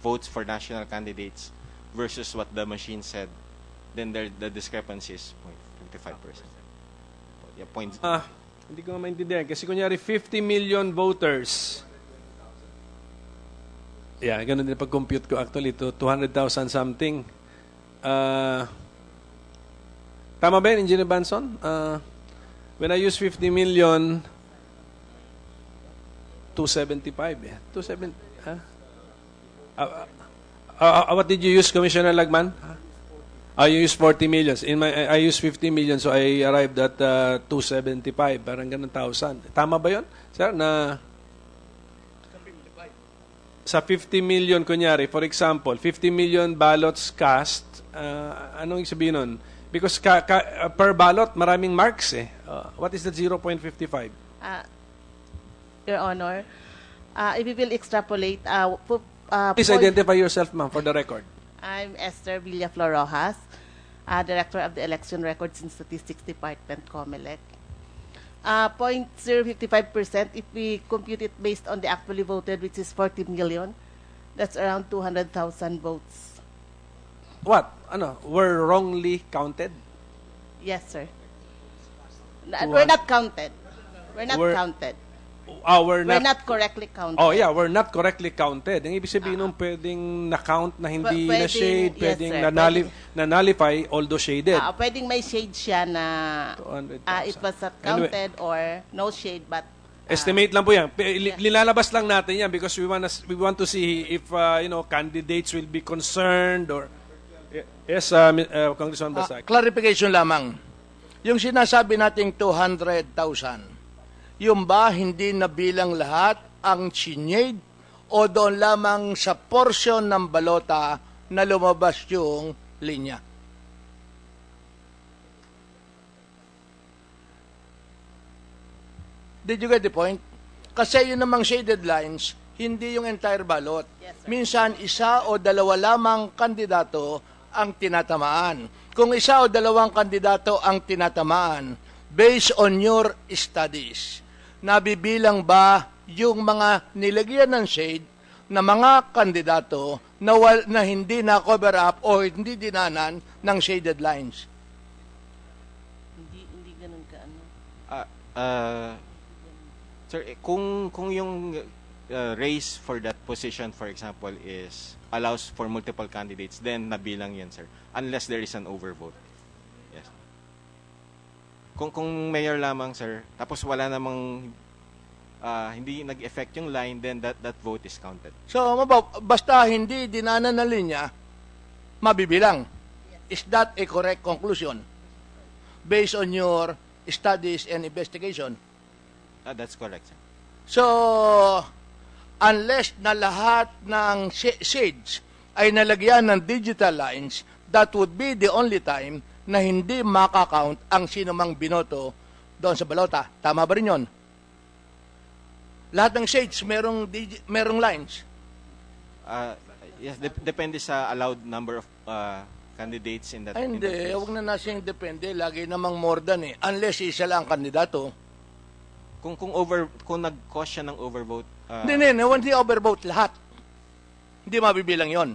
votes for national candidates versus what the machine said, then the discrepancy is 0.55%. Yeah, hindi ko maintindihan. Kasi kunyari, 50 million voters. Yeah, ganun din pag-compute ko actually to 200,000 something. Tama ba yun, Engineer Banson? When I use 50 million, 275 eh. 270, huh? What did you use, Commissioner Lagman? You used 40 million. I used 50 million, so I arrived at 275. Parang ganun 1,000. Tama ba yun, sir? Na sa 50 million, kunyari, for example, 50 million ballots cast, anong ibig sabihin nun? Because per ballot, maraming marks eh. What is the 0.55? Your Honor, if we will extrapolate... Please identify yourself, ma'am, for the record. I'm Esther Villaflor Rojas, Director of the Election Records and Statistics Department, COMELEC. 0.055%, if we compute it based on the actually voted, which is 40 million, that's around 200,000 votes. What? Were wrongly counted? Yes, sir. We're not counted. We're not counted. We're not correctly counted. Oh, yeah, we're not correctly counted. Ang ibig sabihin nung pwedeng na-count na hindi na-shade, pwedeng na-nullify, although shaded. Pwedeng may shade siya na it was not counted or no shade, but... Estimate lang po yan. Lilalabas lang natin yan because we want to see if, candidates will be concerned or... Yes, Congressman Basak. Clarification lamang. Yung sinasabi nating 200,000, yung ba hindi nabilang lahat ang chinyade o doon lamang sa portion ng balota na lumabas yung linya? Did you get the point? Kasi yun namang shaded lines, hindi yung entire ballot. Yes, minsan, isa o dalawa lamang kandidato ang tinatamaan. Kung isa o dalawang kandidato ang tinatamaan, based on your studies, nabibilang ba yung mga nilagyan ng shade na mga kandidato na hindi na-cover up o hindi dinanan ng shaded lines? Hindi ganun ka ano. Sir, kung yung race for that position, for example, allows for multiple candidates, then nabilang yan, sir. Unless there is an overvote. Yes. Kung mayor lamang, sir, tapos wala namang hindi nag-effect yung line, then that vote is counted. So, basta hindi dinanan na linya, mabibilang. Is that a correct conclusion? Based on your studies and investigation? That's correct, sir. So, unless na lahat ng shades ay nalagyan ng digital lines, that would be the only time na hindi makakount ang sinumang binoto doon sa balota. Tama ba rin yun? Lahat ng shades, merong lines. Yes, depende sa allowed number of candidates in that. Hindi, huwag na nasing depende. Lagi namang more than eh. Unless isa lang ang kandidato. Kung nag-cause siya ng overvote. Hindi overvote lahat. Hindi mabibilang yon.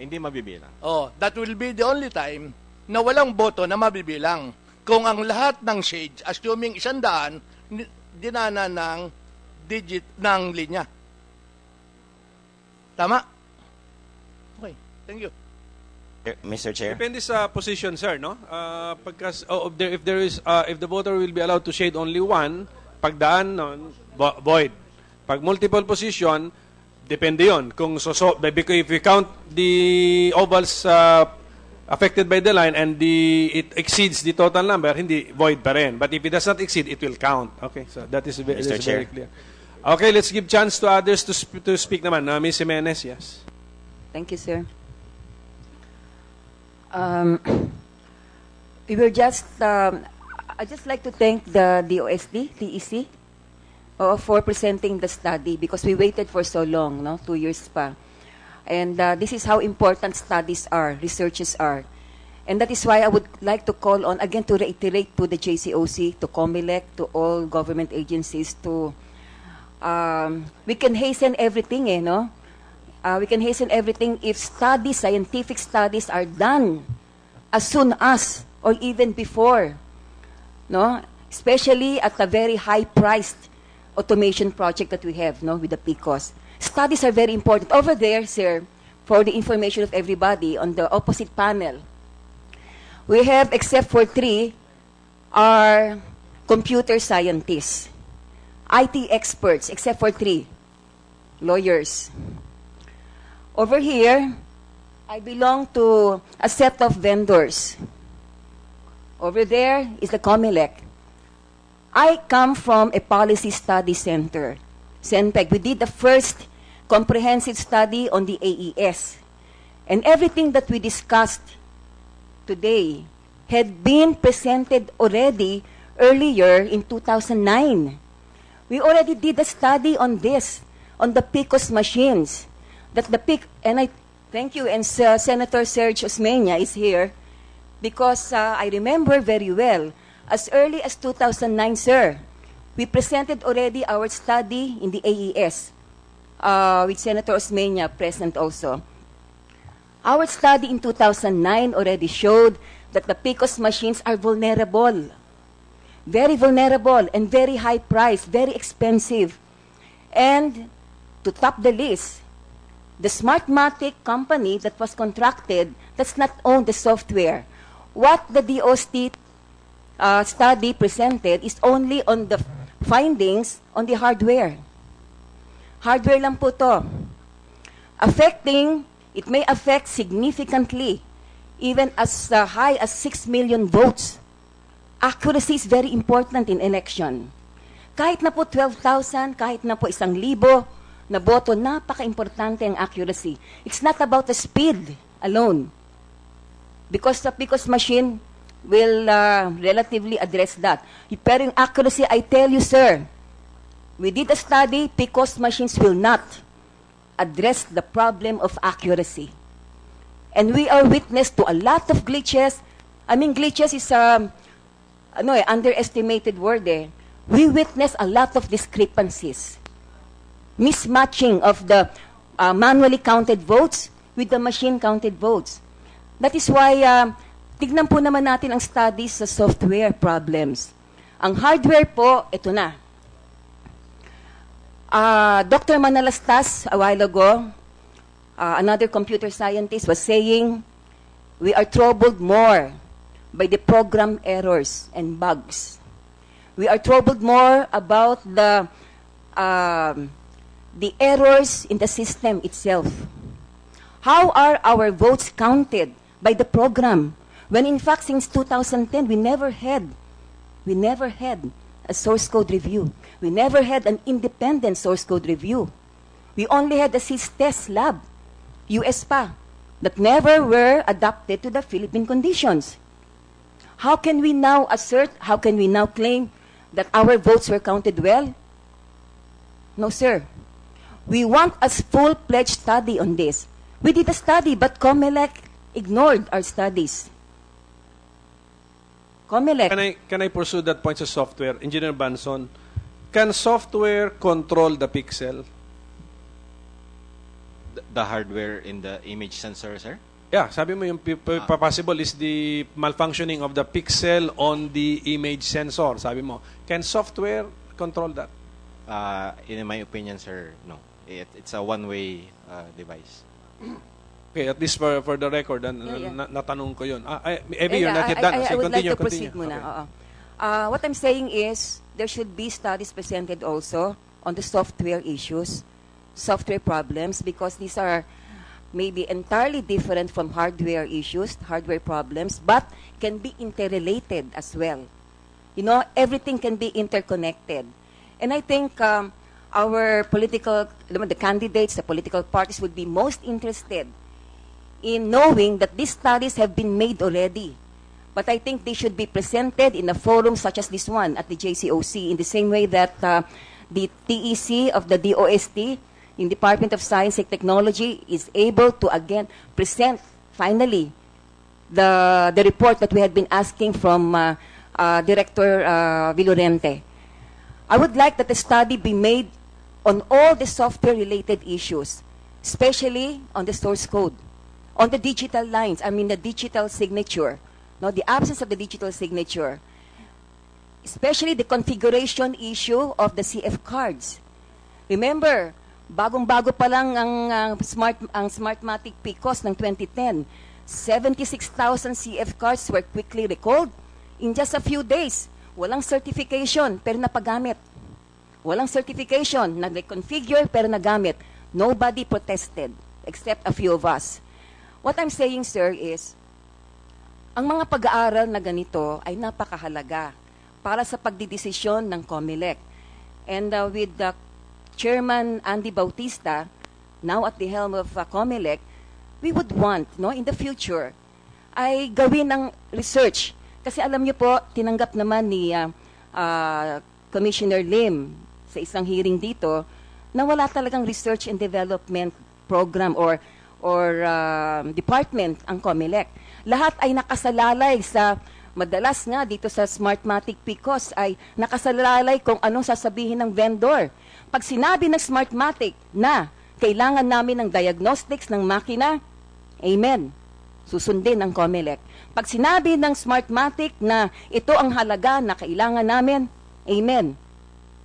Hindi mabibilang. That will be the only time na walang boto na mabibilang. Kung ang lahat ng shades, assuming 100, dinana ng digit ng linya. Tama? Okay, thank you. Mr. Chair. Depende sa position, sir, no? If the voter will be allowed to shade only one, pagdaan nun, void. Pag multiple position, depende yon. Because if we count the ovals affected by the line and it exceeds the total number, hindi void pa rin. But if it does not exceed, it will count. Okay, so that is very clear. Okay, let's give chance to others to speak naman. Ms. Jimenez, yes. Thank you, sir. We were just, I'd just like to thank the DOST, TEC, for presenting the study because we waited for so long, 2 years pa. And this is how important studies are, researches are. And that is why I would like to call on, again, to reiterate to the JCOC, to COMELEC, to all government agencies to, we can hasten everything, we can hasten everything if studies, scientific studies are done as soon as or even before, especially at the very high-priced automation project that we have with the PCOS. Studies are very important. Over there, sir, for the information of everybody, on the opposite panel, we have, except for 3, are computer scientists. IT experts, except for 3 lawyers. Over here, I belong to a set of vendors. Over there is the COMELEC. I come from a policy study center, CENPEG. We did the first comprehensive study on the AES. And everything that we discussed today had been presented already earlier in 2009. We already did a study on this, on the PCOS machines. That the and I thank you, and Senator Serge Osmeña is here, because I remember very well, as early as 2009, sir, we presented already our study in the AES, with Senator Osmeña present also. Our study in 2009 already showed that the PCOS machines are vulnerable, very vulnerable, and very high price, very expensive. And to top the list, the Smartmatic company that was contracted does not own the software. What the DOST study presented is only on the findings on the hardware. Hardware lang po to. It may affect significantly, even as high as 6 million votes. Accuracy is very important in election. Kahit na po 12,000, kahit na po 1,000 na boto, napaka-importante ang accuracy. It's not about the speed alone. Because the PCOS machine will relatively address that. Pero yung accuracy, I tell you, sir, we did a study, PCOS machines will not address the problem of accuracy. And we are witness to a lot of glitches. I mean, glitches is underestimated word eh. We witness a lot of discrepancies. Mismatching of the manually counted votes with the machine counted votes. That is why, tignan po naman natin ang studies sa software problems. Ang hardware po, ito na. Dr. Manalastas, a while ago, another computer scientist was saying, we are troubled more by the program errors and bugs. We are troubled more about the errors in the system itself. How are our votes counted by the program? When in fact, since 2010, we never had a source code review. We never had an independent source code review. We only had a sys-test lab, US pa, that never were adapted to the Philippine conditions. How can we now assert, how can we now claim that our votes were counted well? No, sir. We want a full-fledged study on this. We did a study, but COMELEC ignored our studies. COMELEC. Can I pursue that point sa software? Engineer Banson, can software control the pixel? The hardware in the image sensor, sir? Yeah, sabi mo yung possible is the malfunctioning of the pixel on the image sensor. Sabi mo, can software control that? In my opinion, sir, no. It's a one-way device. Okay, at least for the record, natanong ko yun. Maybe you're not yet done. I would like to proceed continue. muna. Okay. What I'm saying is, there should be studies presented also on the software issues, software problems, because these are maybe entirely different from hardware issues, hardware problems, but can be interrelated as well. You know, everything can be interconnected. And I think our the candidates, the political parties would be most interested in knowing that these studies have been made already. But I think they should be presented in a forum such as this one at the JCOC, in the same way that the TEC of the DOST, in Department of Science and Technology, is able to again present finally the report that we had been asking from Director Villorente. I would like that the study be made on all the software-related issues, especially on the source code, on the digital lines, the digital signature, the absence of the digital signature, especially the configuration issue of the CF cards. Remember, bagong-bago pa lang ang Smartmatic PCOS ng 2010. 76,000 CF cards were quickly recalled in just a few days. Walang certification, pero napagamit. walang certification, nag-configure pero nagamit. Nobody protested except a few of us. What I'm saying, sir, is ang mga pag-aaral na ganito ay napakahalaga para sa pagdidesisyon ng COMELEC. And with the Chairman Andy Bautista, now at the helm of COMELEC, we would want, no, in the future, ay gawin ng research. Kasi alam niyo po, tinanggap naman ni Commissioner Lim sa isang hearing dito na wala talagang research and development program or department ang COMELEC. Lahat ay nakasalalay sa, madalas nga dito sa Smartmatic PCOS ay nakasalalay kung anong sasabihin ng vendor. Pag sinabi ng Smartmatic na kailangan namin ng diagnostics ng makina, amen, susundin ng COMELEC. Pag sinabi ng Smartmatic na ito ang halaga na kailangan namin, amen,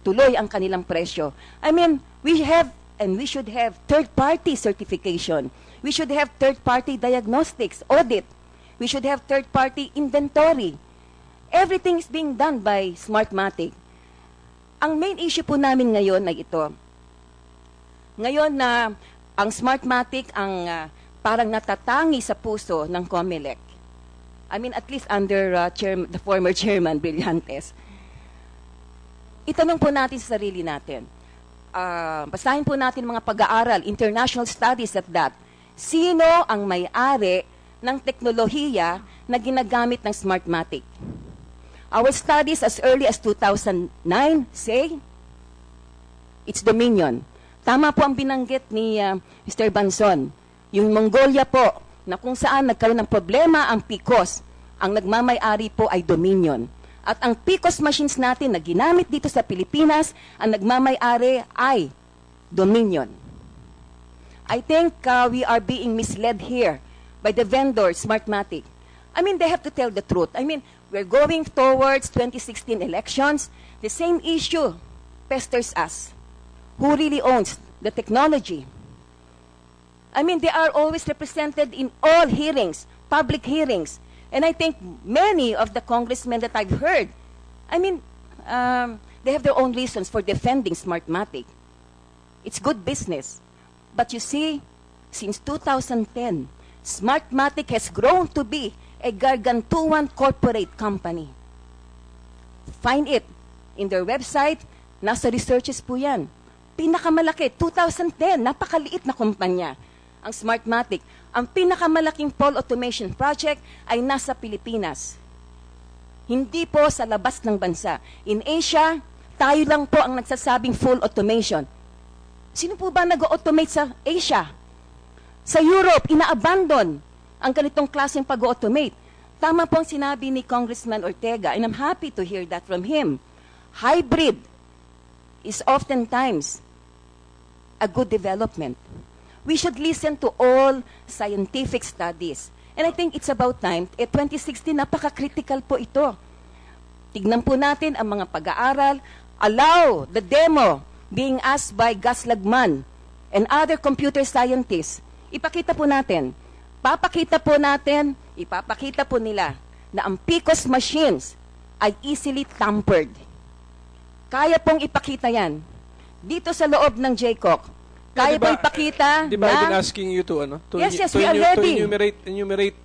tuloy ang kanilang presyo. I mean, we have and we should have third-party certification. We should have third-party diagnostics, audit. We should have third-party inventory. Everything is being done by Smartmatic. Ang main issue po namin ngayon ay ito. Ngayon na ang Smartmatic ang parang natatangi sa puso ng COMELEC. I mean, at least under the former chairman, Brillantes. Itanong po natin sa sarili natin. Basahin po natin mga pag-aaral, international studies at that. Sino ang may-ari ng teknolohiya na ginagamit ng Smartmatic? Our studies as early as 2009 say, it's Dominion. Tama po ang binanggit ni Mr. Banson. Yung Mongolia po, na kung saan nagkaroon ng problema ang PCOS, ang nagmamay-ari po ay Dominion. At ang PCOS machines natin na ginamit dito sa Pilipinas, ang nagmamay-ari ay Dominion. I think we are being misled here by the vendor, Smartmatic. I mean, they have to tell the truth. I mean, we're going towards 2016 elections. The same issue pesters us. Who really owns the technology? I mean, they are always represented in all hearings, public hearings. And I think many of the congressmen that I've heard, I mean, they have their own reasons for defending Smartmatic. It's good business. But you see, since 2010, Smartmatic has grown to be a gargantuan corporate company. Find it in their website, nasa researches po yan. Pinakamalaki, 2010, napakaliit na kumpanya ang Smartmatic. Ang pinakamalaking pole automation project ay nasa Pilipinas. Hindi po sa labas ng bansa. In Asia, tayo lang po ang nagsasabing full automation. Sino po ba nag-automate sa Asia? Sa Europe, ina-abandon ang ganitong klaseng pag-automate. Tama po ang sinabi ni Congressman Ortega, and I'm happy to hear that from him. Hybrid is oftentimes a good development. We should listen to all scientific studies. And I think it's about time. 2016, napaka-critical po ito. Tignan po natin ang mga pag-aaral. Allow the demo being asked by Gus Lagman and other computer scientists. Ipakita po natin. Ipapakita po nila na ang PCOS machines ay easily tampered. Kaya pong ipakita yan. Dito sa loob ng JCOC, kaya po ipakita Di ba na... I've been asking you to, Yes, we are ready. To enumerate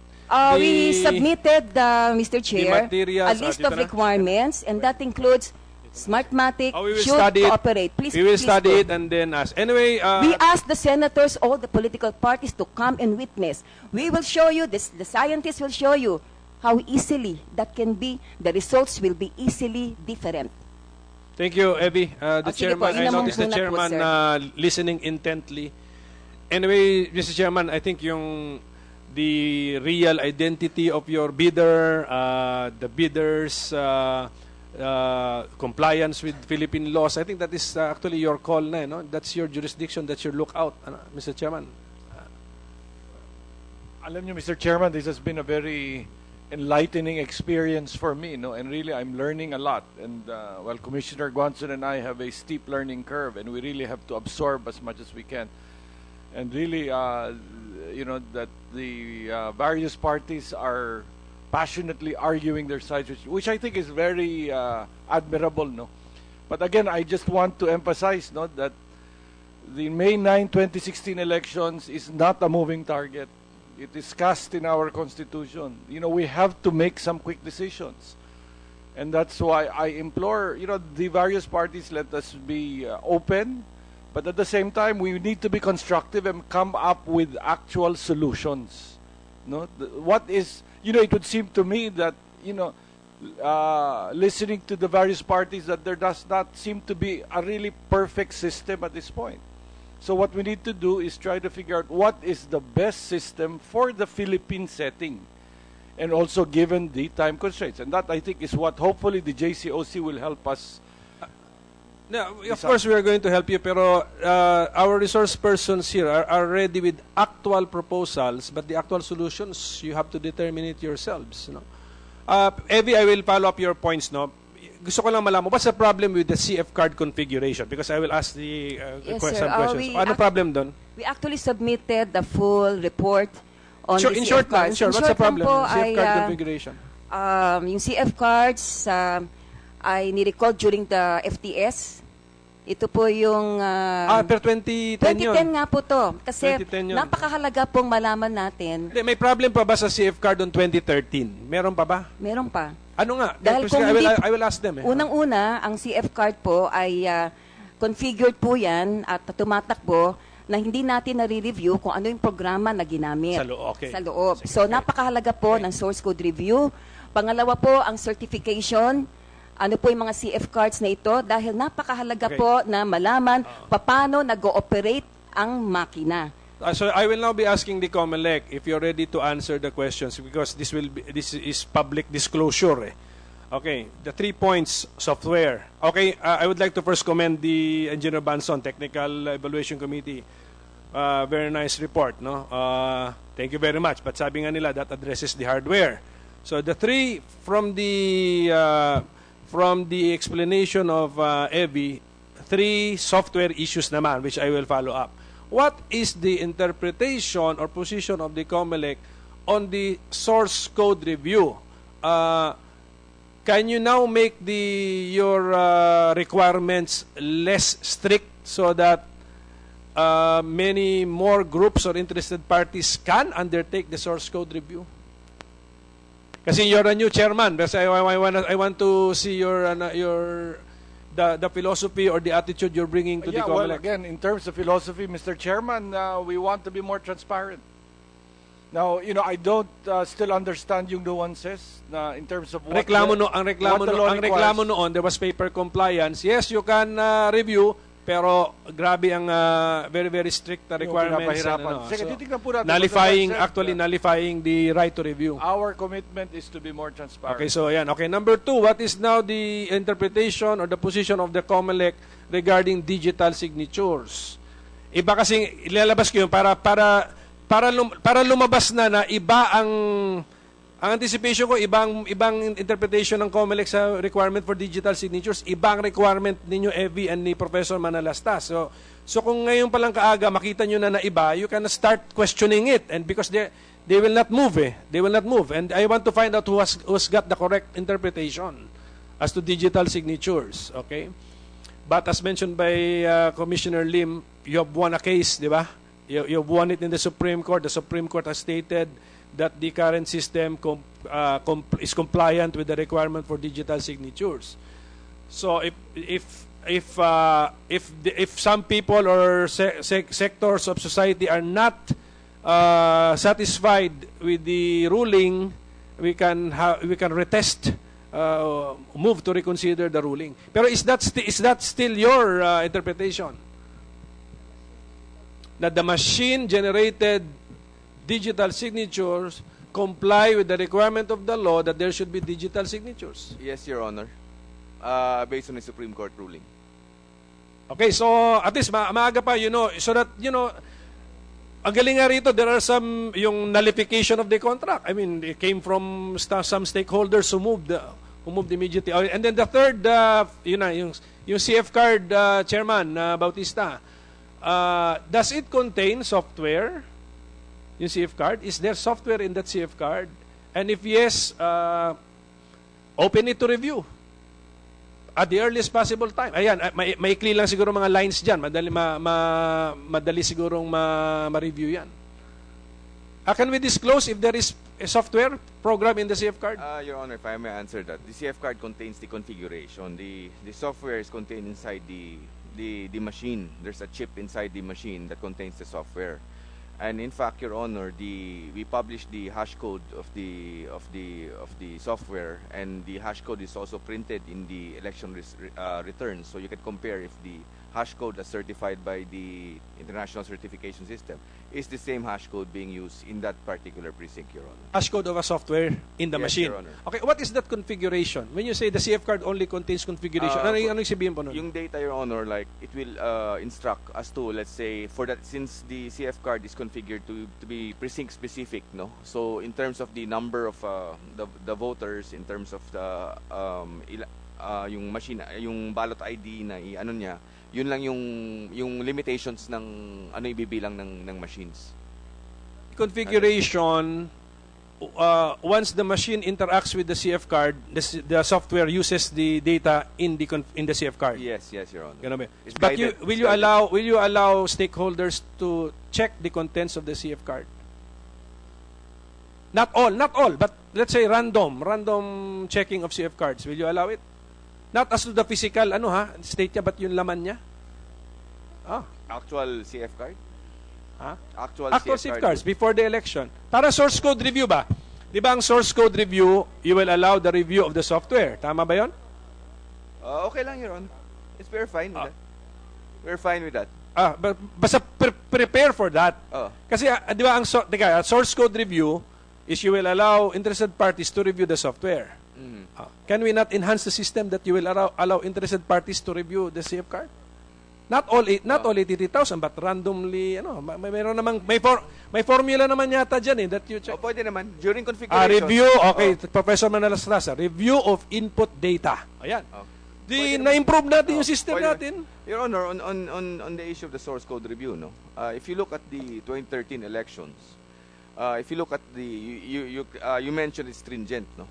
we submitted, Mr. Chair, materials, a list of requirements, and that includes Smartmatic we will should study it. cooperate. Please, We will please study go. it and then ask. Anyway, We asked the senators, all the political parties, to come and witness. We will show you, the scientists will show you how easily that can be, the results will be easily different. thank you, Evie. The sige po, chairman, I noticed the muna po, chairman sir. listening intently. Anyway, Mr. Chairman, I think the real identity of your bidder, the bidder's compliance with Philippine laws, I think that is actually your call na, no? That's your jurisdiction, that's your lookout, Mr. Chairman. Alam niyo, Mr. Chairman, this has been a very enlightening experience for me, no? And really, I'm learning a lot. And well, Commissioner Guanzon and I have a steep learning curve, and we really have to absorb as much as we can. And really, that the various parties are passionately arguing their sides, which I think is very admirable, no? But again, I just want to emphasize that the May 9, 2016 elections is not a moving target. It is cast in our Constitution. We have to make some quick decisions. And that's why I implore, the various parties, let us be open, but at the same time, we need to be constructive and come up with actual solutions. It would seem to me that, listening to the various parties, that there does not seem to be a really perfect system at this point. So what we need to do is try to figure out what is the best system for the Philippine setting, and also given the time constraints. And that, I think, is what hopefully the JCOC will help us. Of course, we are going to help you, pero our resource persons here are ready with actual proposals, but the actual solutions, you have to determine it yourselves. Evie, I will follow up your points. Gusto ko lang malaman, what's the problem with the CF card configuration? Because I will ask the Yes, some sir. questions. Ano problem doon? We actually submitted the full report on the In CF short, cards. what's the problem? Po, CF card configuration. Yung CF cards, ay ni-recall during the FTS. Ito po yung... per 2010 yun. 2010 nga po to. Kasi 2010 yun. napakahalaga pong malaman natin. May problem pa ba sa CF card on 2013? Meron pa ba? Meron pa. Ano nga? Dahil kung I will ask them. Unang-una, ang CF card po ay configured po yan at tumatakbo na hindi natin nare-review kung ano yung programa na ginamit. Sa loob, okay. Sa loob. So, napakahalaga po ng source code review. Pangalawa po, ang certification. Ano po yung mga CF cards na ito? Dahil napakahalaga po na malaman paano nag-ooperate ang makina. So I will now be asking the COMELEC if you're ready to answer the questions, because this is public disclosure. Okay, the 3 points software. Okay, I would like to first commend the Engineer Banson, Technical Evaluation Committee. Very nice report, no? Thank you very much. But sabi nga nila, that addresses the hardware. So the 3 from the explanation of Evie, 3 software issues naman, which I will follow up. What is the interpretation or position of the COMELEC on the source code review? Can you now make your requirements less strict so that many more groups or interested parties can undertake the source code review? Kasi you're a new chairman, but I want to see the philosophy or the attitude you're bringing to the COMELEC. Well, again, in terms of philosophy, Mr. Chairman, we want to be more transparent. Now, I don't still understand yung nuances in terms of what ang reklamo noon, there was paper compliance. Yes, you can review, pero grabe ang very, very strict requirements. Sige, titignan po natin. Nullifying the right to review. Our commitment is to be more transparent. Okay, so ayan. Okay, number 2, what is now the interpretation or the position of the COMELEC regarding digital signatures? Iba kasing ilalabas ko yun para lumabas na iba ang anticipation ko, ibang interpretation ng COMELEC sa requirement for digital signatures, ibang requirement ninyo, Evie, and ni Professor Manalastas. So kung ngayon palang kaaga, makita nyo na iba, you can start questioning it. And because they will not move, They will not move. And I want to find out who's got the correct interpretation as to digital signatures. Okay? But as mentioned by Commissioner Lim, you have won a case, di ba? You have won it in the Supreme Court. The Supreme Court has stated that the current system is compliant with the requirement for digital signatures. So if some people or sectors of society are not satisfied with the ruling, we can retest, move to reconsider the ruling. Pero is that still your interpretation? That the machine-generated digital signatures comply with the requirement of the law that there should be digital signatures? Yes, Your Honor. Based on the Supreme Court ruling. Okay, so at least maaga pa, so that, ang galing nga rito, there are some, yung nullification of the contract. I mean, it came from some stakeholders who moved immediately. And then the third, yung CF card, Chairman Bautista, does it contain software? Yung CF card? Is there software in that CF card? And if yes, open it to review. At the earliest possible time. Ayan, maikli lang siguro mga lines dyan. Madali sigurong ma-review yan. Can we disclose if there is a software program in the CF card? Your Honor, if I may answer that, the CF card contains the configuration. The software is contained inside the machine. There's a chip inside the machine that contains the software. And in fact, Your Honor, we published the hash code of the software, and the hash code is also printed in the election returns, so you can compare if the hash code as certified by the International Certification System is the same hash code being used in that particular precinct, Your Honor. Hash code of a software in the Yes, machine. Your Honor. Okay, what is that configuration? When you say the CF card only contains configuration, ano yung sabihin po nun? Yung data, Your Honor, like it will instruct us to, let's say, for that, since the CF card is configured to be precinct specific, no. So in terms of the number of the voters, in terms of the yung machine, yung ballot ID na ano niya, yun lang yung limitations ng ano ibibilang ng machines. Configuration, once the machine interacts with the CF card, the software uses the data in the CF card. Yes, Your Honor. Ganun ba? It's But guided. will you allow stakeholders to check the contents of the CF card? Not all, but let's say random checking of CF cards. Will you allow it? Not as to the physical, state niya, but yung laman niya? Actual CF card? Actual CF cards before the election. Para source code review ba? Di ba ang source code review, you will allow the review of the software. Tama ba yun? Okay lang, Your Honor. We're fine with that. We're fine with that. Basta prepare for that. Kasi, di ba, ang source code review is you will allow interested parties to review the software. Can we not enhance the system that you will allow interested parties to review the CF card? Not all 83,000, but randomly, mayroon namang, may formula naman yata dyan that you check. Pwede naman. During configuration. Review, okay, Professor Manalastrasa, review of input data. Ayan. Na-improve natin yung system natin. Your Honor, on the issue of the source code review, no? If you look at the 2013 elections, if you look at you mentioned it's stringent, no?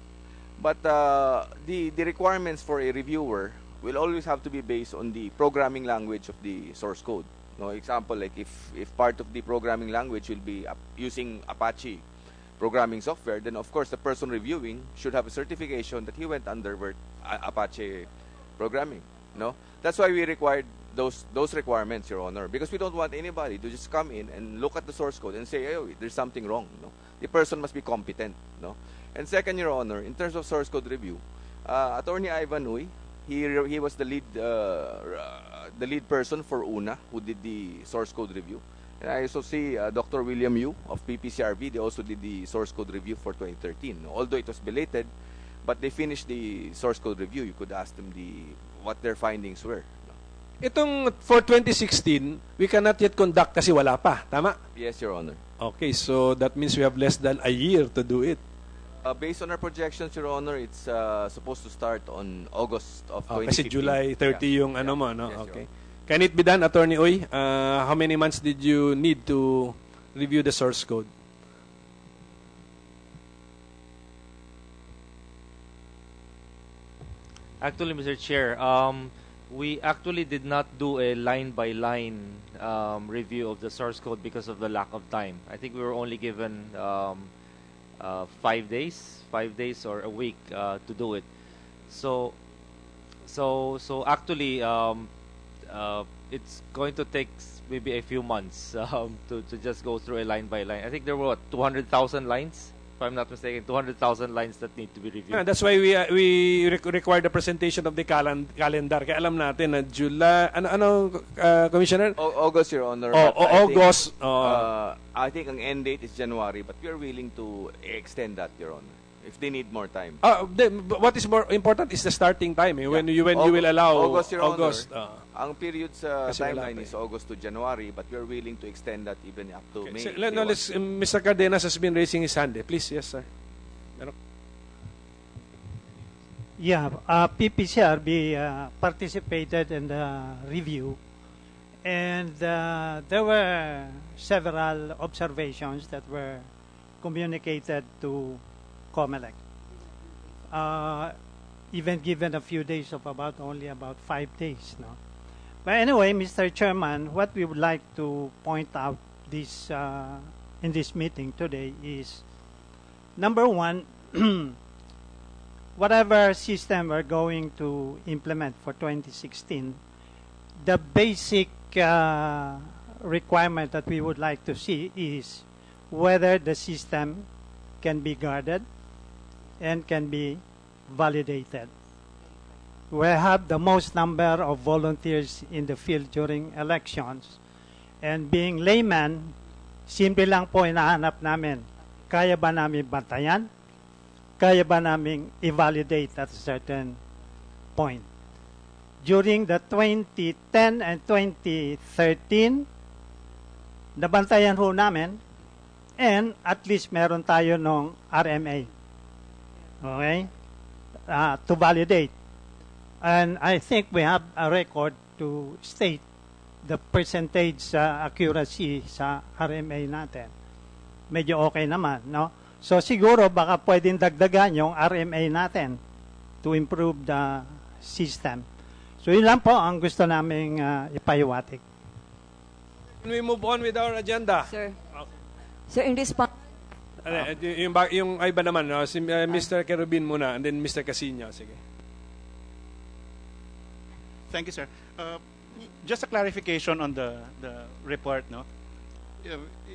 But the requirements for a reviewer will always have to be based on the programming language of the source code. No example, like if part of the programming language will be using Apache programming software, then of course the person reviewing should have a certification that he went under Apache programming. No, that's why we required those requirements, Your Honor, because we don't want anybody to just come in and look at the source code and say, "Oh, there's something wrong." No, the person must be competent. No, and second, Your Honor, in terms of source code review, Attorney Ivan Uy, he was the lead person for UNA who did the source code review. And I also see Dr. William Yu of PPCRB. They also did the source code review for 2013. Although it was belated, but they finished the source code review. You could ask them what their findings were. Itong for 2016, we cannot yet conduct kasi wala pa. Tama? Yes, Your Honor. Okay, so that means we have less than a year to do it. Based on our projections, Your Honor, it's supposed to start on August of 2015. Kasi July 30 yung ano mo, no? Yes, okay. Can it be done, Attorney Uy? How many months did you need to review the source code? Actually, Mr. Chair, we actually did not do a line-by-line review of the source code because of the lack of time. I think we were only given 5 days or a week to do it. So actually, it's going to take maybe a few months to just go through a line by line. I think there were 200,000 lines, if I'm not mistaken, 200,000 lines that need to be reviewed. That's why we require the presentation of the calendar. Kaya alam natin na July, Commissioner? August, Your Honor. August. I think ang end date is January, but we are willing to extend that, Your Honor, if they need more time. What is more important is the starting time. When you will allow August, Your August. Honor. Ang period sa timeline is August to January, but we are willing to extend that even up to May. Mr. Cardenas has been raising his hand. Please, yes, sir. Yeah, PPCRB participated in the review, and there were several observations that were communicated to COMELEC. even given a few days of only about 5 days. No? But anyway, Mr. Chairman, what we would like to point out this in this meeting today is, number one, whatever system we're going to implement for 2016, the basic requirement that we would like to see is whether the system can be guarded and can be validated. We have the most number of volunteers in the field during elections, and being layman, simple lang po hinahanap namin, kaya ba namin bantayan? Kaya ba namin i-validate at a certain point? During the 2010 and 2013, nabantayan ho namin, and at least meron tayo ng RMA. Okay? To validate. And I think we have a record to state the percentage accuracy sa RMA natin. Medyo okay naman, no? So siguro baka pwedeng dagdagan yung RMA natin to improve the system. So yun lang po ang gusto naming ipahiwatig. Can we move on with our agenda? Sir. Okay. Sir, in response... yung iba naman, no? Si Mr. Kerubin muna, and then Mr. Casino. Sige. Thank you, sir. Just a clarification on the report, no?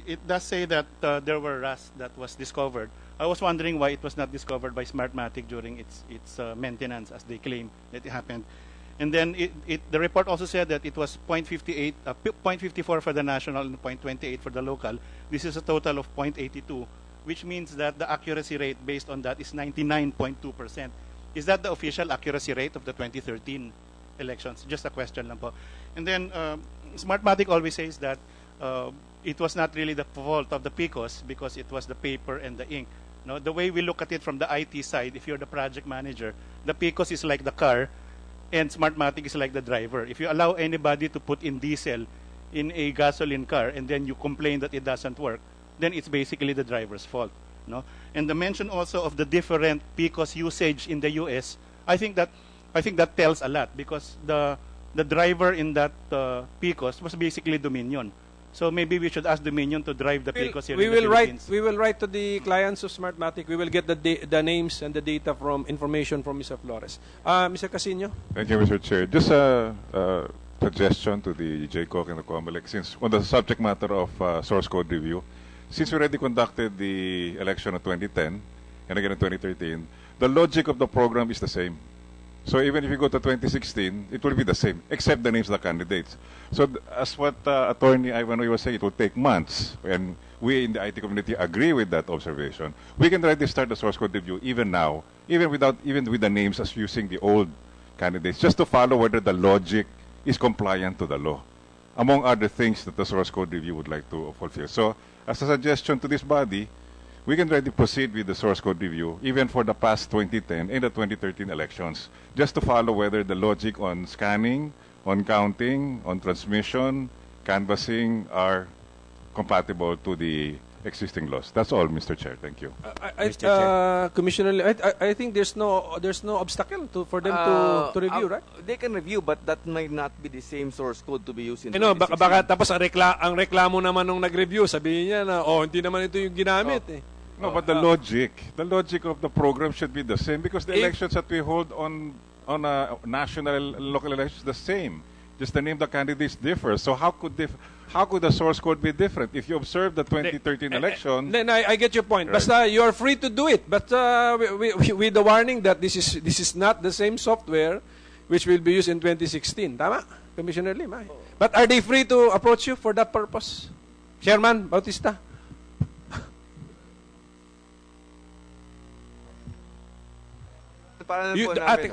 It does say that there were rust that was discovered. I was wondering why it was not discovered by Smartmatic during its maintenance, as they claim that it happened. And then the report also said that it was 0.58, 0.54 for the national and 0.28 for the local. This is a total of 0.82, which means that the accuracy rate based on that is 99.2%. Is that the official accuracy rate of the 2013 elections? Just a question lang po. And then Smartmatic always says that it was not really the fault of the PCOS because it was the paper and the ink. No, the way we look at it from the IT side, if you're the project manager, the PCOS is like the car, and Smartmatic is like the driver. If you allow anybody to put in diesel in a gasoline car and then you complain that it doesn't work, then it's basically the driver's fault. No? And the mention also of the different PCOS usage in the US, I think that tells a lot because the driver in that PCOS was basically Dominion. So maybe we should ask Dominion to drive the PCOS here in the Philippines. We will write to the clients of Smartmatic. We will get the names and the data from information from Mr. Flores. Mr. Casino? Thank you, Mr. Chair. Just a suggestion to the JCOC and the COMELEC, since on the subject matter of source code review, since we already conducted the election of 2010 and again in 2013, the logic of the program is the same. So even if you go to 2016, it will be the same, except the names of the candidates. So as what Attorney Ivan was saying, it will take months, and we in the IT community agree with that observation. We can already start the source code review even now, even with the names as using the old candidates, just to follow whether the logic is compliant to the law, among other things that the source code review would like to fulfill. So as a suggestion to this body, we can already proceed with the source code review, even for the past 2010 and the 2013 elections, just to follow whether the logic on scanning, on counting, on transmission, canvassing are compatible to the existing laws. That's all, Mr. Chair. Thank you. Mr. Chair. Commissioner, I think there's no obstacle for them to review, right? They can review, but that might not be the same source code to be used in 2016. Baka tapos ang reklamo naman nung nag-review, sabihin niya na, hindi naman ito yung ginamit eh. No, but the logic of the program should be the same because the elections that we hold on a national local elections the same. Just the name of the candidates differs. So how could the source code be different? If you observe the 2013 election, then I get your point. Right. Basta you are free to do it, but with the warning that this is not the same software which will be used in 2016. Tama, Commissioner Lim. But are they free to approach you for that purpose, Chairman Bautista?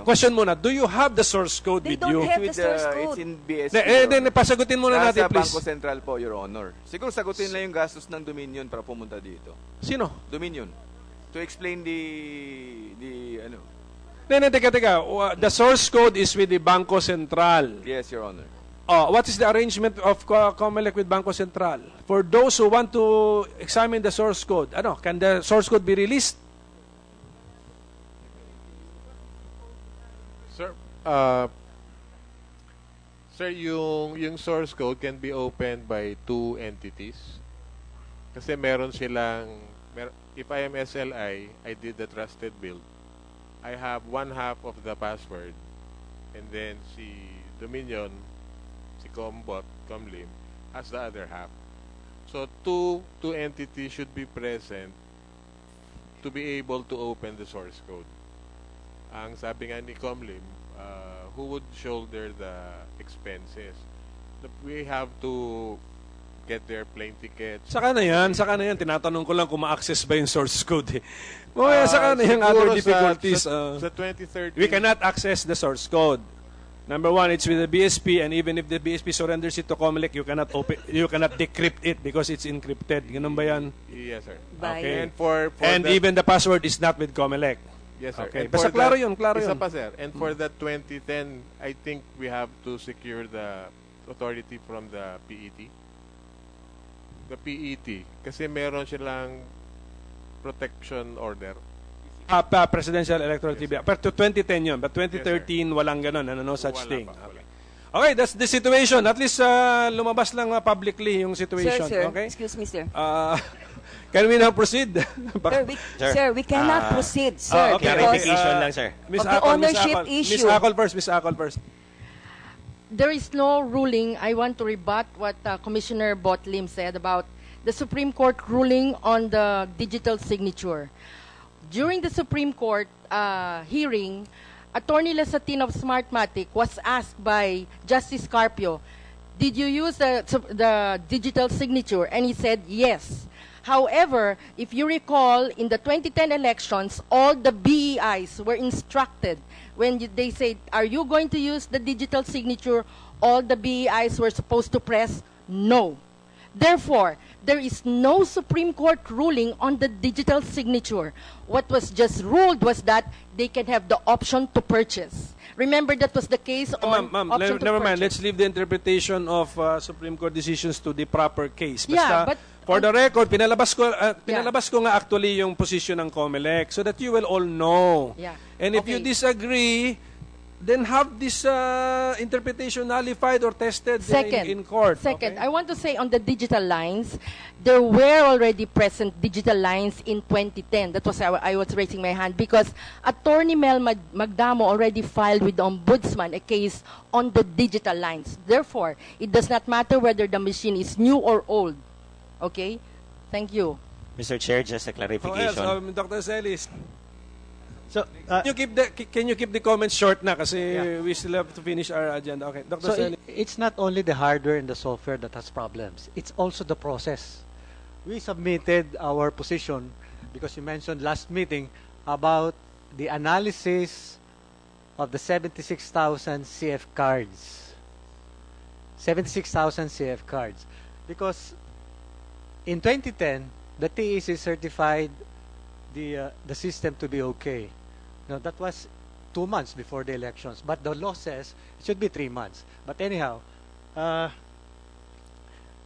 Question muna, do you have the source code with you? They don't have the source code. It's in BSP. Then pasagutin muna natin, please. Nasa Bangko Sentral po, Your Honor. Siguro sagutin lang yung gastos ng Dominion para pumunta dito. Sino? Dominion. To explain the ano. Teka. The source code is with the Bangko Sentral. Yes, Your Honor. What is the arrangement of COMELEC with Bangko Sentral? For those who want to examine the source code, can the source code be released? Sir, sir, yung source code can be opened by two entities. Kasi meron silang, if I am SLI, I did the trusted build. I have one half of the password, and then si Dominion, si Comlim, has the other half. So two entities should be present to be able to open the source code. Ang sabi nga ni Comlim, who would shoulder the expenses? We have to get their plane tickets. Saka na yan. Tinatanong ko lang kung ma-access ba yung source code. Saka na yung other difficulties. Sa 2013, we cannot access the source code. Number one, it's with the BSP, and even if the BSP surrenders it to COMELEC, you cannot decrypt it because it's encrypted. Ganun ba yan? Yes, sir. Okay. And even the password is not with COMELEC. Yes, sir. Okay. And Basta klaro yun. Isa pa, sir. And for the 2010, I think we have to secure the authority from the PET. The PET. Kasi meron silang protection order. Presidential Electoral TV. Pero to 2010 yun. But 2013, walang ganun. No such thing. Okay, that's the situation. At least lumabas lang publicly yung situation. Sir, okay? Excuse me, sir. Can we now proceed? Sir, we cannot proceed, sir. Clarification lang, sir. Miss Of the Acol, ownership Miss issue. Miss Acol first. There is no ruling. I want to rebut what Commissioner Botlim said about the Supreme Court ruling on the digital signature. During the Supreme Court hearing, Attorney Lasatin of Smartmatic was asked by Justice Carpio, did you use the digital signature? And he said yes. However, if you recall, in the 2010 elections, all the BEIs were instructed when they said, are you going to use the digital signature? All the BEIs were supposed to press no. Therefore, there is no Supreme Court ruling on the digital signature. What was just ruled was that they can have the option to purchase. Remember, that was the case on option to never mind. purchase. Let's leave the interpretation of Supreme Court decisions to the proper case. Basta, Yeah, but for the record, pinalabas ko nga actually yung position ng COMELEC so that you will all know. Yeah. And if you disagree, then have this interpretation nullified or tested in court. Second, okay? I want to say on the digital lines, there were already present digital lines in 2010. That was I was raising my hand because Attorney Mel Magdamo already filed with the Ombudsman a case on the digital lines. Therefore, it does not matter whether the machine is new or old. Okay? Thank you. Mr. Chair, just a clarification. Dr. Celis. So, can you keep the comments short na kasi we still have to finish our agenda. Okay, Dr. Celis. It's not only the hardware and the software that has problems. It's also the process. We submitted our position because you mentioned last meeting about the analysis of the 76,000 CF cards. 76,000 CF cards. Because in 2010, the TEC certified the system to be okay. Now, that was 2 months before the elections, but the law says it should be 3 months. But anyhow,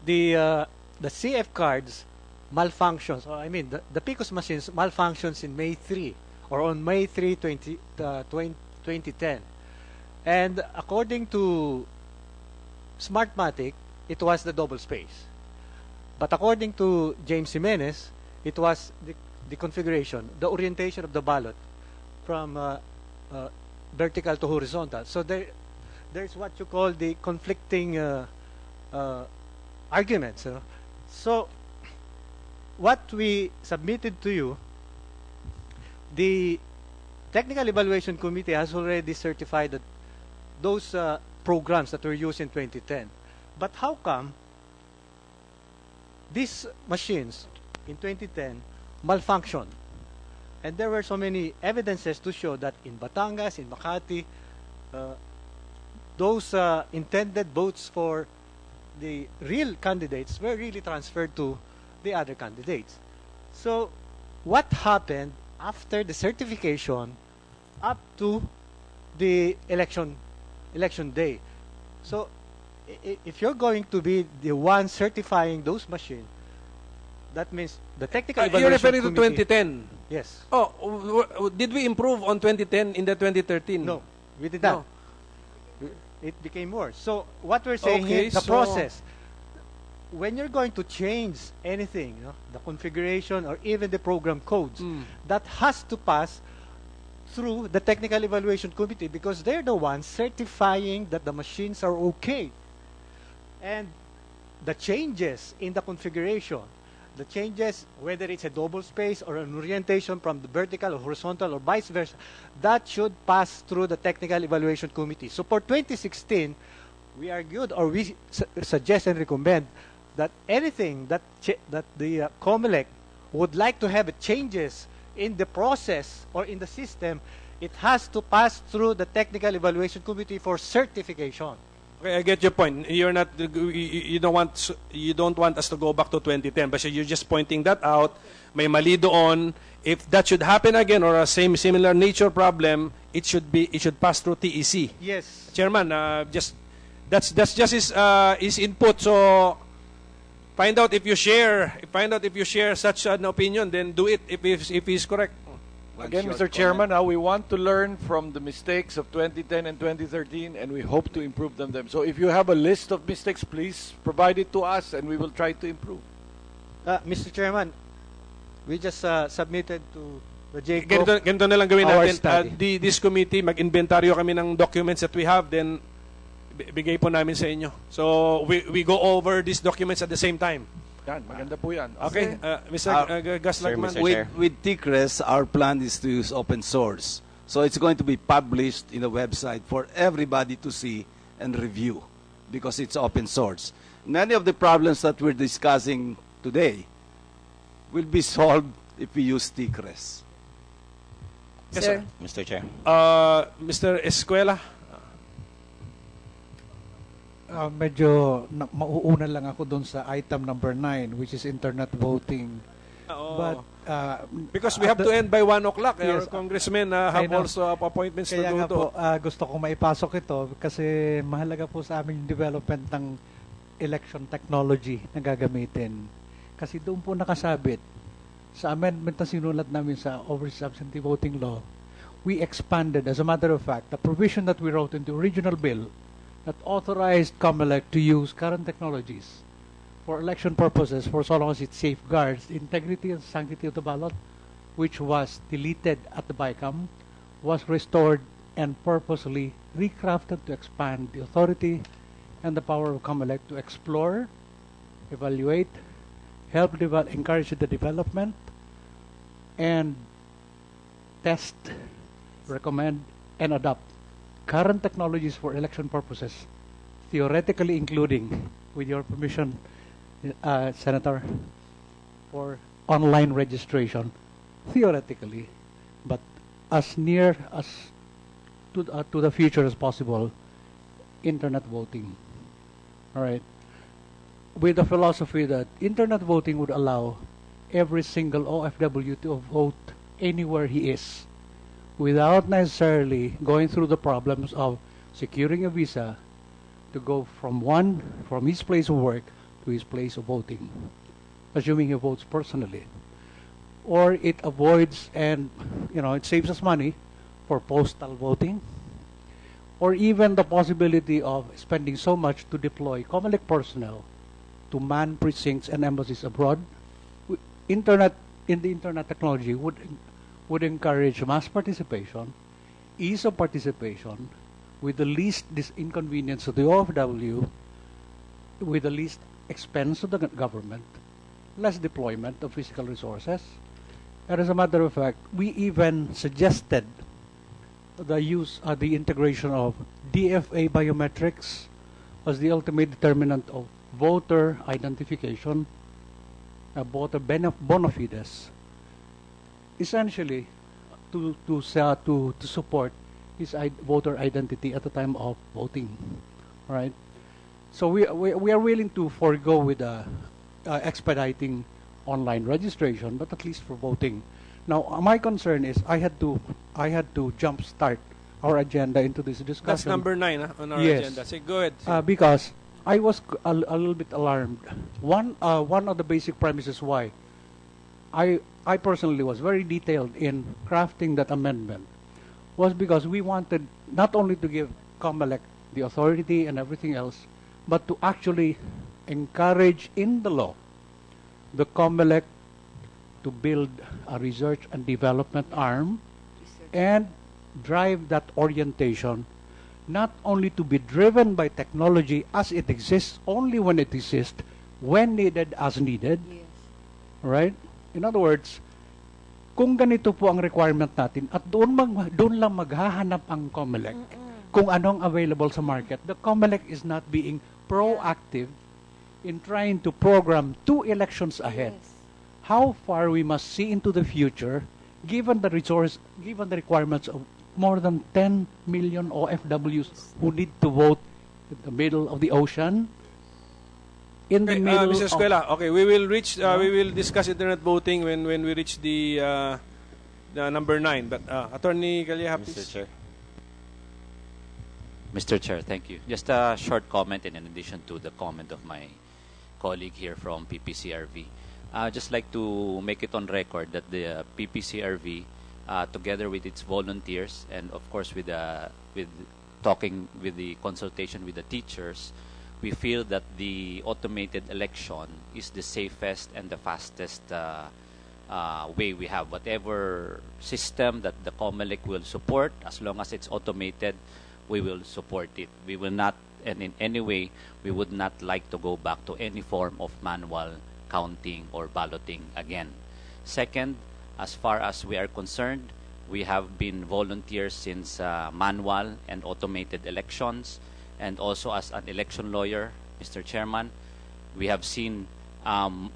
the CF cards malfunctions, or I mean, the PCOS machines malfunctions in May 3, or on May 3, 2010. And according to Smartmatic, it was the double space. But according to James Jimenez, it was the configuration, the orientation of the ballot from vertical to horizontal. So there's what you call the conflicting arguments. So what we submitted to you, the Technical Evaluation Committee has already certified that those programs that were used in 2010. But how come these machines in 2010 malfunction? And there were so many evidences to show that in Batangas, in Makati, those intended votes for the real candidates were really transferred to the other candidates. So what happened after the certification up to the election day? So if you're going to be the one certifying those machines, that means the technical evaluation You're referring to committee, 2010? Yes. Oh, did we improve on 2010 in the 2013? No. We did not. It became worse. So what we're saying Okay, is the so- process. When you're going to change anything, the configuration or even the program codes, that has to pass through the technical evaluation committee because they're the ones certifying that the machines are okay. And the changes in the configuration, the changes, whether it's a double space or an orientation from the vertical or horizontal or vice versa, that should pass through the technical evaluation committee. So for 2016, we argued or we suggest and recommend that anything that the COMELEC would like to have changes in the process or in the system, it has to pass through the technical evaluation committee for certification. Okay, I get your point. You're not, you don't want us to go back to 2010, but you're just pointing that out. May mali doon. If that should happen again or a similar nature problem, it should pass through TEC. Yes. Chairman, that's just his input. So find out if you share such an opinion, then do it if he's correct. Again, Mr. Chairman, we want to learn from the mistakes of 2010 and 2013, and we hope to improve them. So if you have a list of mistakes, please provide it to us, and we will try to improve. Mr. Chairman, we just submitted to the JCO. Ganito na lang gawin our natin. study. This committee, mag-inventaryo kami ng documents that we have, then bigay po namin sa inyo. So we go over these documents at the same time. Yan, maganda po yan. Okay, Mr. Gaslagman. With TICRES, our plan is to use open source. So it's going to be published in the website for everybody to see and review because it's open source. Many of the problems that we're discussing today will be solved if we use TICRES. Yes, sir. Mr. Chair. Mr. Escuela. Medyo mauuna lang ako doon sa item number 9, which is internet voting. But because we have to end by 1 o'clock. Yes, Our congressmen have also appointments Kaya to nga do. po, gusto kong maipasok ito kasi mahalaga po sa amin yung development ng election technology na gagamitin. Kasi doon po nakasabit sa amendment na sinulat namin sa Overseas Absentee Voting Law, we expanded, as a matter of fact, the provision that we wrote in the original bill that authorized COMELEC to use current technologies for election purposes for so long as it safeguards the integrity and sanctity of the ballot, which was deleted at the BICAM, was restored and purposely recrafted to expand the authority and the power of COMELEC to explore, evaluate, help encourage the development, and test, recommend, and adopt current technologies for election purposes, theoretically including, with your permission, Senator, for online registration, theoretically, but as near as to the future as possible, internet voting. All right. With the philosophy that internet voting would allow every single OFW to vote anywhere he is, without necessarily going through the problems of securing a visa to go from his place of work to his place of voting, assuming he votes personally. Or it avoids and, it saves us money for postal voting, or even the possibility of spending so much to deploy COMELEC personnel to man precincts and embassies abroad. The internet technology would encourage mass participation, ease of participation, with the least inconvenience to the OFW, with the least expense to the government, less deployment of physical resources. And as a matter of fact, we even suggested the integration of DFA biometrics as the ultimate determinant of voter identification, voter bona fides, essentially to support his voter identity at the time of voting. All right. So we are willing to forego with expediting online registration, but at least for voting. Now, my concern is I had to jumpstart our agenda into this discussion. That's number 9 on our agenda. Say, go ahead. Because I was a little bit alarmed. One of the basic premises why I personally was very detailed in crafting that amendment was because we wanted not only to give COMELEC the authority and everything else, but to actually encourage in the law the COMELEC to build a research and development arm and drive that orientation, not only to be driven by technology as it exists, only when it exists, when needed, as needed. Yes. Right? In other words, kung ganito po ang requirement natin at doon lang maghahanap ang COMELEC kung anong available sa market, the COMELEC is not being proactive in trying to program 2 elections ahead. Yes. How far we must see into the future, given the requirements of more than 10 million OFWs who need to vote in the middle of the ocean, in the middle Mr. Escuela, okay, we will discuss internet voting when we reach the number 9. But Attorney Calleja, please. Mr. Chair, thank you. Just a short comment in addition to the comment of my colleague here from PPCRV. Just like to make it on record that the PPCRV, together with its volunteers and of course with talking with the consultation with the teachers, we feel that the automated election is the safest and the fastest way we have. Whatever system that the COMELEC will support, as long as it's automated, we will support it. We will not, and in any way, we would not like to go back to any form of manual counting or balloting again. Second, as far as we are concerned, we have been volunteers since manual and automated elections, and also as an election lawyer, Mr. Chairman, we have seen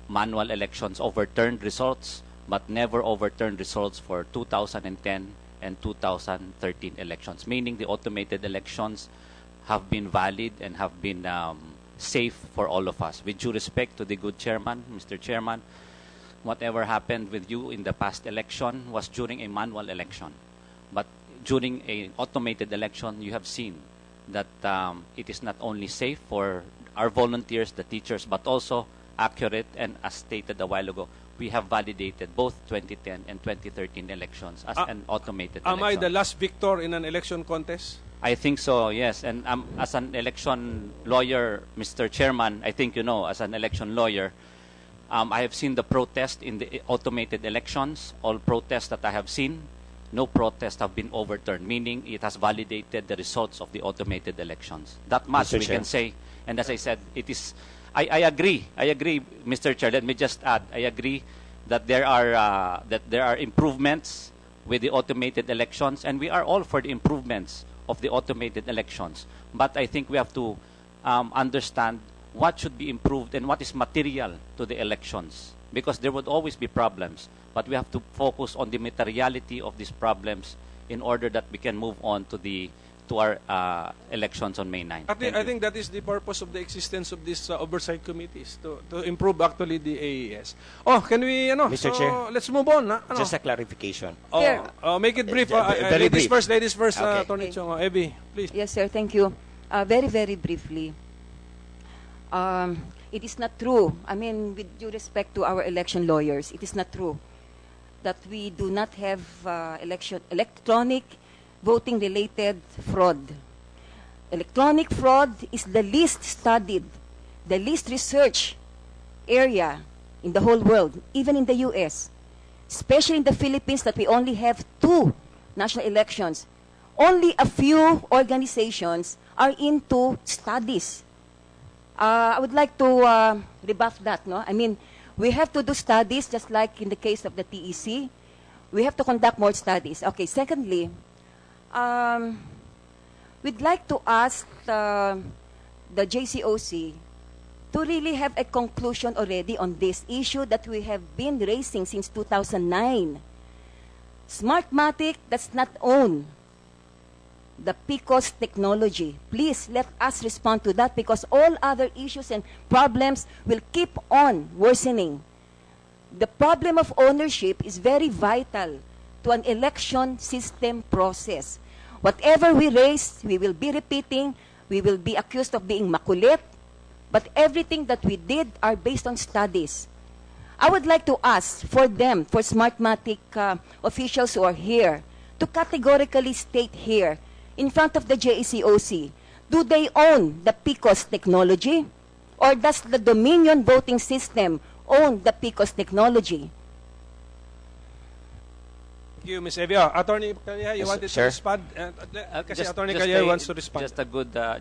manual elections overturned results, but never overturned results for 2010 and 2013 elections, meaning the automated elections have been valid and have been safe for all of us. With due respect to the good chairman, Mr. Chairman, whatever happened with you in the past election was during a manual election. But during an automated election, you have seen that it is not only safe for our volunteers, the teachers, but also accurate, and as stated a while ago, we have validated both 2010 and 2013 elections as an automated election. Am I the last victor in an election contest? I think so, yes. And as an election lawyer, Mr. Chairman, I think you know, as an election lawyer, I have seen the protest in the automated elections. All protests that I have seen, no protests have been overturned, meaning it has validated the results of the automated elections. That much we can say. And as I said, it is... I agree, Mr. Chair. Let me just add, I agree that there are improvements with the automated elections, and we are all for the improvements of the automated elections. But I think we have to understand what should be improved and what is material to the elections, because there would always be problems. But we have to focus on the materiality of these problems in order that we can move on to our elections on May 9th. I think that is the purpose of the existence of these oversight committees, to improve actually the AES. Oh, can we, Mr. Chair, let's move on. just a clarification. Make it brief. Very brief. Ladies first, Okay. Attorney Chong. Evie, please. Yes, sir. Thank you. Very, very briefly. It is not true. I mean, with due respect to our election lawyers, it is not true that we do not have electronic voting-related fraud. Electronic fraud is the least studied, the least researched area in the whole world, even in the U.S., especially in the Philippines, that we only have 2 national elections. Only a few organizations are into studies. I would like to rebuff that. No, I mean, we have to do studies, just like in the case of the TEC. We have to conduct more studies. Okay. Secondly, we'd like to ask the JCOC to really have a conclusion already on this issue that we have been raising since 2009. Smartmatic does not own the PCOS technology. Please let us respond to that, because all other issues and problems will keep on worsening. The problem of ownership is very vital to an election system process. Whatever we raise, we will be repeating. We will be accused of being makulit. But everything that we did are based on studies. I would like to ask for them, for Smartmatic officials who are here, to categorically state here in front of the JECOC, do they own the PCOS technology? Or does the Dominion voting system own the PCOS technology? Thank you, Ms. Evia. Attorney Calleja, you wanted to respond? Kasi Attorney Calleja wants to respond.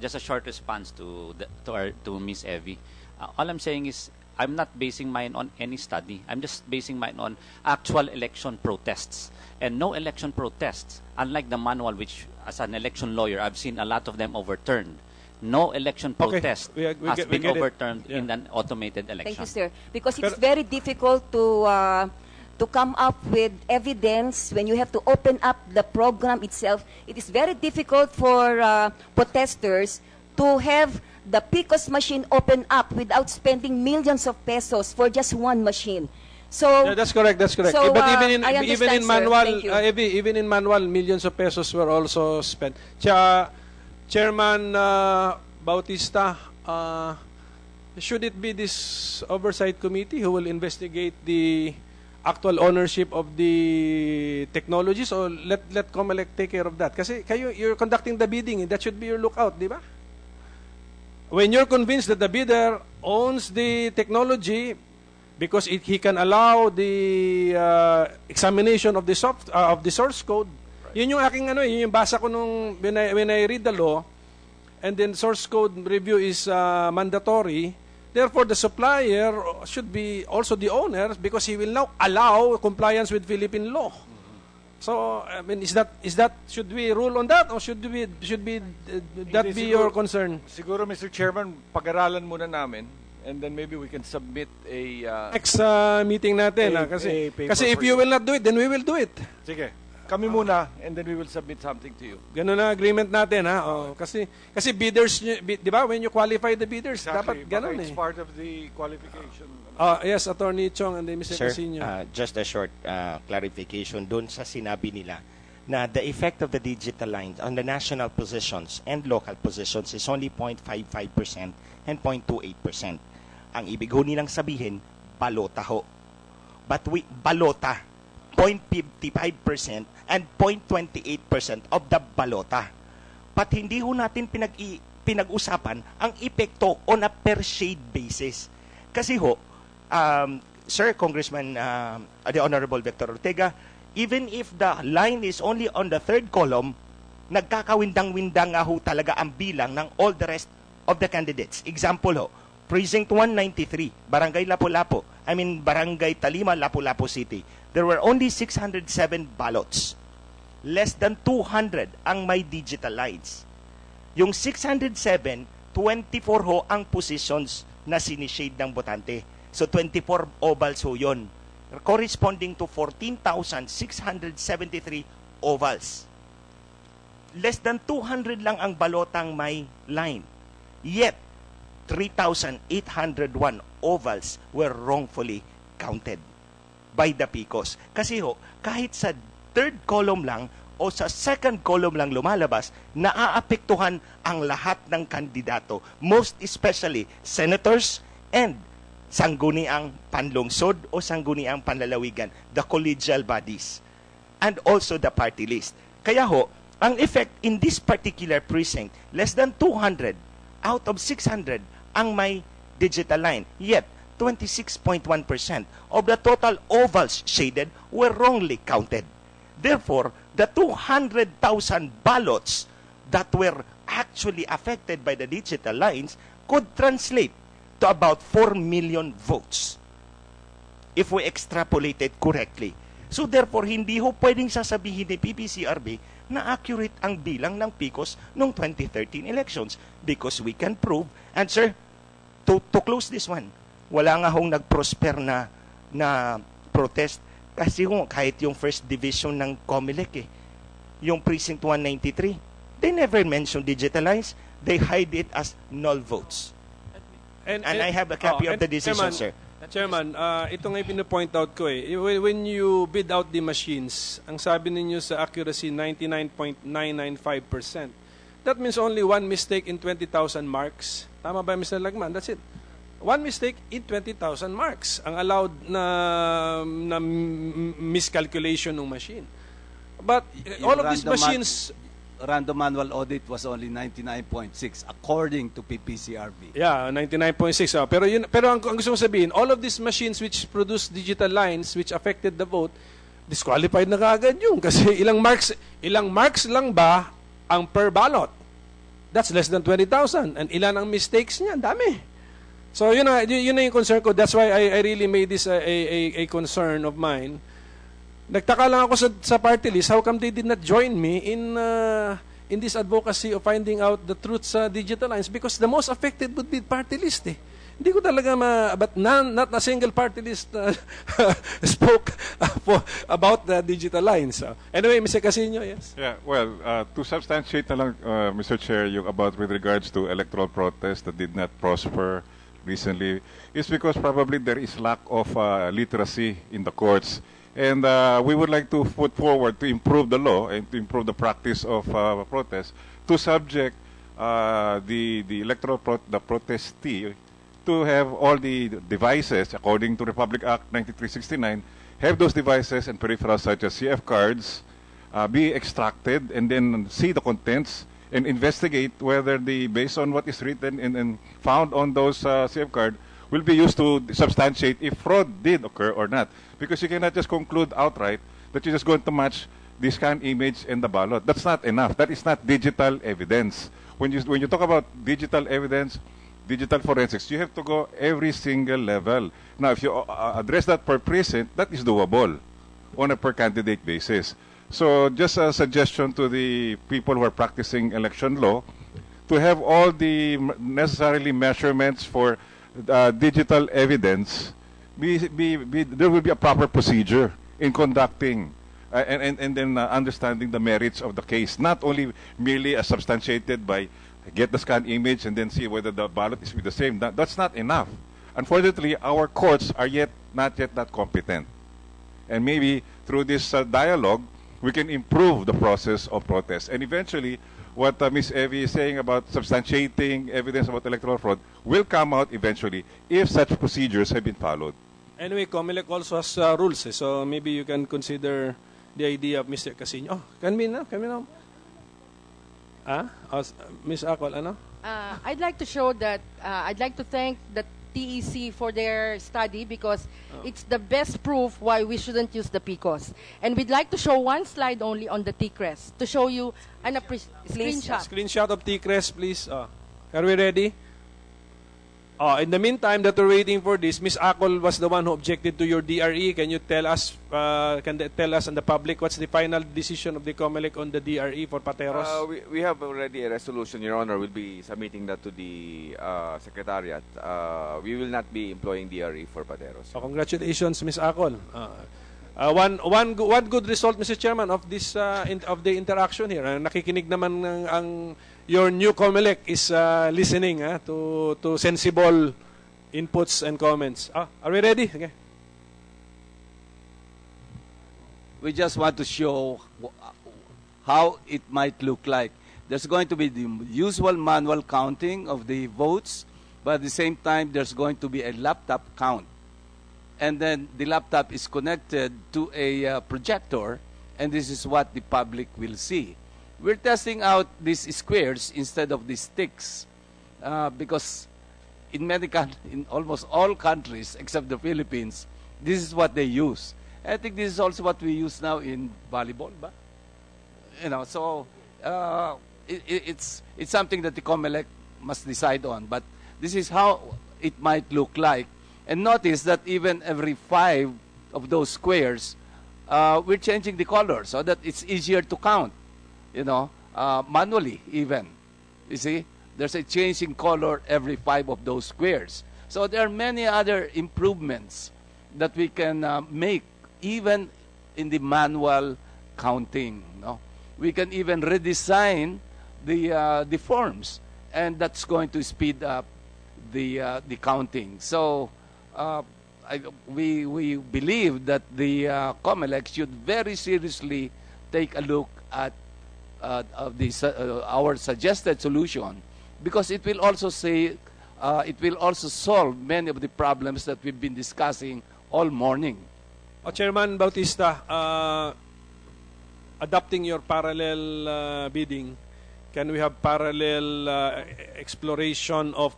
Just a short response to Ms. Evie. All I'm saying is, I'm not basing mine on any study. I'm just basing mine on actual election protests. And no election protests, unlike the manual, which as an election lawyer, I've seen a lot of them overturned. No election protest has been overturned in an automated election. Thank you, sir. Because it's very difficult to come up with evidence when you have to open up the program itself. It is very difficult for protesters to have the PCOS machine open up without spending millions of pesos for just one machine. So yeah, that's correct. That's correct. So, but even in sir. manual, even in manual, millions of pesos were also spent. Chairman Bautista, should it be this oversight committee who will investigate the actual ownership of the technologies, or let COMELEC take care of that? Kasi you're conducting the bidding, that should be your lookout, di ba? When you're convinced that the bidder owns the technology because he can allow the examination of the source code, yun yung aking yun yung basa ko nung when I read the law, and then source code review is mandatory. Therefore, the supplier should be also the owner because he will now allow compliance with Philippine law. So, I mean, should we rule on that, or should that be your concern? Siguro, Mr. Chairman, pag-aralan muna namin, and then maybe we can submit a next meeting natin, kasi if you will not do it, then we will do it. Sige. Kami muna, and then we will submit something to you. Ganun na agreement natin, ha? Oh, kasi bidders, di ba, when you qualify the bidders, dapat ganun It's part of the qualification. Yes, Attorney Chong and then Mr. Casino. Just a short clarification dun sa sinabi nila na the effect of the digital lines on the national positions and local positions is only 0.55% and 0.28%. Ang ibig ho nilang sabihin, balota ho. But balota, 0.55% and 0.28% of the balota. But hindi ho natin pinag-usapan ang epekto on a per shade basis. Kasi ho, Sir Congressman, the Honorable Victor Ortega, even if the line is only on the third column, nagkakawindang-windang nga ho talaga ang bilang ng all the rest of the candidates. Example ho, Precinct 193, Barangay Barangay Talima, Lapu-Lapu City. There were only 607 ballots. Less than 200 ang may digital lines. Yung 607, 24 ho ang positions na sinishade ng botante. So 24 ovals ho yun. Corresponding to 14,673 ovals. Less than 200 lang ang balotang may line. Yet, 3,801 ovals were wrongfully counted by the PCOS. Kasi ho, kahit sa third column lang o sa second column lang lumalabas, naaapektuhan ang lahat ng kandidato, most especially senators and sangguniang panlungsod o sangguniang panlalawigan, the collegial bodies, and also the party list. Kaya ho, ang effect in this particular precinct, less than 200 out of 600 ang may digital line. Yet, 26.1% of the total ovals shaded were wrongly counted. Therefore, the 200,000 ballots that were actually affected by the digital lines could translate to about 4 million votes if we extrapolate it correctly. So therefore, hindi ho pwedeng sasabihin ni PPCRB na accurate ang bilang ng PCOS noong 2013 elections because we can prove, and sir, to close this one, wala nga hong nag-prosper na protest kasi kahit yung first division ng COMELEC yung precinct 193, they never mention digitalized, they hide it as null votes. And I have a copy of the decision, sir. Chairman, ito nga pinu-point out ko when you bid out the machines, ang sabi ninyo sa accuracy 99.995%. That means only one mistake in 20,000 marks. Tama ba, Mr. Lagman? That's it. One mistake in 20,000 marks ang allowed na miscalculation ng machine. But Yung all of these machines... Random manual audit was only 99.6 according to PPCRV. Yeah, 99.6. Pero ang gusto mo sabihin, all of these machines which produce digital lines which affected the vote, disqualified na kaagad yun. Kasi ilang marks lang ba ang per ballot? That's less than 20,000. And ilan ang mistakes niya? Dami. So yun na yung concern ko. That's why I really made this a concern of mine. Nagtaka lang ako sa party list, how come they did not join me in this advocacy of finding out the truth sa digital lines? Because the most affected would be party list eh. Hindi ko talaga but not a single party list spoke about the digital lines. Anyway, Mr. Casino, yes? Yeah, well, to substantiate na lang, Mr. Chair, yung about with regards to electoral protests that did not prosper recently, is because probably there is lack of literacy in the courts. And we would like to put forward to improve the law and to improve the practice of protest to subject the protestee to have all the devices according to Republic Act 9369, have those devices and peripherals such as CF cards be extracted and then see the contents and investigate whether based on what is written and found on those CF card will be used to substantiate if fraud did occur or not. Because you cannot just conclude outright that you're just going to match the scan image and the ballot. That's not enough. That is not digital evidence. When you talk about digital evidence, digital forensics, you have to go every single level. Now, if you address that per precinct, that is doable on a per candidate basis. So just a suggestion to the people who are practicing election law to have all the necessarily measurements for digital evidence, there will be a proper procedure in conducting and then understanding the merits of the case, not only merely as substantiated by get the scan image and then see whether the ballot is the same. That's not enough. Unfortunately, our courts are not yet that competent. And maybe through this dialogue, we can improve the process of protest. And eventually, what Ms. Evie is saying about substantiating evidence about electoral fraud will come out eventually if such procedures have been followed. Anyway, COMELEC also has rules, so maybe you can consider the idea of Mr. Casino. Oh, can we now? Ms. Acol, ano? I'd like to show that, I'd like to thank the TEC for their study because it's the best proof why we shouldn't use the PCOS. And we'd like to show one slide only on the TCRES to show you an screenshot. Screenshot of TCRES, please. Are we ready? In the meantime that we're waiting for this, Ms. Acol was the one who objected to your DRE. Can you tell us, and the public, what's the final decision of the COMELEC on the DRE for Pateros? We have already a resolution, Your Honor. We'll be submitting that to the Secretariat. We will not be employing DRE for Pateros. So congratulations, Ms. Acol. One good result, Mr. Chairman, of this of the interaction here. Nakikinig naman your new COMELEC is listening to sensible inputs and comments. Are we ready? Okay. We just want to show how it might look like. There's going to be the usual manual counting of the votes, but at the same time, there's going to be a laptop count. And then the laptop is connected to a projector, and this is what the public will see. We're testing out these squares instead of these sticks because in almost all countries except the Philippines, this is what they use. I think this is also what we use now in volleyball, ba? So it's something that the COMELEC must decide on. But this is how it might look like. And notice that even every 5 of those squares, we're changing the color so that it's easier to count. Manually even. You see, there's a change in color every 5 of those squares. So there are many other improvements that we can make even in the manual counting. We can even redesign the forms, and that's going to speed up the counting. So we believe that the COMELEC should very seriously take a look at our suggested solution, because it will also solve many of the problems that we've been discussing all morning. Chairman Bautista, adopting your parallel bidding, can we have parallel exploration of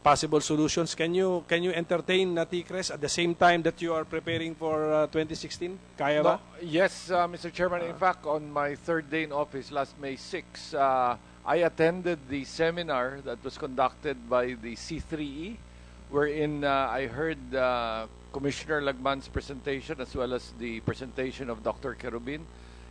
possible solutions? Can you entertain TICRES at the same time that you are preparing for 2016? Kaya ba? No, yes, Mr. Chairman. In fact, on my third day in office, last May 6, I attended the seminar that was conducted by the C3E, wherein I heard Commissioner Lagman's presentation as well as the presentation of Dr. Kerubin.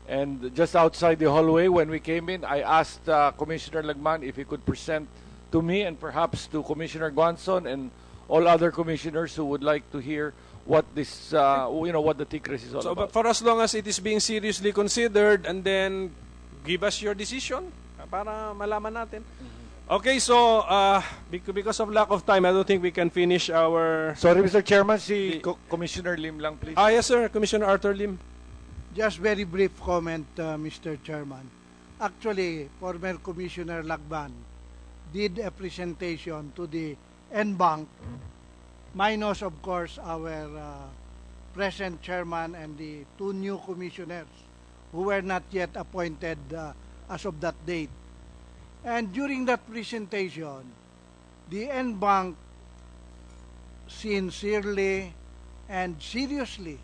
And just outside the hallway, when we came in, I asked Commissioner Lagman if he could present to me and perhaps to Commissioner Guanzon and all other commissioners who would like to hear what this, what the TICRES is all So, about. but for as long as it is being seriously considered, and then give us your decision para malaman natin. Okay, so because of lack of time, I don't think we can finish our... Sorry, Mr. Chairman, Commissioner Lim lang, please. Yes, sir. Commissioner Arthur Lim. Just very brief comment, Mr. Chairman. Actually, former Commissioner Lagban did a presentation to the NBank, minus, of course, our present chairman and the two new commissioners who were not yet appointed as of that date. And during that presentation, the NBank sincerely and seriously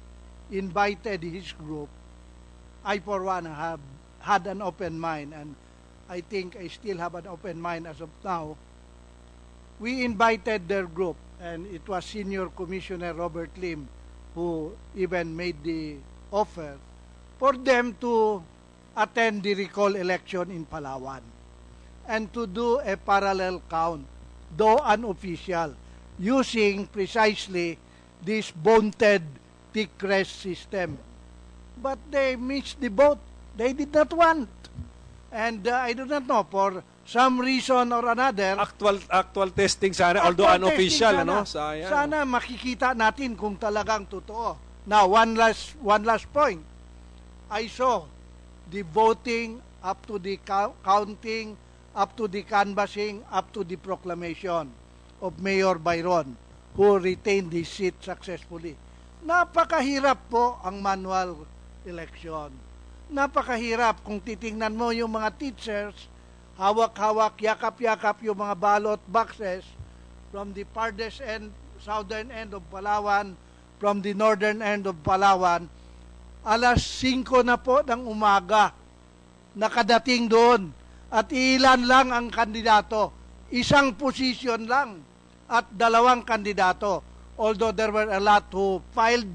invited his group. I, for one, have had an open mind, and I think I still have an open mind as of now. We invited their group, and it was Senior Commissioner Robert Lim who even made the offer for them to attend the recall election in Palawan and to do a parallel count, though unofficial, using precisely this vaunted TICRES system. But they missed the boat. They did not want. And I do not know, for some reason or another... Actual testing sana, although unofficial, ano? Sana makikita natin kung talagang totoo. Now, one last point. I saw the voting up to the counting, up to the canvassing, up to the proclamation of Mayor Byron, who retained his seat successfully. Napakahirap po ang manual election. Napakahirap kung titingnan mo yung mga teachers, hawak-hawak, yakap-yakap yung mga ballot boxes from the farthest end, southern end of Palawan, from the northern end of Palawan. Alas 5 na po ng umaga, nakadating doon. At ilan lang ang kandidato. Isang posisyon lang at 2 kandidato. Although there were a lot who filed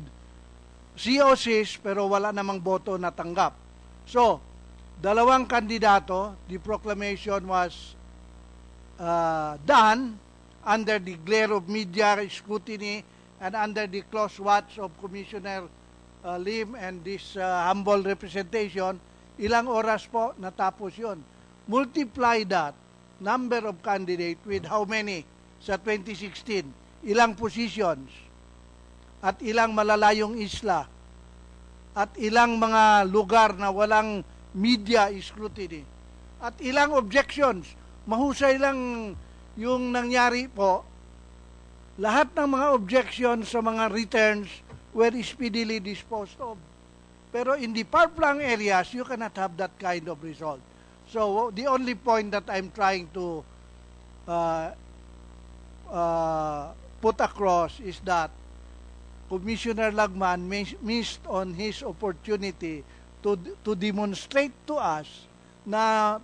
COCs pero wala namang boto natanggap. So, 2 kandidato, the proclamation was done under the glare of media scrutiny and under the close watch of Commissioner Lim and this humble representation. Ilang oras po natapos yun. Multiply that number of candidates with how many sa 2016, ilang positions, at ilang malalayong isla, at ilang mga lugar na walang media scrutiny, at ilang objections. Mahusay lang yung nangyari po. Lahat ng mga objections sa mga returns were speedily disposed of. Pero in the far-flung areas, you cannot have that kind of result. So the only point that I'm trying to put across is that Commissioner Lagman missed on his opportunity to demonstrate to us na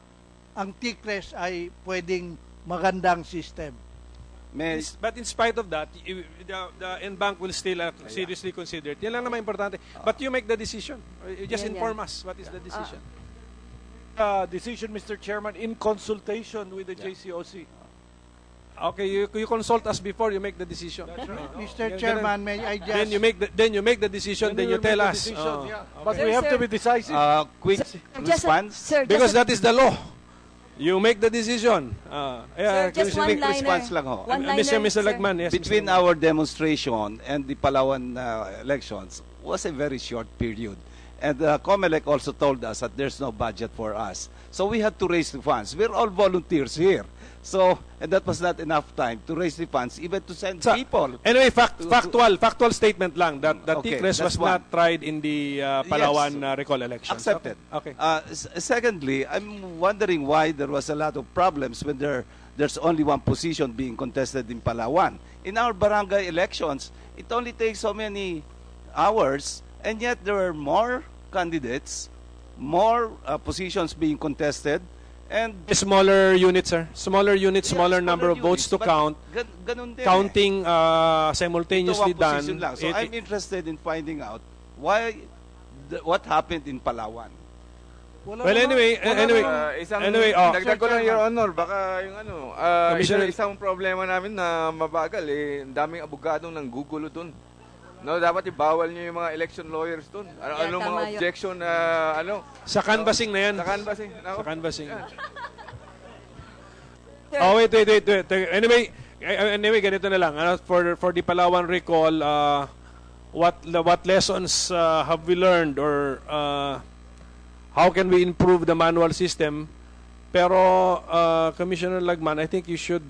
ang TICRES ay pwedeng magandang system. But in spite of that, the NBank will still seriously consider it. Yan lang naman importante. But you make the decision. You just inform us what is the decision. Decision, Mr. Chairman, in consultation with the JCOC. Okay, you consult us before you make the decision. That's right. Mr. Chairman, may I just... Then you make the decision, then you tell us. But we have to be decisive. Quick response? Because that is the law. You make the decision. Sir, just one liner. Response lang ho. Mr. Lagman, yes. Between our demonstration and the Palawan elections was a very short period. And COMELEC also told us that there's no budget for us. So we had to raise the funds. We're all volunteers here. So, and that was not enough time to raise the funds, even to send people. Anyway, factual statement lang that Okay, TICRES was that's one. not tried in the Palawan recall elections. Accepted. Okay. Secondly, I'm wondering why there was a lot of problems when there's only one position being contested in Palawan. In our barangay elections, it only takes so many hours, and yet there are more candidates, more positions being contested, and Smaller units, sir. Smaller units, smaller number of votes to but count. ganun din Counting Ito simultaneously one position done. lang. So I'm interested in finding out what happened in Palawan. Well, anyway, dagdag ko lang, Your Honor, baka yung Commissioner- isang problema namin na mabagal, ang daming abogadong nang gugulo dun. No, dapat ibawal niyo yung mga election lawyers dun. Anong mga tama yun. objection na, Sa canvassing na yan. Sa canvassing. Nako. Sa canvassing. wait. Anyway, ganito na lang. For the Palawan recall, what lessons have we learned, or how can we improve the manual system? Pero, Commissioner Lagman, I think you should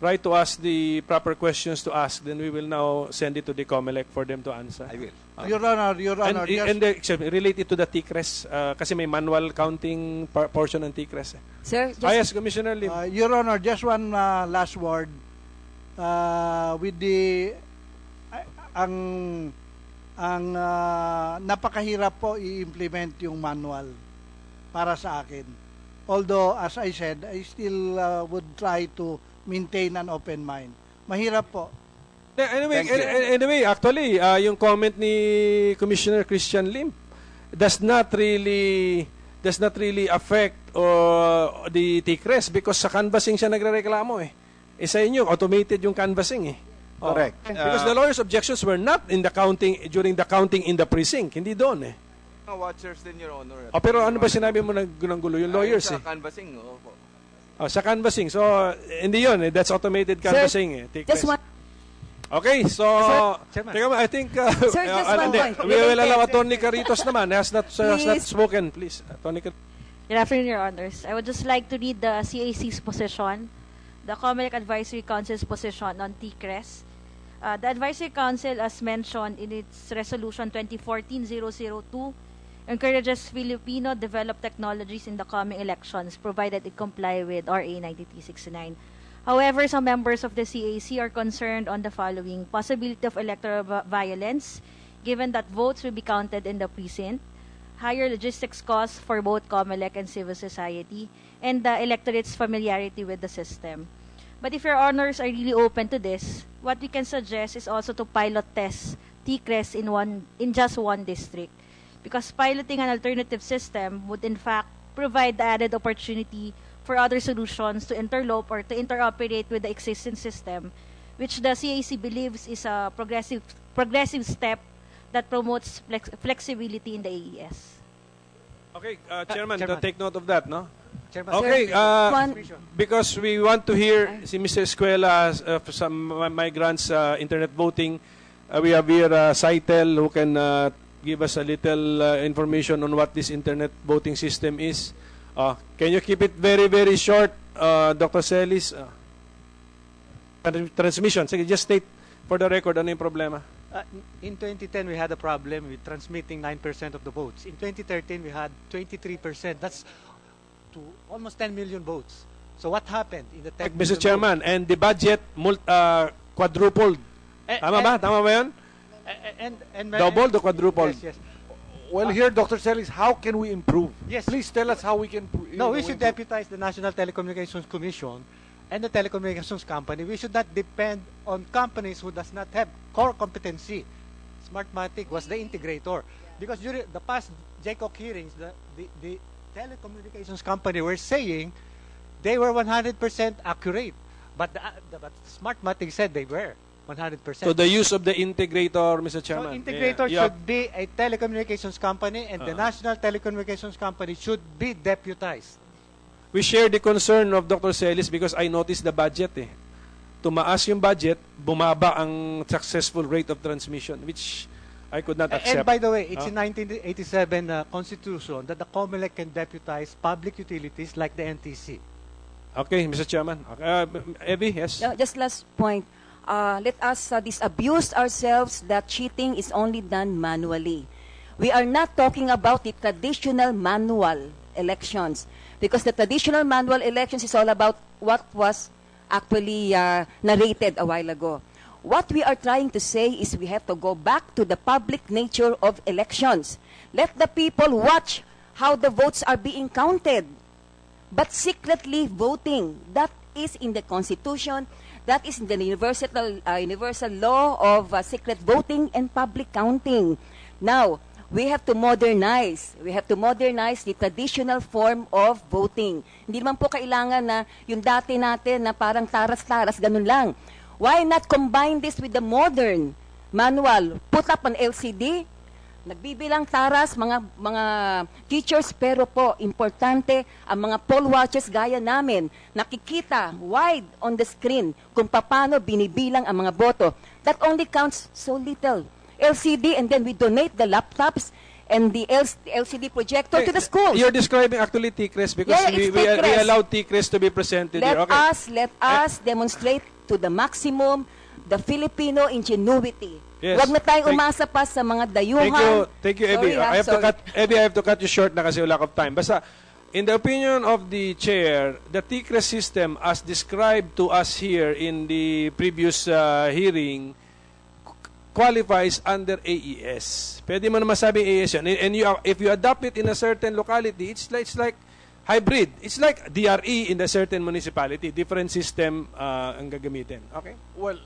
write to us the proper questions to ask. Then we will now send it to the COMELEC for them to answer. I will. Your Honor, relate it to the TICRES kasi may manual counting portion ng TICRES. Sir, just, Yes, Commissioner Lim. Your Honor, just one last word. With the ang napakahirap po i-implement yung manual para sa akin. Although, as I said, I still would try to maintain an open mind. Mahirap po. Anyway, actually, yung comment ni Commissioner Christian Lim does not really affect the TICRES because sa canvassing siya nagrereklamo eh. Sa inyo, automated yung canvassing eh. Correct. Because the lawyers' objections were not in the counting, during the counting in the precinct. Hindi doon eh. Mga watchers din, Your Honor. Pero ano ba sinabi mo ng gulo? Yung lawyers sa eh. canvassing, opo. Sa canvassing. So, hindi yun eh. That's automated canvassing eh. TICRES. just one. Okay, so, teka mo, I think, Sir, just one point. we will allow Attorney Caritos naman, has not spoken, please. Attorney Caritos. Good afternoon, Your Honors. I would just like to read the CAC's position, the COMELEC Advisory Council's position on TICRES. The Advisory Council, as mentioned in its Resolution 2014-002, encourages Filipino-developed technologies in the coming elections, provided it comply with RA 9369. However, some members of the CAC are concerned on the following: possibility of electoral violence, given that votes will be counted in the precinct, higher logistics costs for both COMELEC and civil society, and the electorate's familiarity with the system. But if Your Honors are really open to this, what we can suggest is also to pilot test TICRES in just one district, because piloting an alternative system would in fact provide the added opportunity for other solutions to interlope or to interoperate with the existing system, which the CAC believes is a progressive step that promotes flexibility in the AES. Okay, Chairman, take note of that, no? Chairman, Okay, because we want to hear si Mr. Escuela some migrants internet voting. We have here Saitel who can give us a little information on what this internet voting system is. Can you keep it very, very short, Dr. Celis? Transmission. Sige, just state for the record ano yung problema. In 2010, we had a problem with transmitting 9% of the votes. In 2013, we had 23%. That's to almost 10 million votes. So what happened in the 10 Mr. Chairman, and the budget quadrupled. Tama ba yan? And Doubled or quadrupled? Yes. Well, here, Dr. Celis, how can we improve? Yes. Please tell us how we can No, we should deputize the National Telecommunications Commission and the telecommunications company. We should not depend on companies who does not have core competency. Smartmatic was the integrator. Because during the past JCOC hearings, the telecommunications company were saying they were 100% accurate. But Smartmatic said they were 100%. So the use of the integrator, Mr. Chairman. So integrator should be a telecommunications company, and the National Telecommunications Company should be deputized. We share the concern of Dr. Celis because I noticed the budget eh. Tumaas yung budget, bumaba ang successful rate of transmission, which I could not accept. And by the way, it's in 1987 Constitution that the COMELEC can deputize public utilities like the NTC. Okay, Mr. Chairman. Evie, yes? Just last point. Let us disabuse ourselves that cheating is only done manually. We are not talking about the traditional manual elections, because the traditional manual elections is all about what was actually narrated a while ago. What we are trying to say is we have to go back to the public nature of elections. Let the people watch how the votes are being counted. But secretly voting, that is in the Constitution, that is in the universal law of secret voting and public counting. Now, we have to modernize. We have to modernize the traditional form of voting. Hindi naman po kailangan na yung dati natin na parang taras-taras, ganun lang. Why not combine this with the modern manual? Put up an LCD, nagbibilang taras, mga teachers, pero po, importante, ang mga poll watchers gaya namin, nakikita wide on the screen kung paano binibilang ang mga boto. That only counts so little. LCD, and then we donate the laptops and the LCD projector to the schools. You're describing actually TCRES because we allowed TCRES to be presented here. Okay. Let us demonstrate to the maximum the Filipino ingenuity. Yes. Huwag na tayong umasa pa sa mga dayuhan. Thank you, Abby. I have to cut you short na kasi lack of time. Basta, in the opinion of the chair, the TCRES system as described to us here in the previous hearing qualifies under AES. Pwede mo naman sabi AES yan. And if you adopt it in a certain locality, it's like hybrid. It's like DRE in a certain municipality. Different system ang gagamitin. Okay? Well,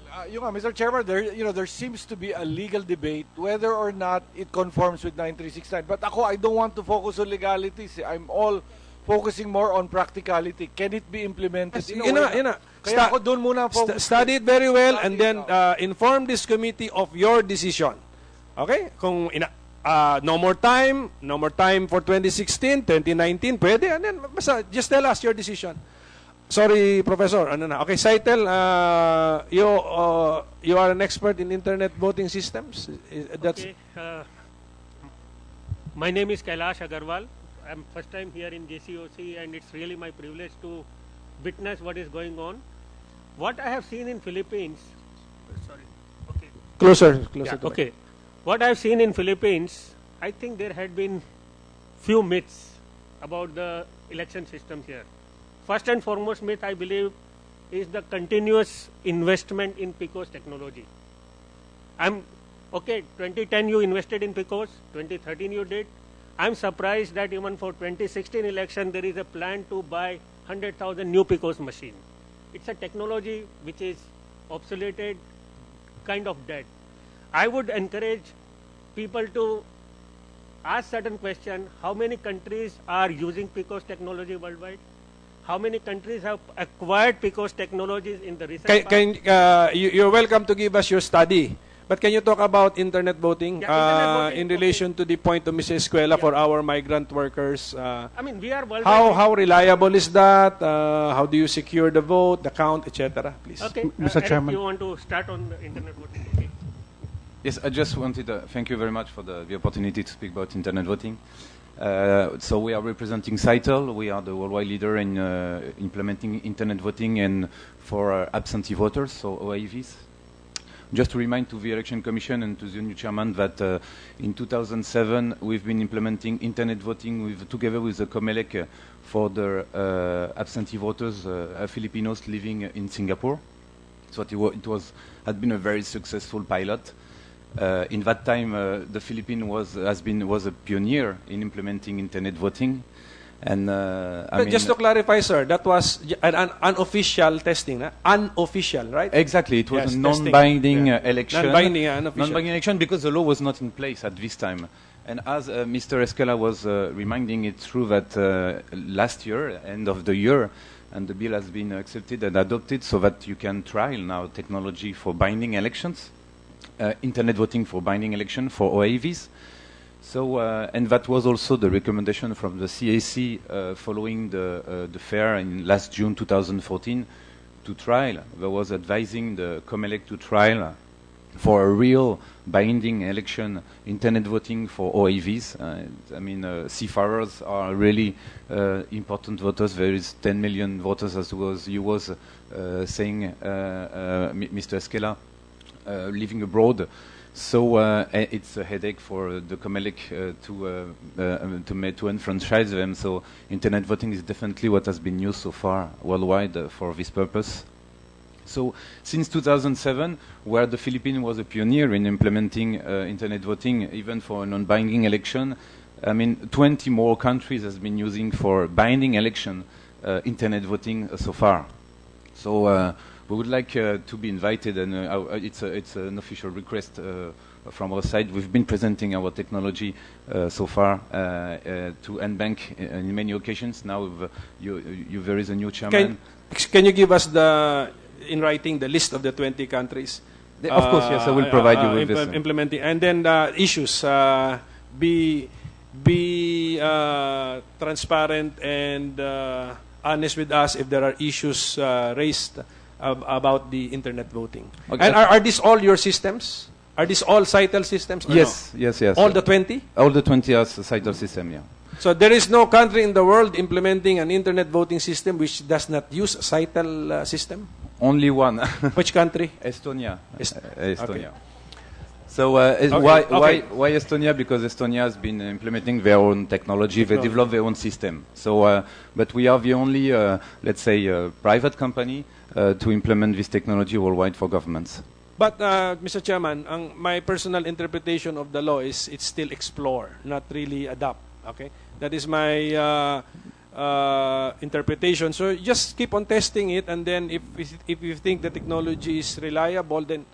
Mr. Chairman, there seems to be a legal debate whether or not it conforms with 9369. But I don't want to focus on legalities. I'm all focusing more on practicality. Can it be implemented? Kaya ako doon muna focus. Study it very well and then inform this committee of your decision. Okay? Kung no more time for 2016, 2019, pwede. And then, basta, just tell us your decision. Sorry, Professor. Okay, Saitel, you are an expert in internet voting systems. Okay. My name is Kailash Agarwal. I'm first time here in JCOC, and it's really my privilege to witness what is going on. What I have seen in Philippines. Sorry. Okay. Closer. Yeah, okay. What I've seen in Philippines, I think there had been few myths about the election systems here. First and foremost myth, I believe, is the continuous investment in PCOS technology. 2010 you invested in PCOS, 2013 you did. I'm surprised that even for 2016 election, there is a plan to buy 100,000 new PCOS machine. It's a technology which is obsoleted, kind of dead. I would encourage people to ask certain question: how many countries are using PCOS technology worldwide? How many countries have acquired PCOS technologies in the recent past? You're welcome to give us your study. But can you talk about internet voting, in relation to the point of Mrs. Escuela for our migrant workers? We are worldwide. How reliable is that? How do you secure the vote, the count, etc.? Please. Okay, Mr. Chairman. You want to start on the internet voting? Okay. Yes, I just wanted to thank you very much for the opportunity to speak about internet voting. So we are representing CITEL. We are the worldwide leader in implementing internet voting and for absentee voters, so OAVs. Just to remind to the Election Commission and to the new chairman that in 2007 we've been implementing internet voting together with the COMELEC for the absentee voters, Filipinos living in Singapore. So had been a very successful pilot. In that time, the Philippines was a pioneer in implementing internet voting. And just to clarify, sir, that was an unofficial testing, unofficial, right? Exactly, it was a non-binding election. Non-binding, unofficial. Non-binding election because the law was not in place at this time. And as Mr. Escuela was reminding, it's true that last year, end of the year, and the bill has been accepted and adopted so that you can trial now technology for binding elections, internet voting for binding election for OAVs. So, and that was also the recommendation from the CAC following the fair in last June 2014 to trial. There was advising the COMELEC to trial for a real binding election, internet voting for OAVs. I mean, seafarers are really important voters. There is 10 million voters, as you was saying, Mr. Esquela, living abroad. So it's a headache for the COMELEC to enfranchise them. So internet voting is definitely what has been used so far worldwide for this purpose. So since 2007, where the Philippines was a pioneer in implementing internet voting, even for a non-binding election, I mean, 20 more countries has been using for binding election internet voting so far. So we would like to be invited, and it's an official request from our side. We've been presenting our technology so far to NBank in many occasions. Now there is a new chairman. Can you give us in writing the list of the 20 countries? Of course, yes, I will provide you with this. Implementing, and then issues. Be transparent and honest with us if there are issues raised about the internet voting. Okay. And are these all your systems? Are these all CITEL systems? Yes, no? yes. All the 20? All the 20 are CITEL system, yeah. So there is no country in the world implementing an internet voting system which does not use a CITEL system? Only one. Which country? Estonia. Estonia. Okay. So why Estonia? Because Estonia has been implementing their own technology. They develop their own system. So, but we are the only, let's say, private company to implement this technology worldwide for governments. But, Mr. Chairman, my personal interpretation of the law is it's still explore, not really adopt. Okay, that is my interpretation. So just keep on testing it, and then if you think the technology is reliable, then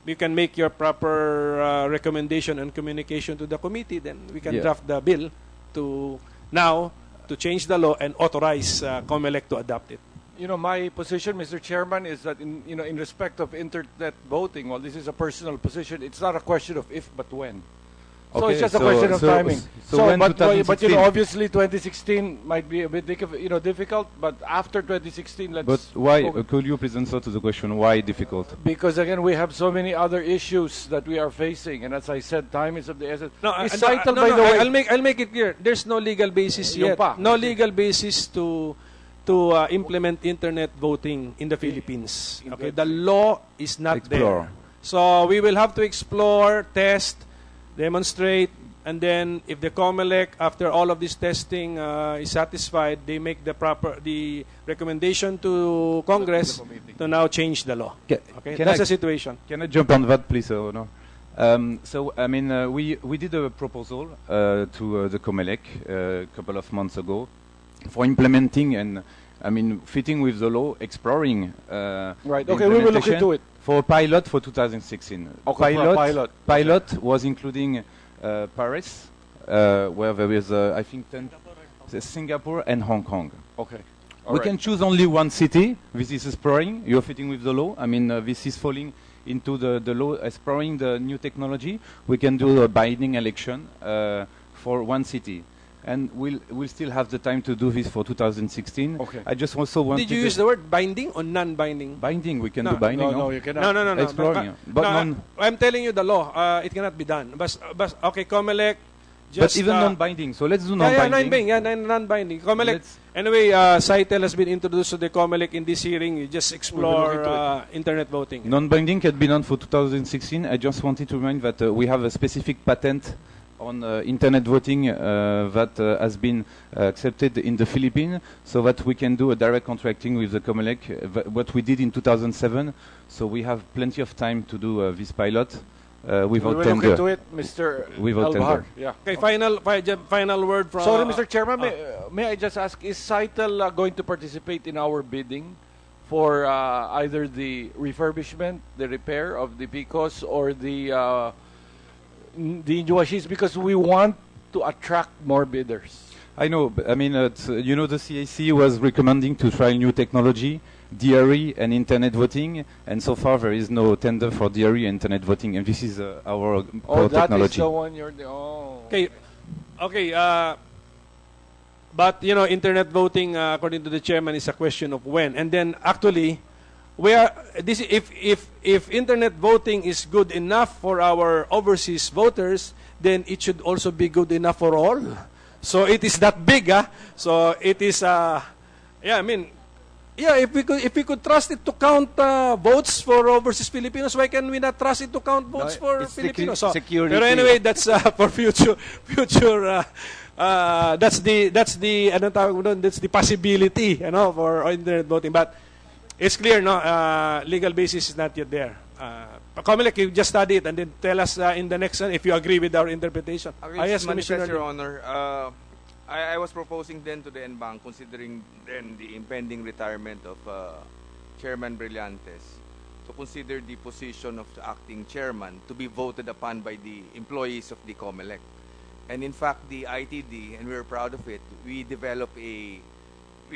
you can make your proper recommendation and communication to the committee. Then we can draft the bill to change the law and authorize COMELEC to adopt it. You know, my position, Mr. Chairman, is that in respect of internet voting, well, this is a personal position. It's not a question of if but when. So okay, it's just a question of timing. But obviously 2016 might be a bit difficult. But after 2016, let's. But why? Could you please answer to the question? Why difficult? Because again, we have so many other issues that we are facing, and as I said, time is of the essence. I'll make it clear. There's no legal basis yet. No legal basis to implement internet voting in the Philippines. Okay, the law is not there. So we will have to explore, test, demonstrate, and then if the COMELEC, after all of this testing, is satisfied, they make the recommendation to Congress to now change the law. Okay, that's the situation. Can I jump on that, please? No. So I mean, we did a proposal to the COMELEC a couple of months ago for implementing and fitting with the law, exploring. Right. Okay, we will look into it. For a pilot for 2016. Okay, pilot was including Paris, where there is, I think, Singapore and Hong Kong. Okay. We can choose only one city. This is exploring. You're fitting with the law. I mean, this is falling into the law, exploring the new technology. We can do a binding election for one city. And we'll still have the time to do this for 2016. Okay. I just also want. Did you use the word binding or non-binding? Binding. We can do binding. No, you cannot. No. Exploring. I'm telling you the law. It cannot be done. But okay, COMELEC. But even non-binding. So let's do non-binding. Non-binding. COMELEC. Anyway, CITEL has been introduced to the COMELEC in this hearing. You just explore internet voting. Non-binding can be done for 2016. I just wanted to remind that we have a specific patent on internet voting that has been accepted in the Philippines, so that we can do a direct contracting with the COMELEC, what we did in 2007. So we have plenty of time to do this pilot without tender. We will look into it, Mr. Without tender. Yeah. Okay, final word from... Sorry, Mr. Chairman, may I just ask, is CITEL going to participate in our bidding for either the refurbishment, the repair of the PCOS, or the new machines, because we want to attract more bidders? I know, but I mean, the CAC was recommending to try new technology, DRE and internet voting, and so far there is no tender for DRE and internet voting, and this is our core technology. That is the one you're Okay, but internet voting, according to the chairman, is a question of when. And then actually, if internet voting is good enough for our overseas voters, then it should also be good enough for all. So it is that big, So it is, if we could trust it to count votes for overseas Filipinos, why can we not trust it to count votes for Filipinos? So, security. pero anyway, that's for future. That's the possibility, for internet voting. But it's clear, legal basis is not yet there. Comelec, you just study it and then tell us in the next one if you agree with our interpretation. Yes, Commissioner. Your Honor. I was proposing then to the NBank, considering then the impending retirement of Chairman Brillantes, to consider the position of the acting chairman to be voted upon by the employees of the Comelec. And in fact, the ITD, and we're proud of it, we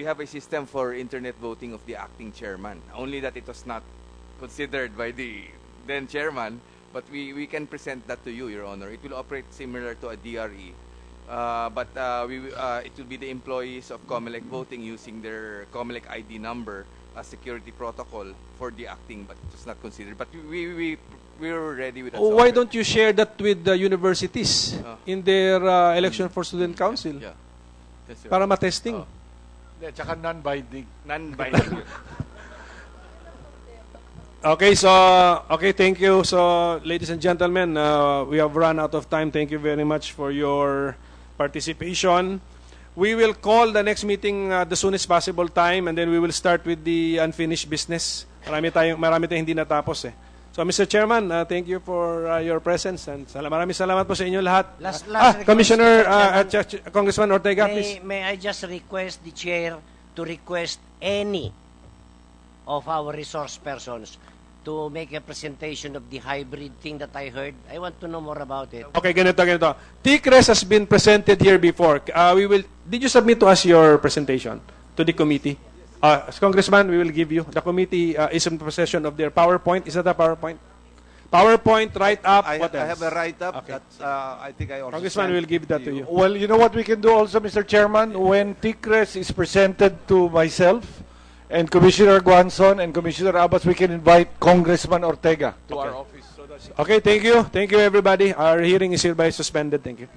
have a system for internet voting of the acting chairman. Only that it was not considered by the then chairman, but we can present that to you, Your Honor. It will operate similar to a DRE. But it will be the employees of Comelec voting using their Comelec ID number as security protocol for the acting, but it was not considered. But we were ready with that. Why don't you share that with the universities in their election for student council? Yeah. Yes, para matesting. Tsaka non-binding. Non-binding. Okay, thank you. So, ladies and gentlemen, we have run out of time. Thank you very much for your participation. We will call the next meeting the soonest possible time, and then we will start with the unfinished business. Marami tayong hindi natapos eh. So, Mr. Chairman, thank you for your presence, and maraming salamat po sa inyo lahat. Last Commissioner, Congressman Ortega, please. May I just request the chair to request any of our resource persons to make a presentation of the hybrid thing that I heard. I want to know more about it. Okay, ganito. TCRES has been presented here before. Did you submit to us your presentation to the committee? Congressman, we will give you. The committee is in possession of their PowerPoint. Is that a PowerPoint? PowerPoint, write-up, what else? I have a write-up Okay. that I think I also Congressman, sent we will give that to you. Well, you know what we can do also, Mr. Chairman? When TCRES is presented to myself and Commissioner Guanzon and Commissioner Abbas, we can invite Congressman Ortega to our office. Okay, thank you. Thank you, everybody. Our hearing is hereby suspended. Thank you.